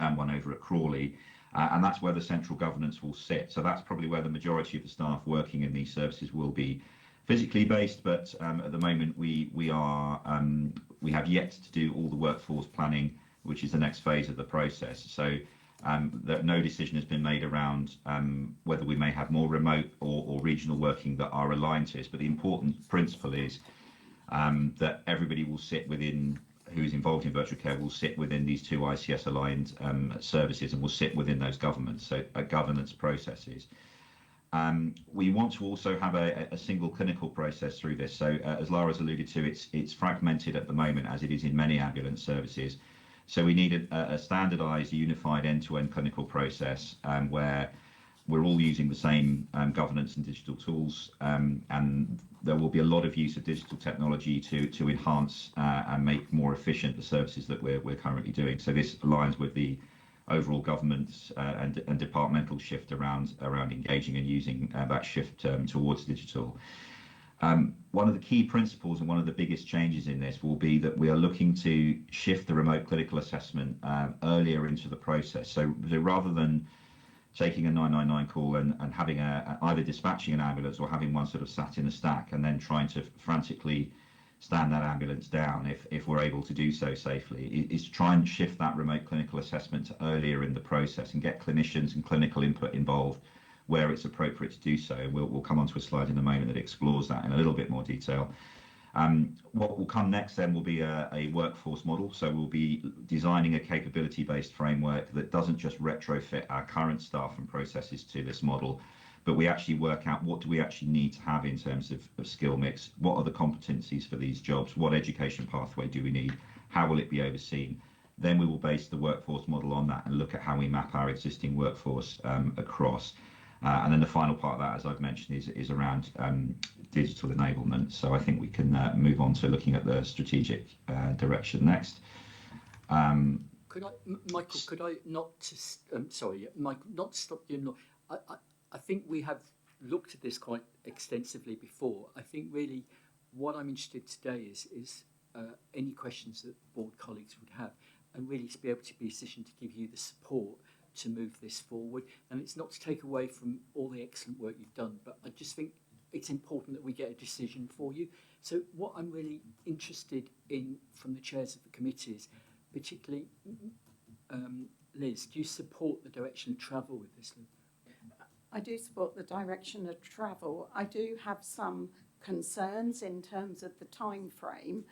and one over at Crawley, and that's where the central governance will sit. So that's probably where the majority of the staff working in these services will be physically based, but at the moment we have yet to do all the workforce planning, which is the next phase of the process. So that no decision has been made around whether we may have more remote or regional working that are aligned to this. But the important principle is that everybody will sit within, who's involved in virtual care, will sit within these 2 ICS-aligned services and will sit within those governance processes. We want to also have a single clinical process through this. So as Laura's alluded to, it's fragmented at the moment, as it is in many ambulance services. So we need a standardised, unified end-to-end clinical process where we're all using the same governance and digital tools, and there will be a lot of use of digital technology to enhance and make more efficient the services that we're currently doing. So this aligns with the overall government and departmental shift around engaging and using that shift towards digital. One of the key principles and one of the biggest changes in this will be that we are looking to shift the remote clinical assessment earlier into the process. So rather than taking a 999 call and having either dispatching an ambulance or having one sort of sat in a stack and then trying to frantically stand that ambulance down if we're able to do so safely, is to try and shift that remote clinical assessment to earlier in the process and get clinicians and clinical input involved where it's appropriate to do so. We'll come onto a slide in a moment that explores that in a little bit more detail. What will come next then will be a workforce model. So we'll be designing a capability-based framework that doesn't just retrofit our current staff and processes to this model, but we actually work out what do we actually need to have in terms of skill mix, what are the competencies for these jobs, what education pathway do we need, How will it be overseen? Then we will base the workforce model on that and look at how we map our existing workforce across. And then the final part of that, as I've mentioned, is around digital enablement. So I think we can move on to looking at the strategic direction next. Michael, could I not sorry, Michael, not to stop you. I think we have looked at this quite extensively before. I think really what I'm interested today is any questions that board colleagues would have, and really to be able to be in a position to give you the support to move this forward. And it's not to take away from all the excellent work you've done, but I just think it's important that we get a decision for you. So what I'm really interested in from the chairs of the committees, particularly Liz, do you support the direction of travel with this, Liz? I do support the direction of travel. I do have some concerns in terms of the time frame.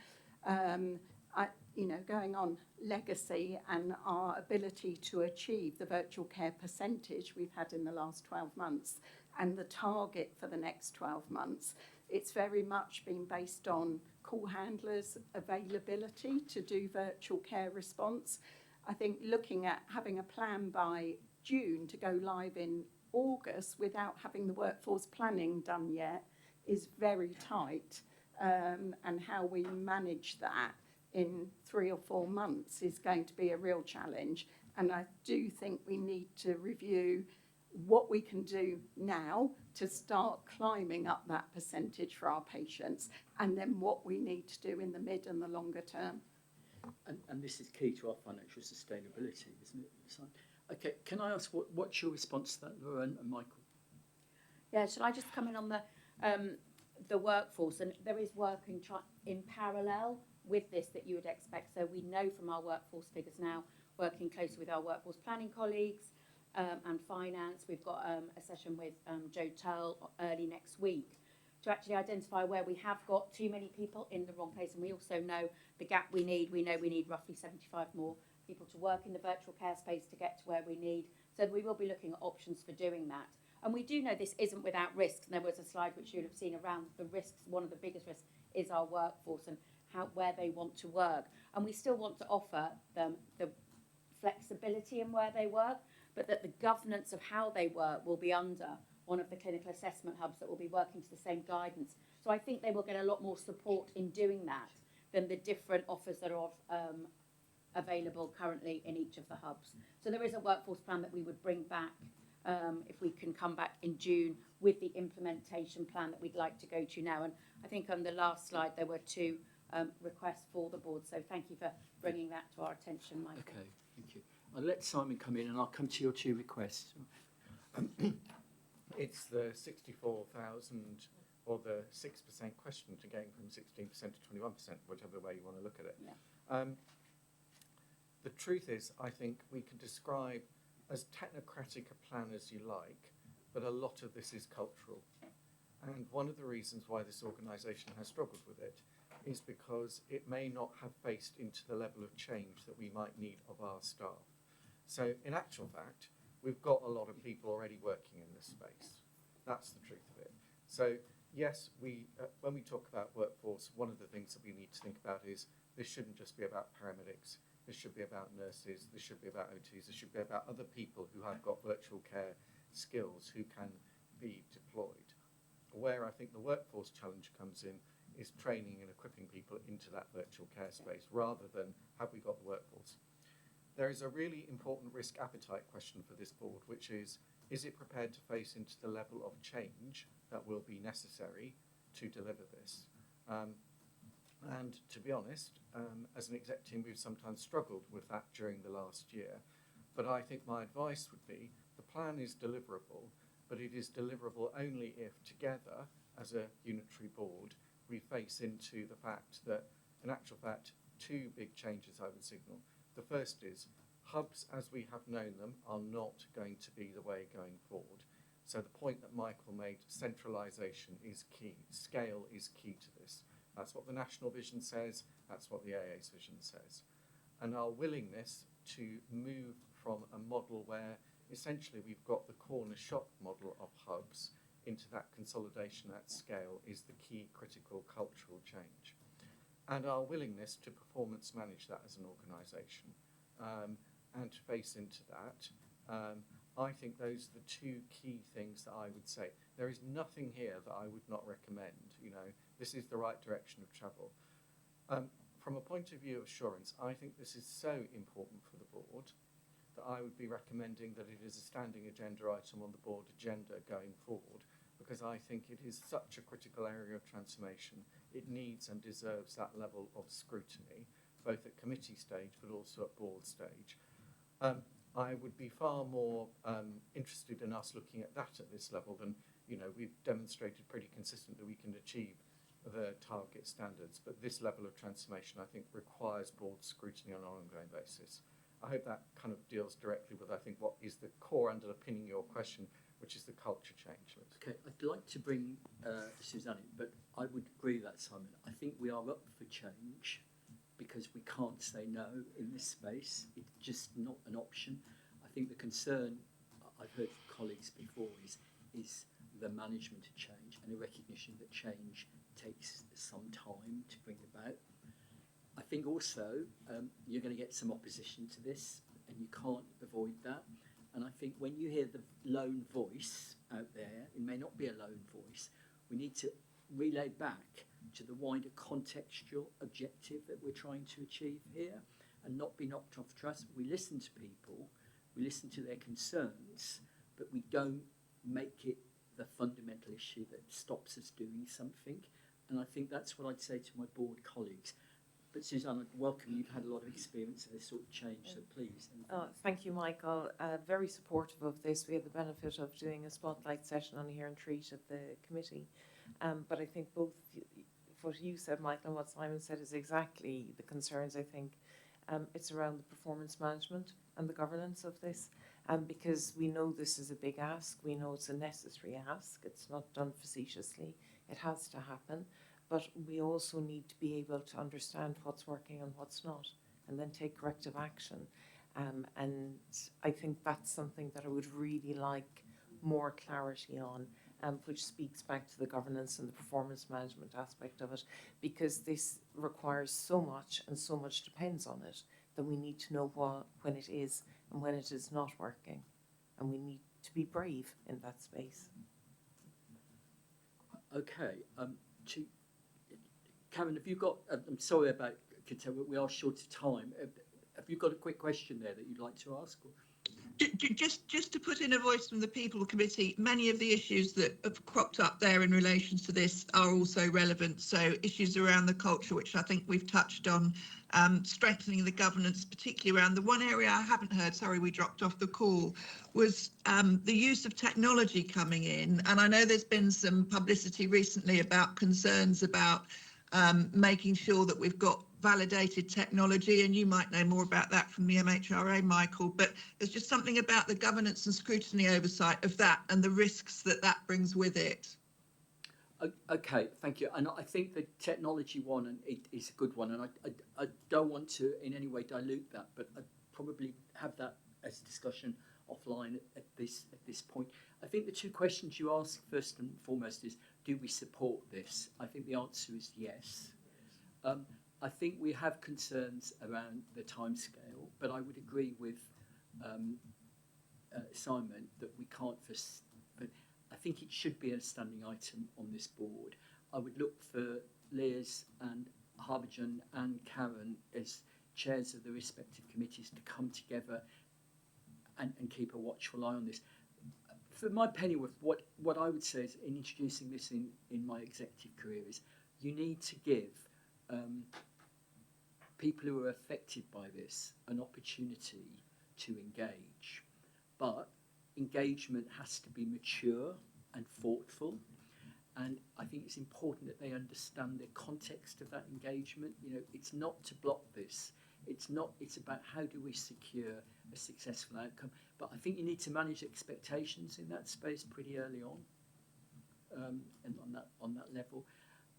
Going on legacy and our ability to achieve the virtual care percentage we've had in the last 12 months and the target for the next 12 months, it's very much been based on call handlers' availability to do virtual care response. I think looking at having a plan by June to go live in August without having the workforce planning done yet is very tight, and how we manage that in 3 or 4 months is going to be a real challenge. And I do think we need to review what we can do now to start climbing up that percentage for our patients, and then what we need to do in the mid and the longer term. And this is key to our financial sustainability, isn't it? Okay, can I ask what's your response to that, Laura and Michael? Yeah, shall I just come in on the workforce? And there is work in parallel with this that you would expect. So we know from our workforce figures now, working closely with our workforce planning colleagues and finance, we've got a session with Joe Tull early next week to actually identify where we have got too many people in the wrong place. And we also know the gap we need. We know we need roughly 75 more people to work in the virtual care space to get to where we need. So we will be looking at options for doing that. And we do know this isn't without risks. And there was a slide which you'd have seen around the risks. One of the biggest risks is our workforce and where they want to work. And we still want to offer them the flexibility in where they work, but that the governance of how they work will be under one of the clinical assessment hubs that will be working to the same guidance. So I think they will get a lot more support in doing that than the different offers that are available currently in each of the hubs. So there is a workforce plan that we would bring back if we can come back in June with the implementation plan that we'd like to go to now. And I think on the last slide there were 2 requests for the board. So thank you for bringing that to our attention, Michael. Okay, thank you. I'll let Simon come in and I'll come to your 2 requests. It's the 64,000 or the 6% question to going from 16% to 21%, whichever way you want to look at it. Yeah. The truth is, I think we can describe as technocratic a plan as you like, but a lot of this is cultural. And one of the reasons why this organisation has struggled with it is because it may not have faced into the level of change that we might need of our staff. So in actual fact, we've got a lot of people already working in this space. That's the truth of it. So yes, when we talk about workforce, one of the things that we need to think about is this shouldn't just be about paramedics. This should be about nurses. This should be about OTs. This should be about other people who have got virtual care skills who can be deployed. Where I think the workforce challenge comes in is training and equipping people into that virtual care space rather than have we got the workforce. There is a really important risk appetite question for this board, which is it prepared to face into the level of change that will be necessary to deliver this? And to be honest, as an exec team, we've sometimes struggled with that during the last year. But I think my advice would be the plan is deliverable, but it is deliverable only if together, as a unitary board, we face into the fact that, in actual fact, 2 big changes I would signal. The first is hubs as we have known them are not going to be the way going forward. So the point that Michael made, centralisation is key, scale is key to this. That's what the national vision says, that's what the AA's vision says. And our willingness to move from a model where essentially we've got the corner shop model of hubs into that consolidation at scale is the key critical cultural change. and our willingness to performance manage that as an organisation and to face into that. I think those are the two key things that I would say. There is nothing here that I would not recommend. You know, this is the right direction of travel. From a point of view of assurance, I think this is so important for the board that I would be recommending that it is a standing agenda item on the board agenda going forward, because I think it is such a critical area of transformation. It needs and deserves that level of scrutiny, both at committee stage but also at board stage. I would be far more interested in us looking at that at this level than, you know, we've demonstrated pretty consistent that we can achieve the target standards, but this level of transformation, I think, requires board scrutiny on an ongoing basis. I hope that kind of deals directly with, I think, what is the core underpinning your question, which is the culture change. Okay, I'd like to bring Suzanne in, but I would agree with that, Simon. I think we are up for change because we can't say no in this space. It's just not an option. I think the concern I've heard from colleagues before is the management of change and a recognition that change takes some time to bring about. I think also you're going to get some opposition to this, and you can't avoid that. And I think when you hear the lone voice out there, it may not be a lone voice, we need to relay back to the wider contextual objective that we're trying to achieve here and not be knocked off track. We listen to people, we listen to their concerns, but we don't make it the fundamental issue that stops us doing something. And I think that's what I'd say to my board colleagues. But Suzanne, I'd welcome, you've had a lot of experience in this sort of change, so please. Thank you, Michael. Very supportive of this. We had the benefit of doing a spotlight session on Here and Treat at the committee. But I think both what you said, Michael, and what Simon said is exactly the concerns, I think. It's around the performance management and the governance of this. Because we know this is a big ask. We know it's a necessary ask. It's not done facetiously. It has to happen. But we also need to be able to understand what's working and what's not, and then take corrective action. And I think that's something that I would really like more clarity on, which speaks back to the governance and the performance management aspect of it, because this requires so much and so much depends on it that we need to know when it is and when it is not working. And we need to be brave in that space. Okay. Karen, have you got, I'm sorry about, we are short of time. Have you got a quick question there that you'd like to ask? Just to put in a voice from the People Committee, many of the issues that have cropped up there in relation to this are also relevant. So issues around the culture, which I think we've touched on, strengthening the governance, particularly around the one area I haven't heard, sorry, we dropped off the call, was the use of technology coming in. And I know there's been some publicity recently about concerns about making sure that we've got validated technology, and you might know more about that from the MHRA, Michael, but there's just something about the governance and scrutiny oversight of that and the risks that that brings with it. Okay, thank you. And I think the technology one and it is a good one, and I don't want to in any way dilute that, but I'd probably have that as a discussion offline at this point. I think the two questions you asked first and foremost is, do we support this? I think the answer is yes. I think we have concerns around the timescale, but I would agree with Simon that we can't. But I think it should be a standing item on this board. I would look for Liz and Harbhajan and Karen as chairs of the respective committees to come together and keep a watchful eye on this. For my pennyworth, what I would say is in introducing this in my executive career is you need to give people who are affected by this an opportunity to engage. But engagement has to be mature and thoughtful. And I think it's important that they understand the context of that engagement. You know, it's not to block this. It's about how do we secure a successful outcome. But I think you need to manage expectations in that space pretty early on, and on that level.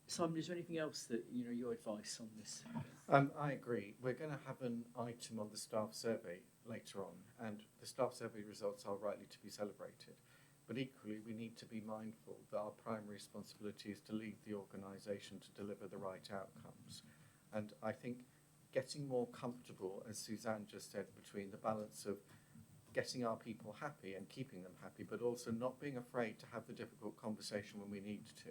Simon, is there anything else that your advice on this? I agree. We're going to have an item on the staff survey later on, and the staff survey results are rightly to be celebrated. But equally, we need to be mindful that our primary responsibility is to lead the organisation to deliver the right outcomes. And I think getting more comfortable, as Suzanne just said, between the balance of getting our people happy and keeping them happy, but also not being afraid to have the difficult conversation when we need to,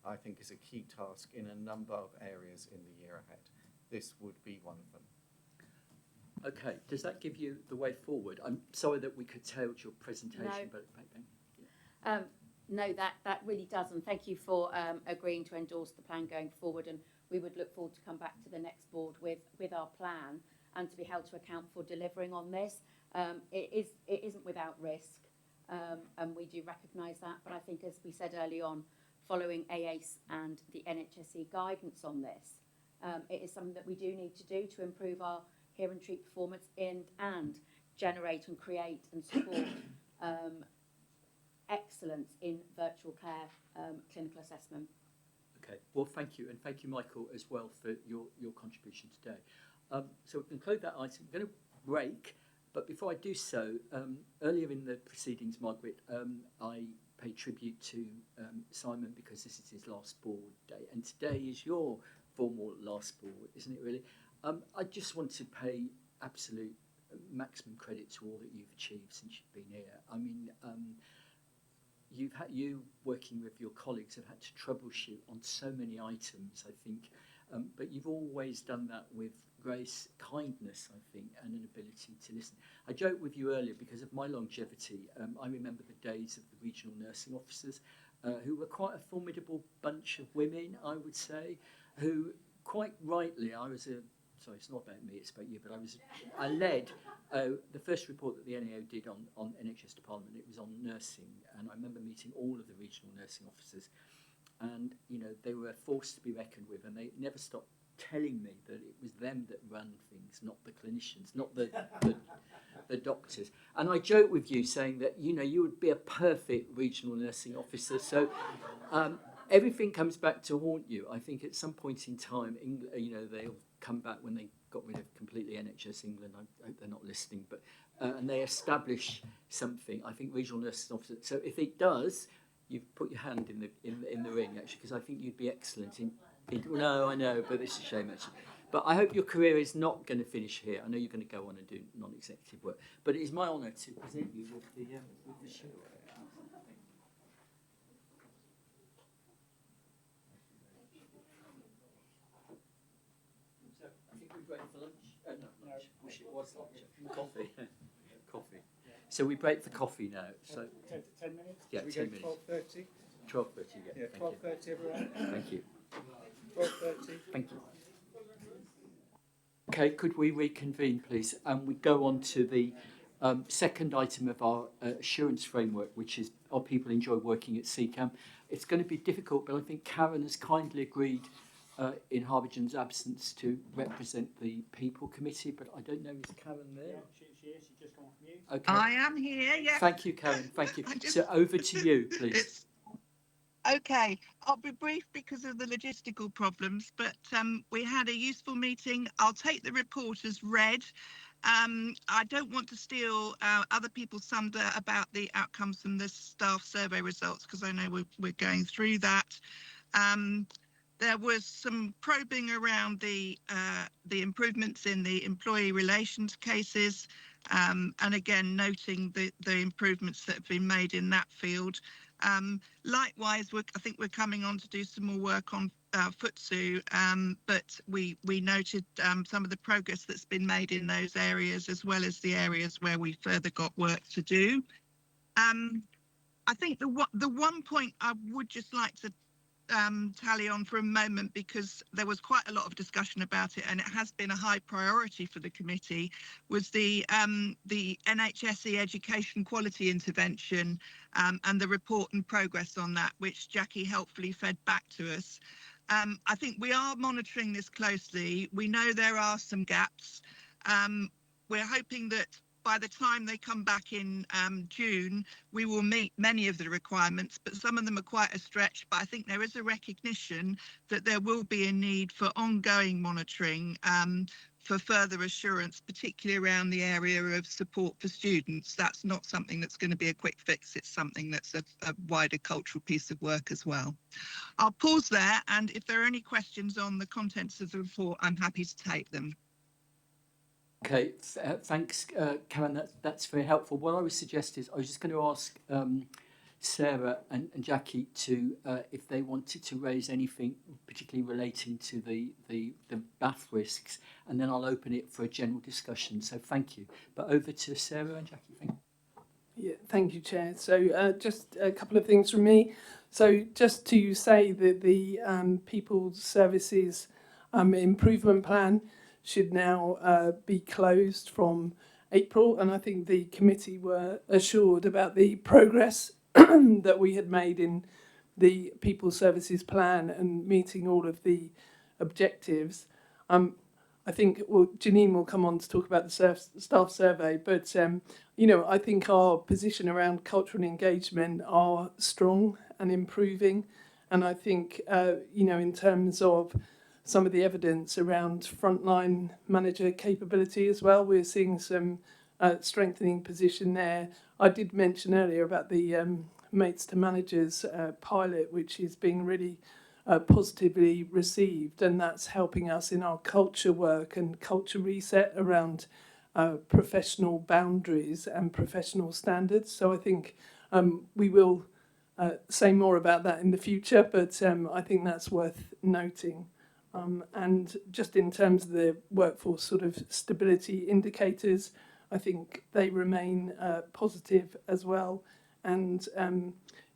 I think is a key task in a number of areas in the year ahead. This would be one of them. Okay, does that give you the way forward? I'm sorry that we curtailed your presentation, No. but No, that really does, and thank you for agreeing to endorse the plan going forward, and we would look forward to come back to the next board with our plan and to be held to account for delivering on this. It isn't without risk, and we do recognise that, but I think, as we said early on, following AACE and the NHSE guidance on this, it is something that we do need to do to improve our hear and treat performance and generate and create and support excellence in virtual care clinical assessment. okay. Well, thank you, and thank you, Michael, as well for your contribution today. So we conclude that item. I'm going to break, but before I do so, earlier in the proceedings, Margaret, I paid tribute to Simon because this is his last board day, and today is your formal last board, isn't it really? I just want to pay absolute maximum credit to all that you've achieved since you've been here. I mean, you working with your colleagues have had to troubleshoot on so many items, I think, but you've always done that with grace, kindness, I think, and an ability to listen. I joked with you earlier because of my longevity. I remember the days of the regional nursing officers, who were quite a formidable bunch of women, I would say, who quite rightly, sorry, it's not about me, it's about you, but I led the first report that the NAO did on NHS Department. It was on nursing, and I remember meeting all of the regional nursing officers, and they were a force to be reckoned with, and they never stopped telling me that it was them that run things, not the clinicians, not the doctors. And I joke with you saying that you would be a perfect regional nursing officer. So everything comes back to haunt you. I think at some point in time, they'll come back when they got rid of completely NHS England. I hope they're not listening, but and they establish something. I think regional nursing officers. So if it does, you've put your hand in the ring actually, because I think you'd be excellent in. No, I know, but it's a shame actually. But I hope your career is not going to finish here. I know you're going to go on and do non-executive work, but it is my honour to present you with the shield. So I think we break for lunch. No, lunch. Wish it was lunch. Coffee. Coffee. So we break for coffee now. So 10 minutes? Yeah, we 10 go minutes. 12:30? 12:30. Yeah, 12:30 everyone. Thank you. 12:30. Thank you. Okay, could we reconvene, please? And we go on to the second item of our assurance framework, which is our people enjoy working at CCAM. It's going to be difficult, but I think Karen has kindly agreed in Harbijan's absence to represent the People Committee, but I don't know, is Karen there? Yeah, she is. She's just come off mute. Okay. I am here, yeah. Thank you, Karen. Thank you. So over to you, please. Okay, I'll be brief because of the logistical problems, but we had a useful meeting. I'll take the report as read. I don't want to steal other people's thunder about the outcomes from the staff survey results, because I know we're going through that. There was some probing around the improvements in the employee relations cases, and again noting the improvements that have been made in that field. Likewise, I think we're coming on to do some more work on FTSE, but we noted some of the progress that's been made in those areas, as well as the areas where we further got work to do. I think the one point I would just like to tally on for a moment, because there was quite a lot of discussion about it and it has been a high priority for the committee, was the NHSE education quality intervention and the report and progress on that, which Jackie helpfully fed back to us. I think we are monitoring this closely. We know there are some gaps. We're hoping that by the time they come back in June, we will meet many of the requirements, but some of them are quite a stretch. But I think there is a recognition that there will be a need for ongoing monitoring for further assurance, particularly around the area of support for students. That's not something that's going to be a quick fix. It's something that's a wider cultural piece of work as well. I'll pause there, and if there are any questions on the contents of the report, I'm happy to take them. Okay, thanks, Karen. That's very helpful. What I would suggest is I was just going to ask Sarah and Jackie to if they wanted to raise anything particularly relating to the bath risks, and then I'll open it for a general discussion. So thank you. But over to Sarah and Jackie. Thank you. Yeah, thank you, Chair. So just a couple of things from me. So just to say that the People's Services Improvement Plan should now be closed from April, and I think the committee were assured about the progress that we had made in the People's Services Plan and meeting all of the objectives. I think Janine will come on to talk about the staff survey, but I think our position around culture and engagement are strong and improving, and I think in terms of some of the evidence around frontline manager capability as well, we're seeing some strengthening position there. I did mention earlier about the Mates to Managers pilot, which is being really positively received, and that's helping us in our culture work and culture reset around professional boundaries and professional standards. So I think we will say more about that in the future, but I think that's worth noting. And just in terms of the workforce sort of stability indicators, I think they remain positive as well. And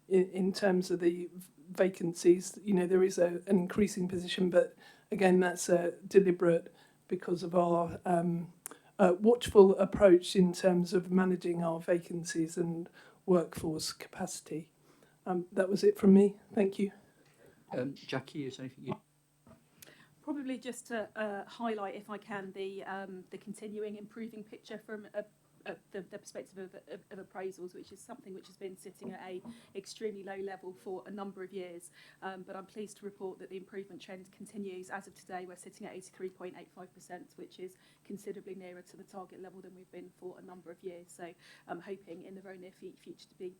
in terms of the vacancies, there is an increasing position, but again, that's deliberate because of our watchful approach in terms of managing our vacancies and workforce capacity. That was it from me. Thank you. Jackie, is there anything you... Probably just to highlight, if I can, the continuing improving picture from the perspective of appraisals, which is something which has been sitting at a extremely low level for a number of years. But I'm pleased to report that the improvement trend continues. As of today, we're sitting at 83.85%, which is considerably nearer to the target level than we've been for a number of years. So I'm hoping in the very near future to be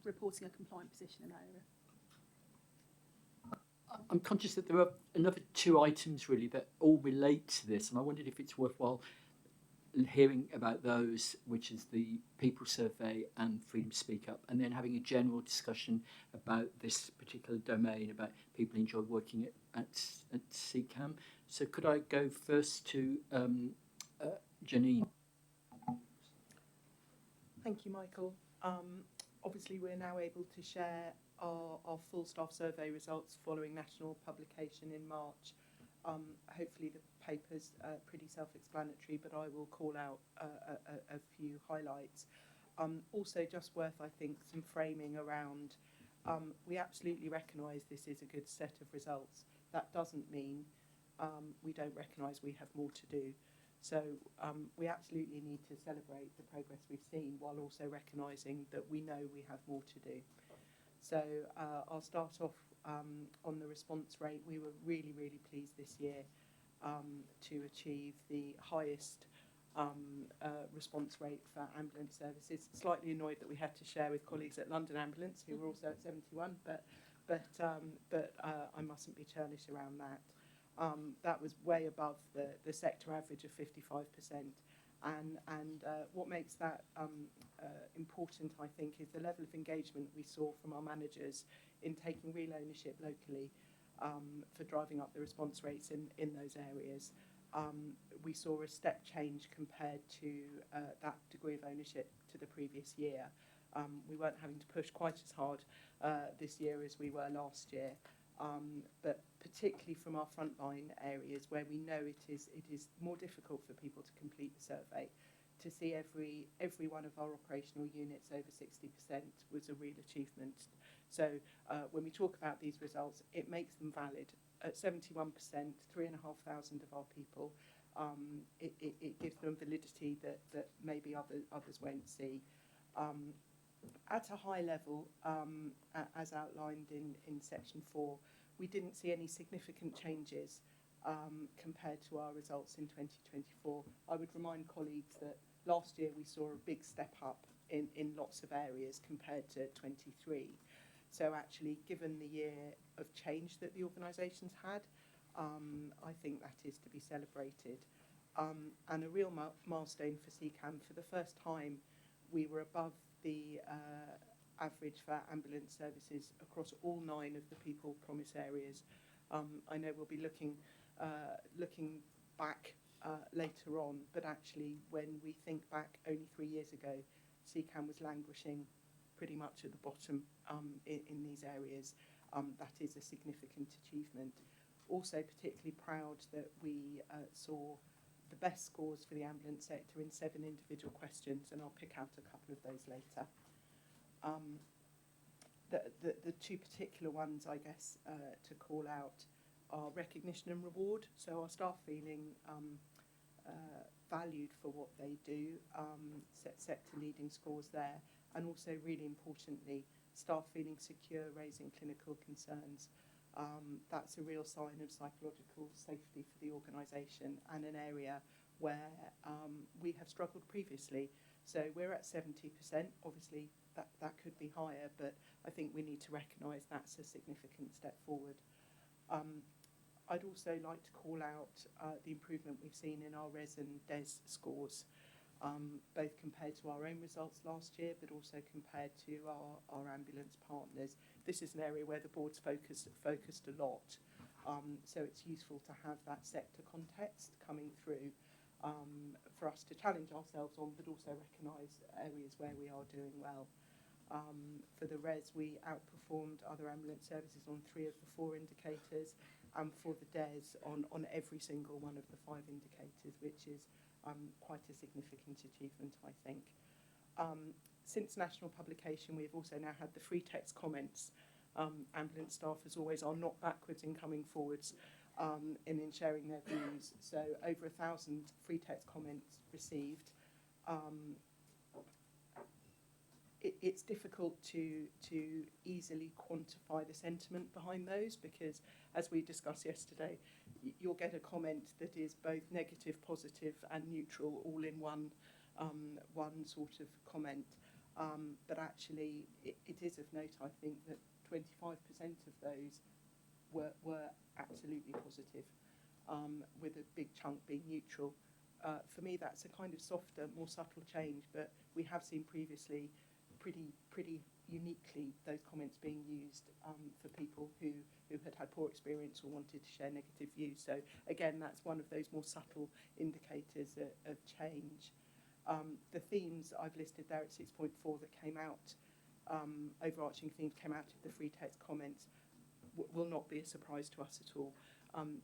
reporting a compliant position in that area. I'm conscious that there are another two items really that all relate to this, and I wondered if it's worthwhile hearing about those, which is the People Survey and Freedom to Speak Up, and then having a general discussion about this particular domain, about people enjoy working at CCAM. So could I go first to Janine? Thank you, Michael. Obviously, we're now able to share our full staff survey results following national publication in March. Hopefully the paper's pretty self-explanatory, but I will call out a few highlights. Also just worth, I think, some framing around, we absolutely recognise this is a good set of results. That doesn't mean we don't recognise we have more to do. So we absolutely need to celebrate the progress we've seen while also recognising that we know we have more to do. So I'll start off on the response rate. We were really, really pleased this year to achieve the highest response rate for ambulance services. Slightly annoyed that we had to share with colleagues at London Ambulance, who were also at 71, but I mustn't be churlish around that. That was way above the sector average of 55%. And what makes that important, I think, is the level of engagement we saw from our managers in taking real ownership locally for driving up the response rates in those areas. We saw a step change compared to that degree of ownership to the previous year. We weren't having to push quite as hard this year as we were last year. But particularly from our frontline areas where we know it is more difficult for people to complete the survey, to see every one of our operational units over 60% was a real achievement. So when we talk about these results, it makes them valid. At 71%, 3,500 of our people, it gives them validity that maybe others won't see. At a high level, as outlined in section 4, we didn't see any significant changes compared to our results in 2024. I would remind colleagues that last year we saw a big step up in lots of areas compared to 23. So actually, given the year of change that the organisation's had, I think that is to be celebrated. And a real milestone for CCAM. For the first time, we were above the average for ambulance services across all 9 of the people promise areas. I know we'll be looking back later on, but actually when we think back only 3 years ago, CCAM was languishing pretty much at the bottom in these areas. That is a significant achievement. Also particularly proud that we saw the best scores for the ambulance sector in 7 individual questions, and I'll pick out a couple of those later. The 2 particular ones, I guess, to call out are recognition and reward. So our staff feeling valued for what they do, sector leading scores there, and also really importantly, staff feeling secure raising clinical concerns. That's a real sign of psychological safety for the organisation and an area where we have struggled previously. So we're at 70%. Obviously, that could be higher, but I think we need to recognise that's a significant step forward. I'd also like to call out the improvement we've seen in our RES and DES scores, both compared to our own results last year, but also compared to our ambulance partners. This is an area where the board's focused a lot, so it's useful to have that sector context coming through for us to challenge ourselves on, but also recognise areas where we are doing well. For the RES, we outperformed other ambulance services on 3 of the 4 indicators, and for the DES on every single one of the 5 indicators, which is quite a significant achievement, I think. Since national publication, we've also now had the free text comments. Ambulance staff, as always, are not backwards in coming forwards in sharing their views. So over 1,000 free text comments received. It's difficult to easily quantify the sentiment behind those because, as we discussed yesterday, you'll get a comment that is both negative, positive and neutral all in one sort of comment. But actually, it is of note, I think, that 25% of those were absolutely positive, with a big chunk being neutral. For me, that's a kind of softer, more subtle change, but we have seen previously pretty uniquely those comments being used for people who had poor experience or wanted to share negative views. So again, that's one of those more subtle indicators of change. The themes I've listed there at 6.4 that came out, overarching themes came out of the free text comments, will not be a surprise to us at all.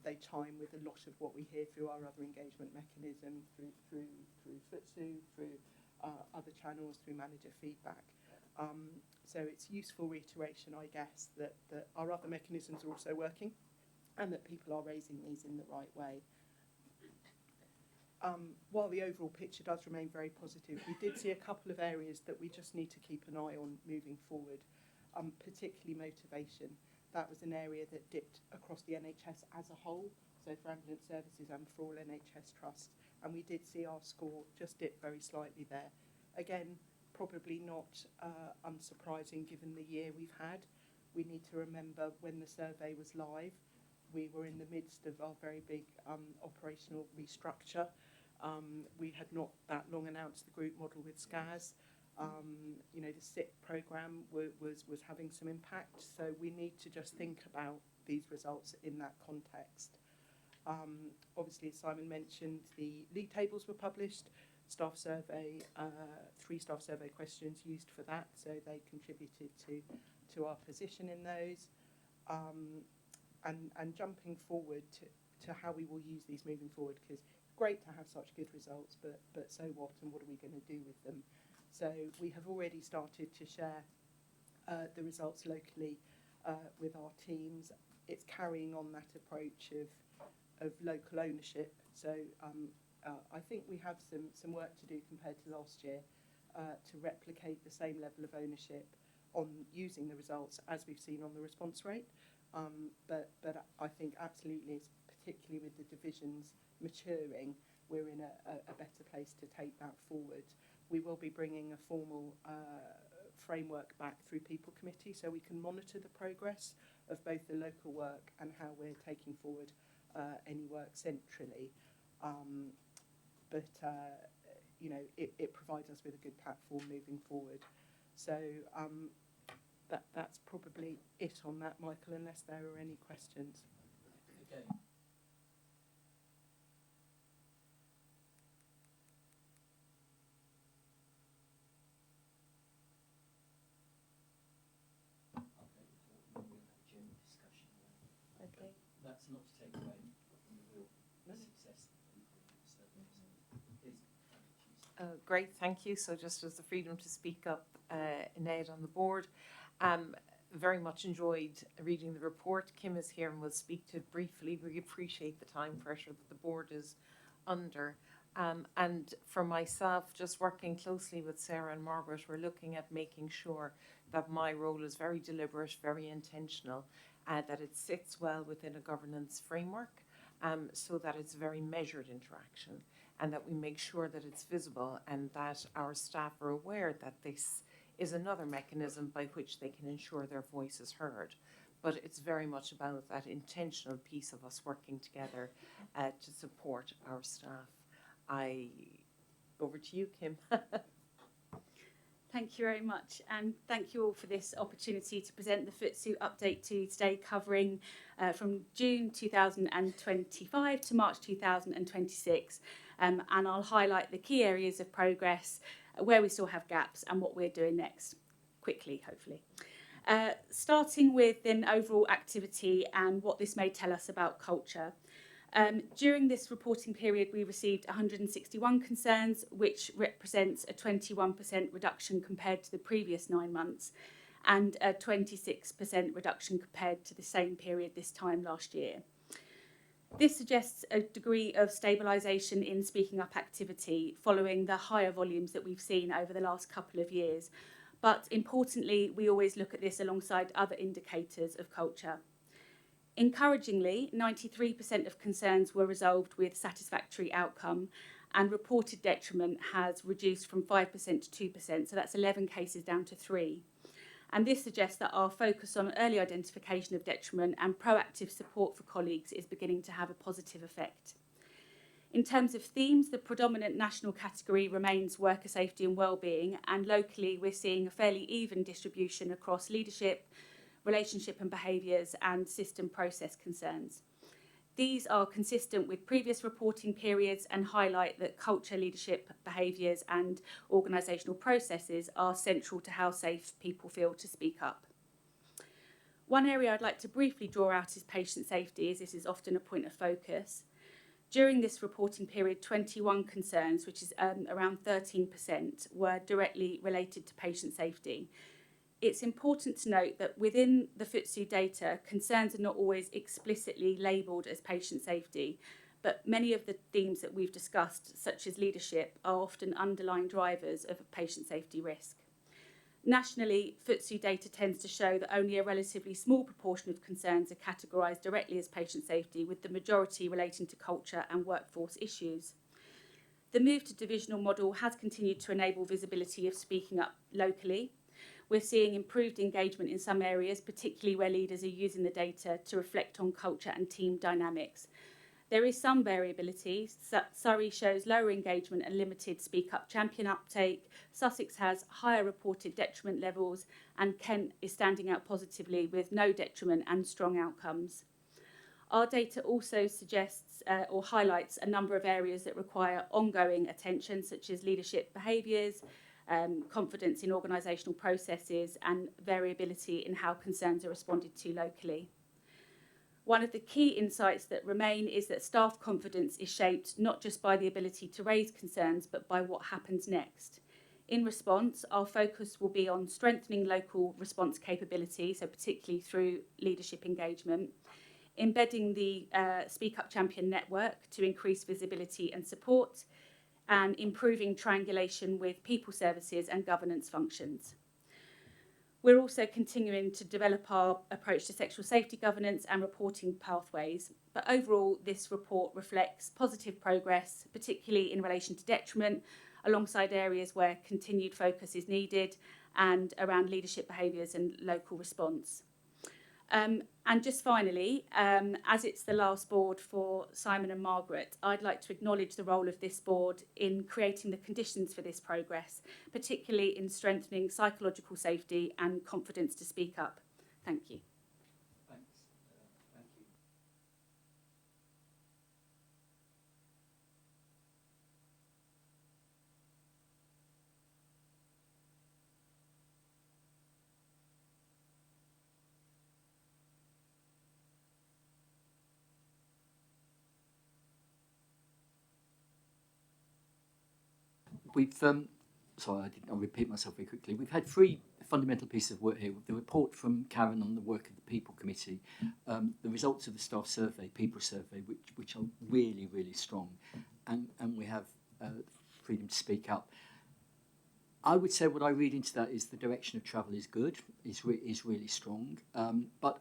They chime with a lot of what we hear through our other engagement mechanism, through FTSU, through other channels, through manager feedback. So it's useful reiteration, I guess, that our other mechanisms are also working and that people are raising these in the right way. While the overall picture does remain very positive, we did see a couple of areas that we just need to keep an eye on moving forward, particularly motivation. That was an area that dipped across the NHS as a whole, so for ambulance services and for all NHS trusts. And we did see our score just dip very slightly there. Again, probably not unsurprising given the year we've had. We need to remember when the survey was live, we were in the midst of our very big operational restructure. We had not that long announced the group model with SCAS. You know, the SIP programme was having some impact, so we need to just think about these results in that context. Obviously, as Simon mentioned, the league tables were published, staff survey, 3 staff survey questions used for that, so they contributed to our position in those. And jumping forward to how we will use these moving forward, because great to have such good results, but so what, and what are we going to do with them? So we have already started to share the results locally with our teams. It's carrying on that approach of local ownership. So I think we have some work to do compared to last year to replicate the same level of ownership on using the results as we've seen on the response rate. But I think absolutely it's particularly with the divisions maturing, we're in a better place to take that forward. We will be bringing a formal framework back through People Committee so we can monitor the progress of both the local work and how we're taking forward any work centrally. You know, it provides us with a good platform moving forward. So that's probably it on that, Michael, unless there are any questions. Again. Okay. That's not to take away from the real success of the survey. Great, thank you. So just as the freedom to speak up, Ned on the board, very much enjoyed reading the report. Kim is here and will speak to it briefly. We appreciate the time pressure that the board is under. And for myself, just working closely with Sarah and Margaret, we're looking at making sure that my role is very deliberate, very intentional, that it sits well within a governance framework, so that it's very measured interaction, and that we make sure that it's visible and that our staff are aware that this is another mechanism by which they can ensure their voice is heard. But it's very much about that intentional piece of us working together to support our staff. Over to you, Kim. Thank you very much, and thank you all for this opportunity to present the FTSE update to you today, covering from June 2025 to March 2026, and I'll highlight the key areas of progress, where we still have gaps and what we're doing next, quickly, hopefully. Starting with then overall activity and what this may tell us about culture. During this reporting period, we received 161 concerns, which represents a 21% reduction compared to the previous 9 months and a 26% reduction compared to the same period this time last year. This suggests a degree of stabilisation in speaking up activity following the higher volumes that we've seen over the last couple of years. But importantly, we always look at this alongside other indicators of culture. Encouragingly, 93% of concerns were resolved with satisfactory outcome, and reported detriment has reduced from 5% to 2%, so that's 11 cases down to 3. And this suggests that our focus on early identification of detriment and proactive support for colleagues is beginning to have a positive effect. In terms of themes, the predominant national category remains worker safety and wellbeing, and locally we're seeing a fairly even distribution across leadership, relationship and behaviours, and system process concerns. These are consistent with previous reporting periods and highlight that culture, leadership, behaviours and organisational processes are central to how safe people feel to speak up. One area I'd like to briefly draw out is patient safety, as this is often a point of focus. During this reporting period, 21 concerns, which is around 13%, were directly related to patient safety. It's important to note that within the FTSE data, concerns are not always explicitly labelled as patient safety, but many of the themes that we've discussed, such as leadership, are often underlying drivers of patient safety risk. Nationally, FTSE data tends to show that only a relatively small proportion of concerns are categorised directly as patient safety, with the majority relating to culture and workforce issues. The move to divisional model has continued to enable visibility of speaking up locally. We're seeing improved engagement in some areas, particularly where leaders are using the data to reflect on culture and team dynamics. There is some variability. Surrey shows lower engagement and limited Speak Up Champion uptake. Sussex has higher reported detriment levels, and Kent is standing out positively with no detriment and strong outcomes. Our data also suggests or highlights a number of areas that require ongoing attention, such as leadership behaviours, confidence in organisational processes, and variability in how concerns are responded to locally. One of the key insights that remain is that staff confidence is shaped not just by the ability to raise concerns, but by what happens next. In response, our focus will be on strengthening local response capability, so particularly through leadership engagement, embedding the Speak Up Champion network to increase visibility and support, and improving triangulation with people services and governance functions. We're also continuing to develop our approach to sexual safety governance and reporting pathways. But overall, this report reflects positive progress, particularly in relation to detriment, alongside areas where continued focus is needed and around leadership behaviours and local response. And just finally, as it's the last board for Simon and Margaret, I'd like to acknowledge the role of this board in creating the conditions for this progress, particularly in strengthening psychological safety and confidence to speak up. Thank you. Thanks. Thank you. We've, sorry, I'll repeat myself very quickly. We've had three fundamental pieces of work here. The report from Karen on the work of the People Committee, the results of the staff survey, People Survey, which are really, really strong, and we have freedom to speak up. I would say what I read into that is the direction of travel is good, is really strong, but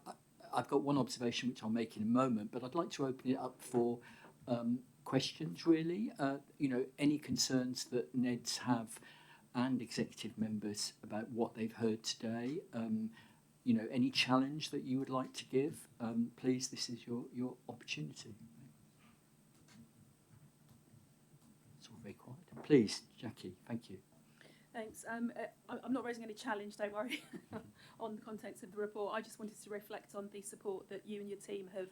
I've got one observation which I'll make in a moment, but I'd like to open it up for questions, really. You know, any concerns that NEDs have and executive members about what they've heard today. You know, any challenge that you would like to give, please, this is your opportunity. It's all very quiet. Please, Jackie, thank you. Thanks. I'm not raising any challenge, don't worry, on the contents of the report. I just wanted to reflect on the support that you and your team have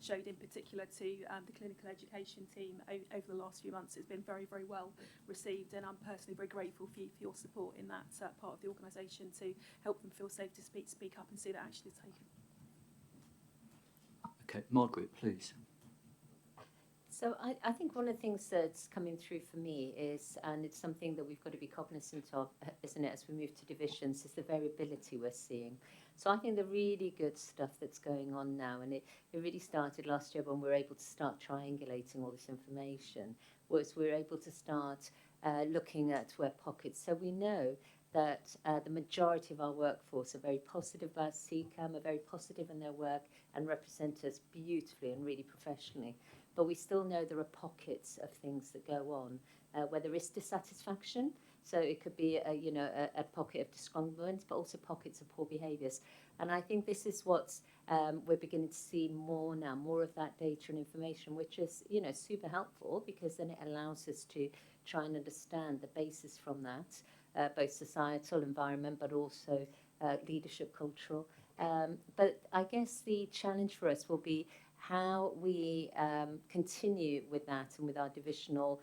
showed, in particular to the clinical education team over the last few months. It's been very, very well received, and I'm personally very grateful for your support in that part of the organisation to help them feel safe to speak up and see that action is taken. Okay, Margaret, please. So I think one of the things that's coming through for me is, and it's something that we've got to be cognizant of, isn't it, as we move to divisions, is the variability we're seeing. So I think the really good stuff that's going on now, and it really started last year when we were able to start triangulating all this information, was we were able to start looking at where pockets. So we know that the majority of our workforce are very positive about CCAM, are very positive in their work and represent us beautifully and really professionally. But we still know there are pockets of things that go on where there is dissatisfaction. So it could be a pocket of disgruntlement, but also pockets of poor behaviours. And I think this is what we're beginning to see more now, more of that data and information, which is, you know, super helpful, because then it allows us to try and understand the basis from that, both societal, environment, but also leadership, cultural. But I guess the challenge for us will be how we continue with that and with our divisional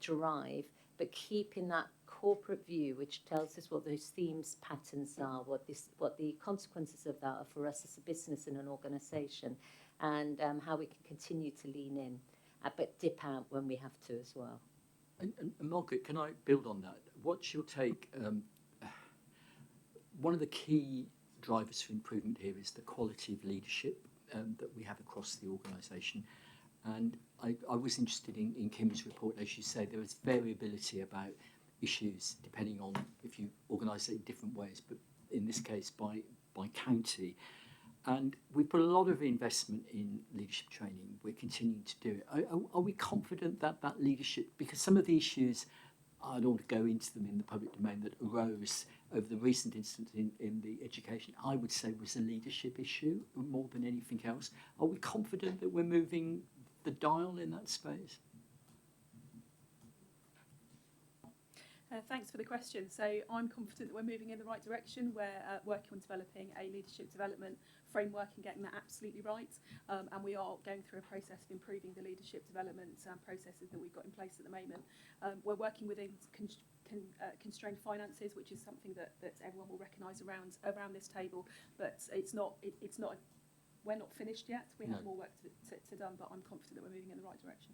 drive, but keeping that corporate view, which tells us what those themes, patterns are, what the consequences of that are for us as a business and an organisation, and how we can continue to lean in, but dip out when we have to as well. And Margaret, can I build on that? What's your take? One of the key drivers for improvement here is the quality of leadership that we have across the organisation. And I was interested in Kim's report. As you say, there is variability about issues depending on if you organise it in different ways, but in this case by county. And we put a lot of investment in leadership training. We're continuing to do it. Are we confident that that leadership, because some of the issues, I don't want to go into them in the public domain, that arose over the recent instance in the education, I would say was a leadership issue more than anything else. Are we confident that we're moving the dial in that space? Thanks for the question. So I'm confident that we're moving in the right direction. We're working on developing a leadership development framework and getting that absolutely right. And we are going through a process of improving the leadership development processes that we've got in place at the moment. We're working within constrained finances, which is something that everyone will recognise around this table. But we're not finished yet. We have more work to done, but I'm confident that we're moving in the right direction.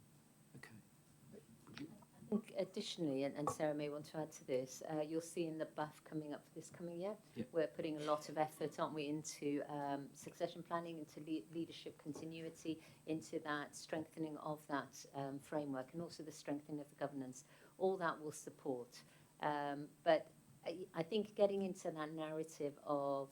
Okay. I think additionally, and Sarah may want to add to this, you'll see in the BAF coming up for this coming year, we're putting a lot of effort, aren't we, into succession planning, into leadership continuity, into that strengthening of that framework, and also the strengthening of the governance. All that will support. But I think getting into that narrative of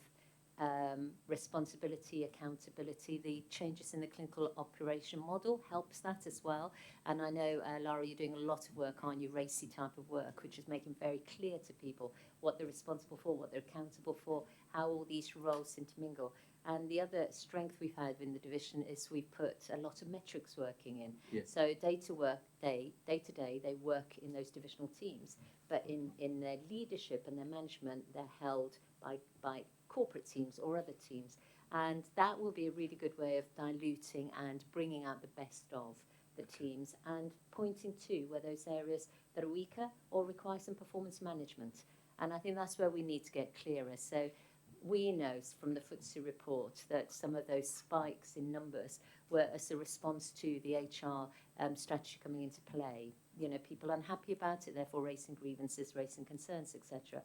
responsibility, accountability, the changes in the clinical operation model helps that as well. And I know, Lara, you're doing a lot of work on your RACI type of work, which is making very clear to people what they're responsible for, what they're accountable for, how all these roles intermingle. And the other strength we've had in the division is we've put a lot of metrics working in. Yeah. So day to day, they work in those divisional teams. But in their leadership and their management, they're held by corporate teams or other teams. And that will be a really good way of diluting and bringing out the best of the teams and pointing to where those areas that are weaker or require some performance management. And I think that's where we need to get clearer. So we know from the FTSE report that some of those spikes in numbers were as a response to the HR strategy coming into play. You know, people unhappy about it, therefore raising grievances, raising concerns, etc.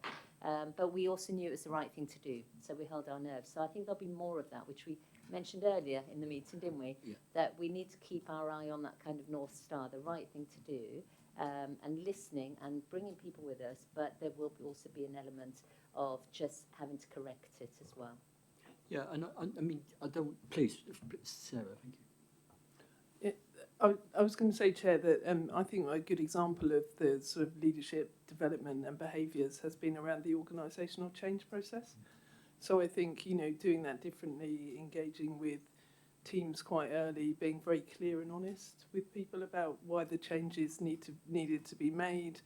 But we also knew it was the right thing to do, so we held our nerve. So I think there'll be more of that, which we mentioned earlier in the meeting, didn't we? Yeah. That we need to keep our eye on that kind of North Star, the right thing to do, and listening and bringing people with us, but there will also be an element of just having to correct it as well. Yeah, and I mean, I don't, please, Sarah, thank you. I was going to say, Chair, that I think a good example of the sort of leadership development and behaviours has been around the organisational change process. So I think, you know, doing that differently, engaging with teams quite early, being very clear and honest with people about why the changes needed to be made,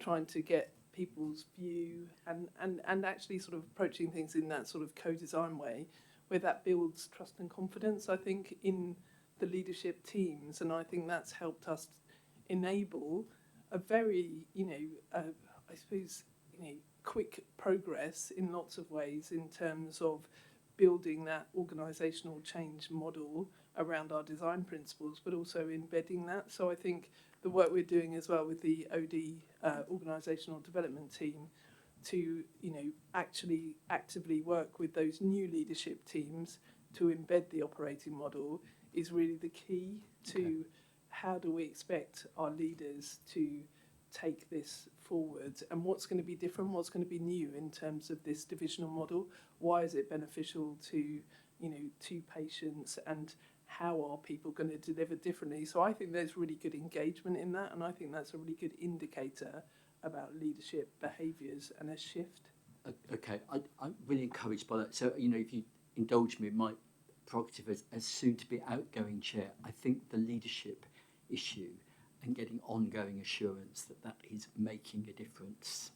trying to get people's view and actually sort of approaching things in that sort of co-design way where that builds trust and confidence, I think, in the leadership teams. And I think that's helped us enable a very, you know, I suppose, you know, quick progress in lots of ways in terms of building that organisational change model around our design principles, but also embedding that. So I think the work we're doing as well with the OD organisational development team to, you know, actually actively work with those new leadership teams to embed the operating model is really the key to how do we expect our leaders to take this forward and what's going to be different, what's going to be new in terms of this divisional model, why is it beneficial to, you know, to patients, and how are people going to deliver differently. So I think there's really good engagement in that, and I think that's a really good indicator about leadership behaviours and a shift. Okay, I'm really encouraged by that. So, you know, if you indulge me in my prerogative as soon to be outgoing chair, I think the leadership issue and getting ongoing assurance that that is making a difference,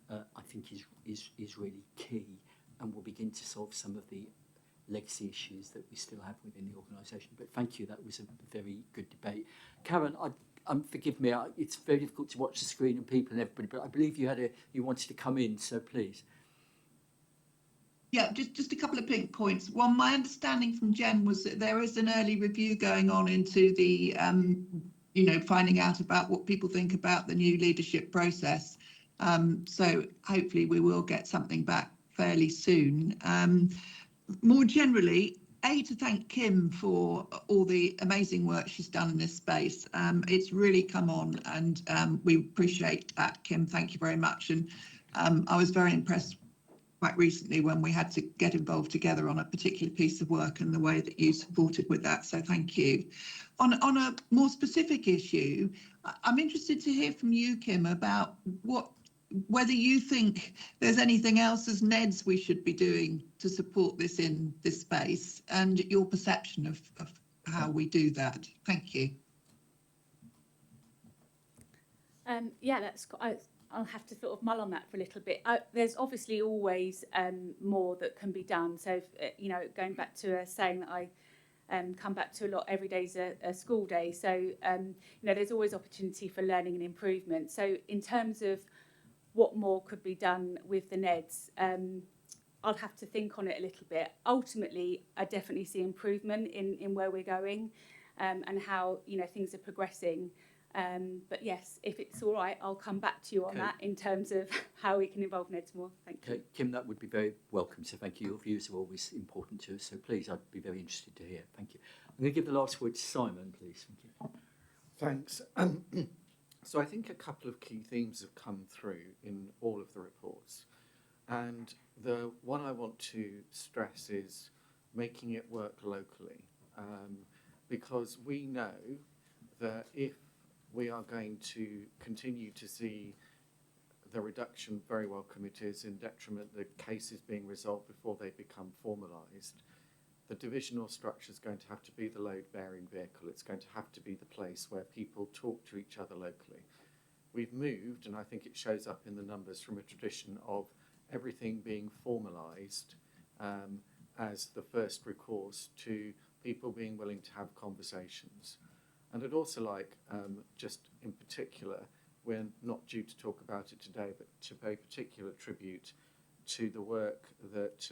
I think is really key, and will begin to solve some of the legacy issues that we still have within the organisation. But thank you, that was a very good debate. Karen, forgive me, it's very difficult to watch the screen and people and everybody, but I believe you wanted to come in, so please. Yeah, just a couple of points. One, my understanding from Jen was that there is an early review going on into the, you know, finding out about what people think about the new leadership process. So hopefully we will get something back fairly soon. More generally, to thank Kim for all the amazing work she's done in this space. It's really come on, and we appreciate that, Kim. Thank you very much. And I was very impressed quite recently when we had to get involved together on a particular piece of work and the way that you supported with that. So thank you. On a more specific issue, I'm interested to hear from you, Kim, about whether you think there's anything else as NEDs we should be doing to support this in this space, and your perception of how we do that. Thank you. Yeah, I'll have to sort of mull on that for a little bit. There's obviously always more that can be done. So, you know, going back to a saying that I come back to a lot, every day's a school day. So, you know, there's always opportunity for learning and improvement. So in terms of what more could be done with the NEDs, I'll have to think on it a little bit. Ultimately, I definitely see improvement in where we're going and how, you know, things are progressing. But yes, if it's all right, I'll come back to you on that in terms of how we can involve NEDs more. Thank you. Kim, that would be very welcome. So thank you. Your views are always important to us. So please, I'd be very interested to hear. Thank you. I'm going to give the last word to Simon, please. Thank you. Thanks. So I think a couple of key themes have come through in all of the reports. And the one I want to stress is making it work locally. Because we know that if we are going to continue to see the reduction very welcome it is in detriment the cases being resolved before they become formalised, the divisional structure is going to have to be the load-bearing vehicle. It's going to have to be the place where people talk to each other locally. We've moved, and I think it shows up in the numbers, from a tradition of everything being formalised as the first recourse to people being willing to have conversations. And I'd also like, just in particular, we're not due to talk about it today, but to pay particular tribute to the work that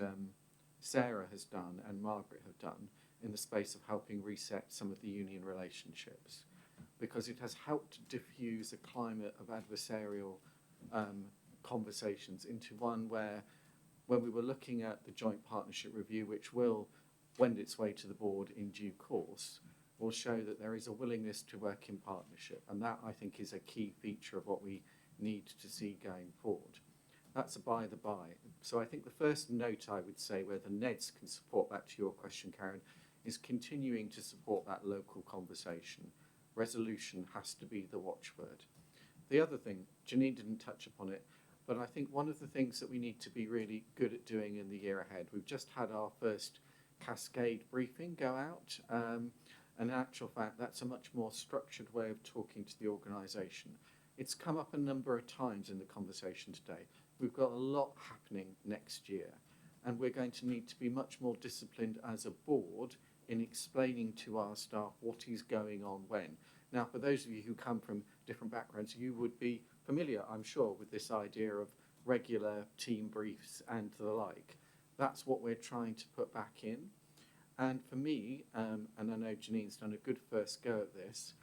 Sarah has done and Margaret have done in the space of helping reset some of the union relationships, because it has helped diffuse a climate of adversarial conversations into one where, when we were looking at the joint partnership review, which will wend its way to the board in due course, will show that there is a willingness to work in partnership, and that, I think, is a key feature of what we need to see going forward. That's a by the by. So I think the first note I would say where the NEDs can support, back to your question, Karen, is continuing to support that local conversation. Resolution has to be the watchword. The other thing, Janine didn't touch upon it, but I think one of the things that we need to be really good at doing in the year ahead, we've just had our first cascade briefing go out, and in actual fact, that's a much more structured way of talking to the organisation. It's come up a number of times in the conversation today. We've got a lot happening next year, and we're going to need to be much more disciplined as a board in explaining to our staff what is going on when. Now, for those of you who come from different backgrounds, you would be familiar, I'm sure, with this idea of regular team briefs and the like. That's what we're trying to put back in. And for me, and I know Janine's done a good first go at this,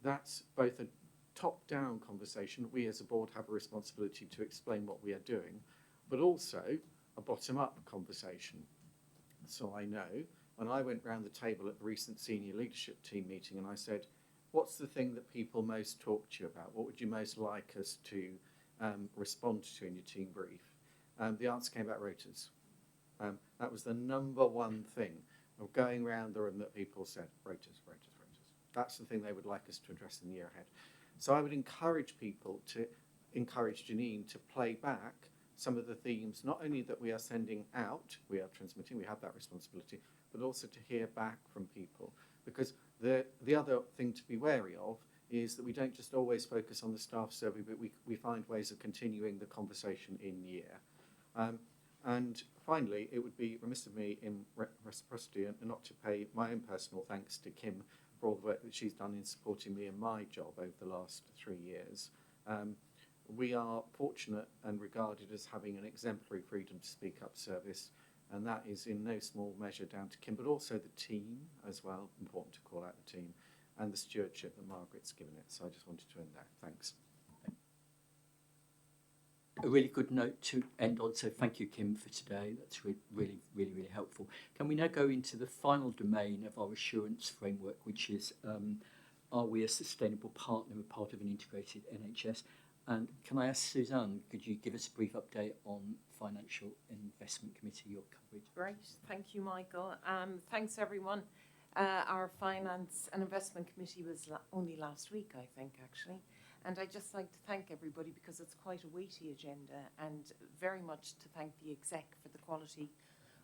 that's both a top-down conversation. We as a board have a responsibility to explain what we are doing, but also a bottom-up conversation. So I know when I went round the table at the recent senior leadership team meeting and I said, what's the thing that people most talk to you about? What would you most like us to respond to in your team brief? The answer came about rotas. That was the number one thing of going around the room that people said, rotas, rotas, rotas. That's the thing they would like us to address in the year ahead. So I would encourage people to encourage Janine to play back some of the themes, not only that we are sending out, we are transmitting, we have that responsibility, but also to hear back from people. Because the other thing to be wary of is that we don't just always focus on the staff survey, but we find ways of continuing the conversation in year. And finally, it would be remiss of me in reciprocity and not to pay my own personal thanks to Kim for all the work that she's done in supporting me in my job over the last 3 years. We are fortunate and regarded as having an exemplary freedom to speak up service, and that is in no small measure down to Kim, but also the team as well, important to call out the team, and the stewardship that Margaret's given it. So I just wanted to end there. Thanks. A really good note to end on, so thank you, Kim, for today. That's really helpful. Can we now go into the final domain of our assurance framework, which is, are we a sustainable partner, a part of an integrated NHS? And can I ask Suzanne, could you give us a brief update on Financial Investment Committee, your coverage? Great, thank you, Michael. Thanks, everyone. Our Finance and Investment Committee was only last week, I think, actually. And I'd just like to thank everybody because it's quite a weighty agenda, and very much to thank the exec for the quality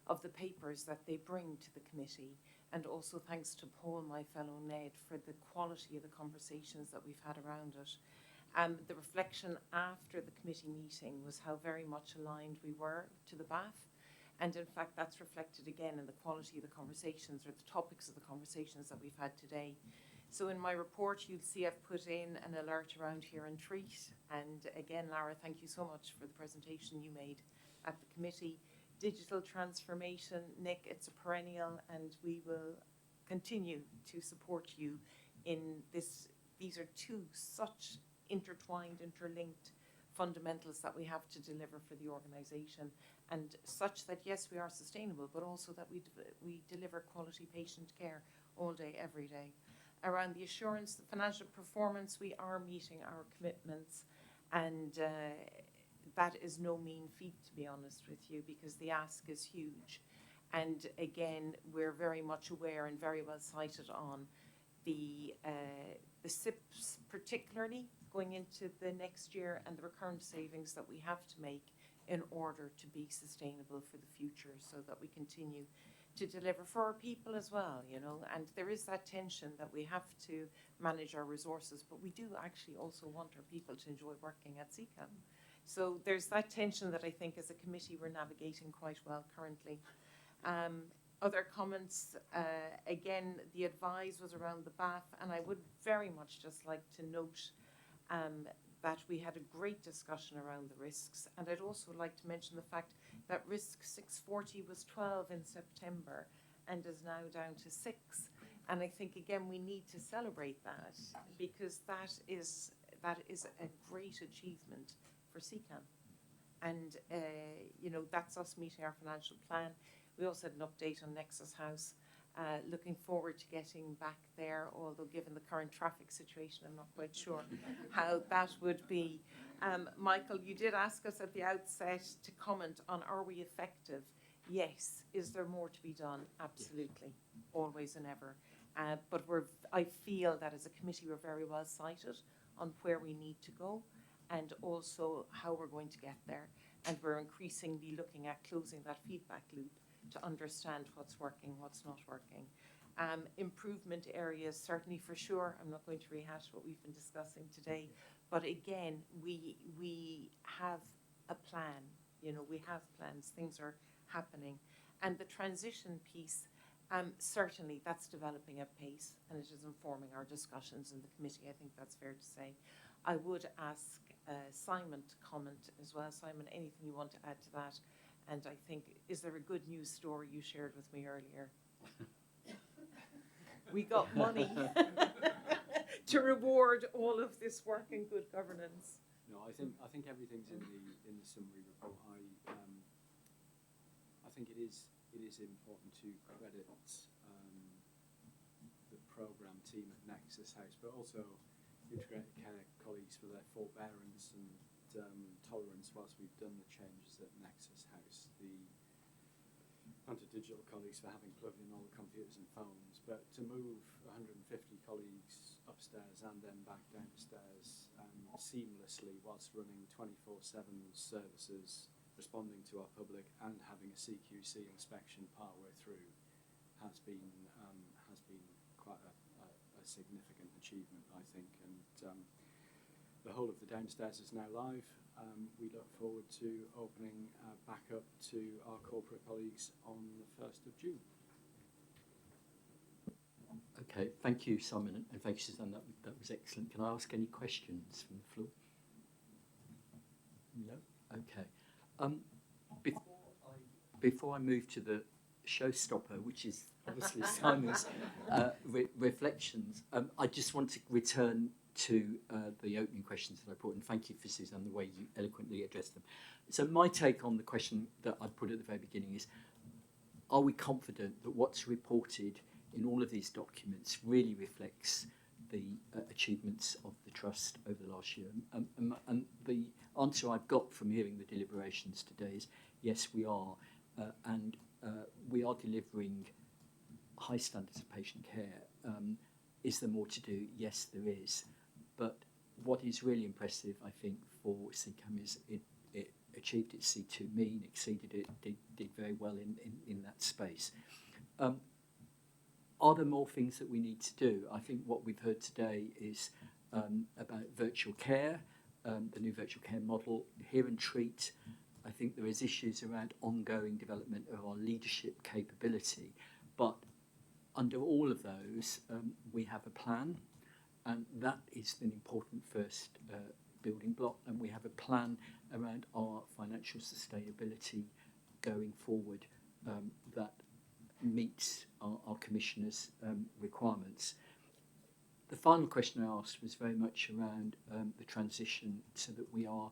of the papers that they bring to the committee, and also thanks to Paul, my fellow Ned, for the quality of the conversations that we've had around it. The reflection after the committee meeting was how very much aligned we were to the BAF, and in fact that's reflected again in the quality of the conversations, or the topics of the conversations that we've had today. So in my report, you'll see I've put in an alert around here and treat. And again, Lara, thank you so much for the presentation you made at the committee. Digital transformation, Nick, it's a perennial, and we will continue to support you in this. These are two such intertwined, interlinked fundamentals that we have to deliver for the organisation, and such that, yes, we are sustainable, but also that we deliver quality patient care all day, every day. Around the assurance, the financial performance, we are meeting our commitments, and that is no mean feat, to be honest with you, because the ask is huge. And again, we're very much aware and very well cited on the SIPs, particularly going into the next year, and the recurrent savings that we have to make in order to be sustainable for the future, so that we continue to deliver for our people as well, you know. And there is that tension that we have to manage our resources, but we do actually also want our people to enjoy working at CCAM. So there's that tension that I think as a committee we're navigating quite well currently. Other comments, again, the advice was around the BAF, and I would very much just like to note that we had a great discussion around the risks, and I'd also like to mention the fact that risk 640 was 12 in September and is now down to 6. And I think, again, we need to celebrate that, because that is a great achievement for CCAM. And, you know, that's us meeting our financial plan. We also had an update on Nexus House. Looking forward to getting back there, although given the current traffic situation, I'm not quite sure how that would be. Michael, you did ask us at the outset to comment on, are we effective? Yes. Is there more to be done? Absolutely. Always and ever. But I feel that as a committee we're very well sighted on where we need to go, and also how we're going to get there. And we're increasingly looking at closing that feedback loop to understand what's working, what's not working. Improvement areas, certainly for sure. I'm not going to rehash what we've been discussing today, but again, we have a plan. You know, we have plans, things are happening. And the transition piece, certainly that's developing at pace, and it is informing our discussions in the committee. I think that's fair to say. I would ask Simon to comment as well. Simon, anything you want to add to that? And I think, is there a good news story you shared with me earlier? We got money to reward all of this work and good governance. No, I think everything's in the summary report. I think it is important to credit the programme team at Nexus House, but also Integrated Care colleagues for their forbearance and tolerance whilst we've done the changes at Nexus House. The Hunter Digital colleagues for having plugged in all the computers and phones, but to move 150 colleagues upstairs and then back downstairs seamlessly whilst running 24/7 services, responding to our public and having a CQC inspection partway through has been quite a significant achievement, I think. And the whole of the downstairs is now live. We look forward to opening back up to our corporate colleagues on the 1st of June. Okay, thank you, Simon, and thank you, Suzanne. That was excellent. Can I ask any questions from the floor? No? Okay. Before I move to the showstopper, which is obviously Simon's reflections, I just want to return to the opening questions that I put, and thank you for, Suzanne, the way you eloquently addressed them. So my take on the question that I put at the very beginning is, are we confident that what's reported in all of these documents really reflects the achievements of the Trust over the last year? And the answer I've got from hearing the deliberations today is, yes, we are. And we are delivering high standards of patient care. Is there more to do? Yes, there is. But what is really impressive, I think, for CCAM is it achieved its C2 mean, exceeded it, did very well in that space. Are there more things that we need to do? I think what we've heard today is about virtual care, the new virtual care model, Hear and Treat. I think there is issues around ongoing development of our leadership capability. But under all of those, we have a plan, and that is an important first building block. And we have a plan around our financial sustainability going forward that meets our commissioners' requirements. The final question I asked was very much around the transition so that we are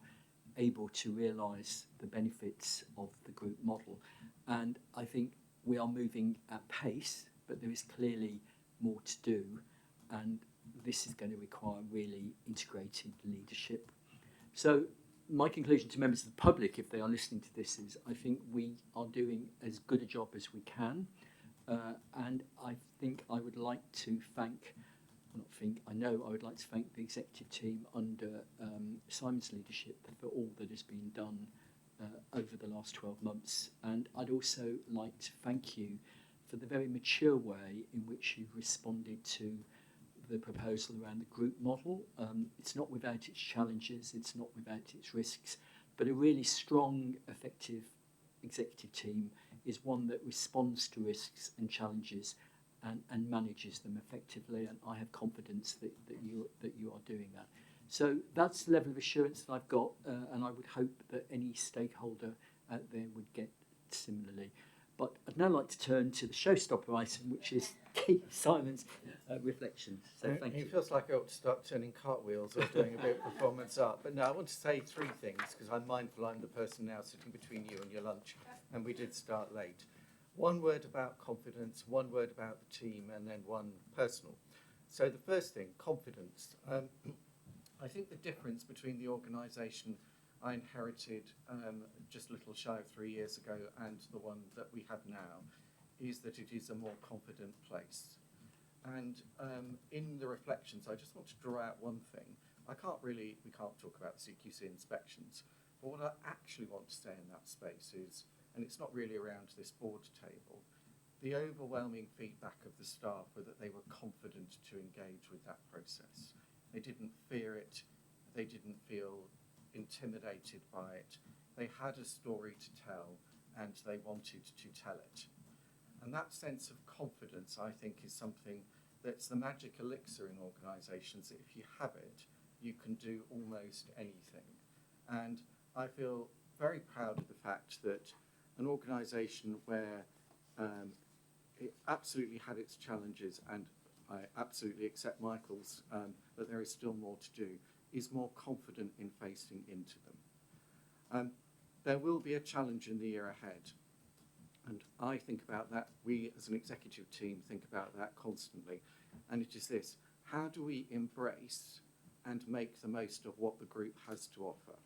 able to realise the benefits of the group model. And I think we are moving at pace, but there is clearly more to do. and this is going to require really integrated leadership. So my conclusion to members of the public, if they are listening to this, is I think we are doing as good a job as we can, and I think I would like to thank, well, not think, I know I would like to thank the executive team under Simon's leadership for all that has been done over the last 12 months. And I'd also like to thank you for the very mature way in which you've responded to the proposal around the group model. It's not without its challenges, it's not without its risks, but a really strong, effective executive team is one that responds to risks and challenges and manages them effectively, and I have confidence that you are doing that. So that's the level of assurance that I've got, and I would hope that any stakeholder out there would get similarly. But I'd now like to turn to the showstopper item, which is Simon's reflections. So thank you. It feels like I ought to start turning cartwheels or doing a bit of performance art. But no, I want to say three things, because I'm mindful I'm the person now sitting between you and your lunch, and we did start late. One word about confidence, one word about the team, and then one personal. So the first thing, confidence. I think the difference between the organisation I inherited just a little shy of 3 years ago and the one that we have now is that it is a more confident place. And in the reflections, I just want to draw out one thing. We can't talk about the CQC inspections, but what I actually want to say in that space is, and it's not really around this board table, the overwhelming feedback of the staff were that they were confident to engage with that process. They didn't fear it, they didn't feel intimidated by it. They had a story to tell and they wanted to tell it. And that sense of confidence, I think, is something that's the magic elixir in organisations. If you have it, you can do almost anything. And I feel very proud of the fact that an organisation where it absolutely had its challenges, and I absolutely accept Michael's, that there is still more to do, is more confident in facing into them. There will be a challenge in the year ahead, and I think about that, we as an executive team think about that constantly, and it is this: how do we embrace and make the most of what the group has to offer,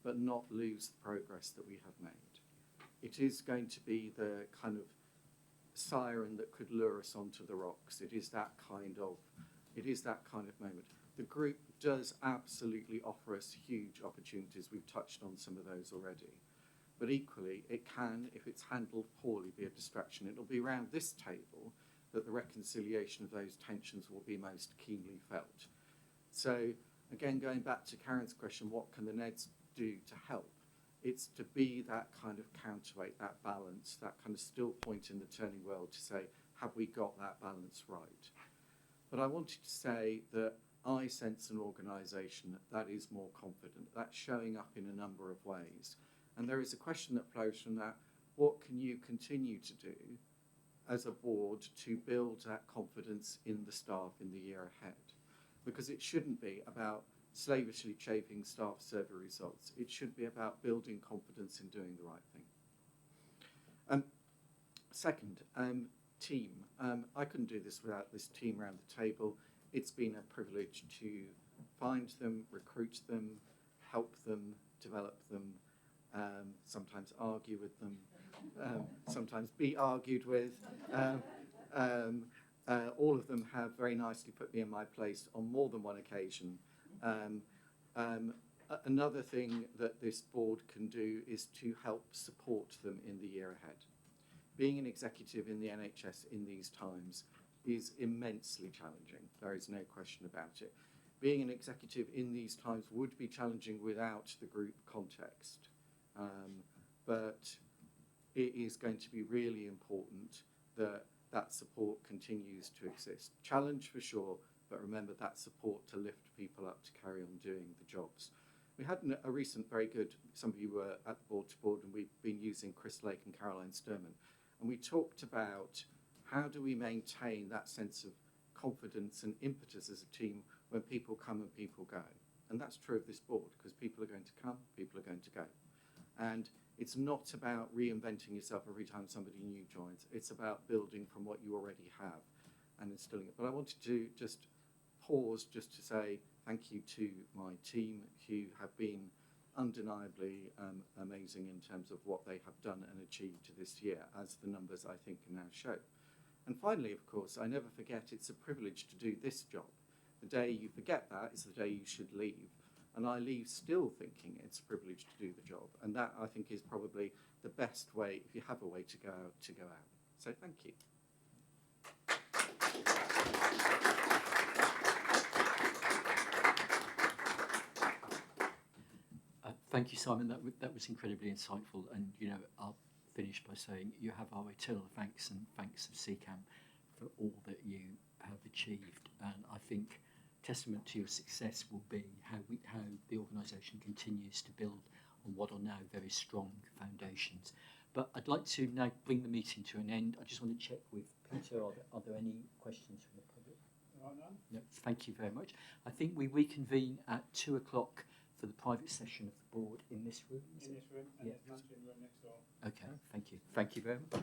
but not lose the progress that we have made? It is going to be the kind of siren that could lure us onto the rocks. It is that kind of moment. The group does absolutely offer us huge opportunities. We've touched on some of those already. But equally, it can, if it's handled poorly, be a distraction. It'll be around this table that the reconciliation of those tensions will be most keenly felt. So, again, going back to Karen's question, what can the NEDs do to help? It's to be that kind of counterweight, that balance, that kind of still point in the turning world to say, have we got that balance right? But I wanted to say that I sense an organisation that is more confident. That's showing up in a number of ways. And there is a question that flows from that: what can you continue to do as a board to build that confidence in the staff in the year ahead? Because it shouldn't be about slavishly chasing staff survey results. It should be about building confidence in doing the right thing. Second, team. I couldn't do this without this team around the table. It's been a privilege to find them, recruit them, help them, develop them, sometimes argue with them, sometimes be argued with. All of them have very nicely put me in my place on more than one occasion. Another thing that this board can do is to help support them in the year ahead. Being an executive in the NHS in these times is immensely challenging. There is no question about it. Being an executive in these times would be challenging without the group context. But it is going to be really important that that support continues to exist. Challenge for sure, but remember that support to lift people up to carry on doing the jobs. We had a recent very good, some of you were at the board to board, and we've been using Chris Lake and Caroline Sturman. And we talked about how do we maintain that sense of confidence and impetus as a team when people come and people go. And that's true of this board, because people are going to come, people are going to go. And it's not about reinventing yourself every time somebody new joins. It's about building from what you already have and instilling it. But I wanted to just pause just to say thank you to my team who have been undeniably amazing in terms of what they have done and achieved this year, as the numbers I think can now show. And finally, of course, I never forget it's a privilege to do this job. The day you forget that is the day you should leave. And I leave still thinking it's a privilege to do the job. And that, I think, is probably the best way, if you have a way to go out. So thank you. Thank you, Simon. That was incredibly insightful. And, you know, I'll finish by saying you have our eternal thanks and thanks of CCAM for all that you have achieved. And I think testament to your success will be how the organisation continues to build on what are now very strong foundations. But I'd like to now bring the meeting to an end. I just want to check with Peter, are there any questions from the public? No, thank you very much. I think we reconvene at 2 o'clock for the private session of the board in this room. In this room, and there's lunch in the room next door. Okay, thank you. Thank you very much.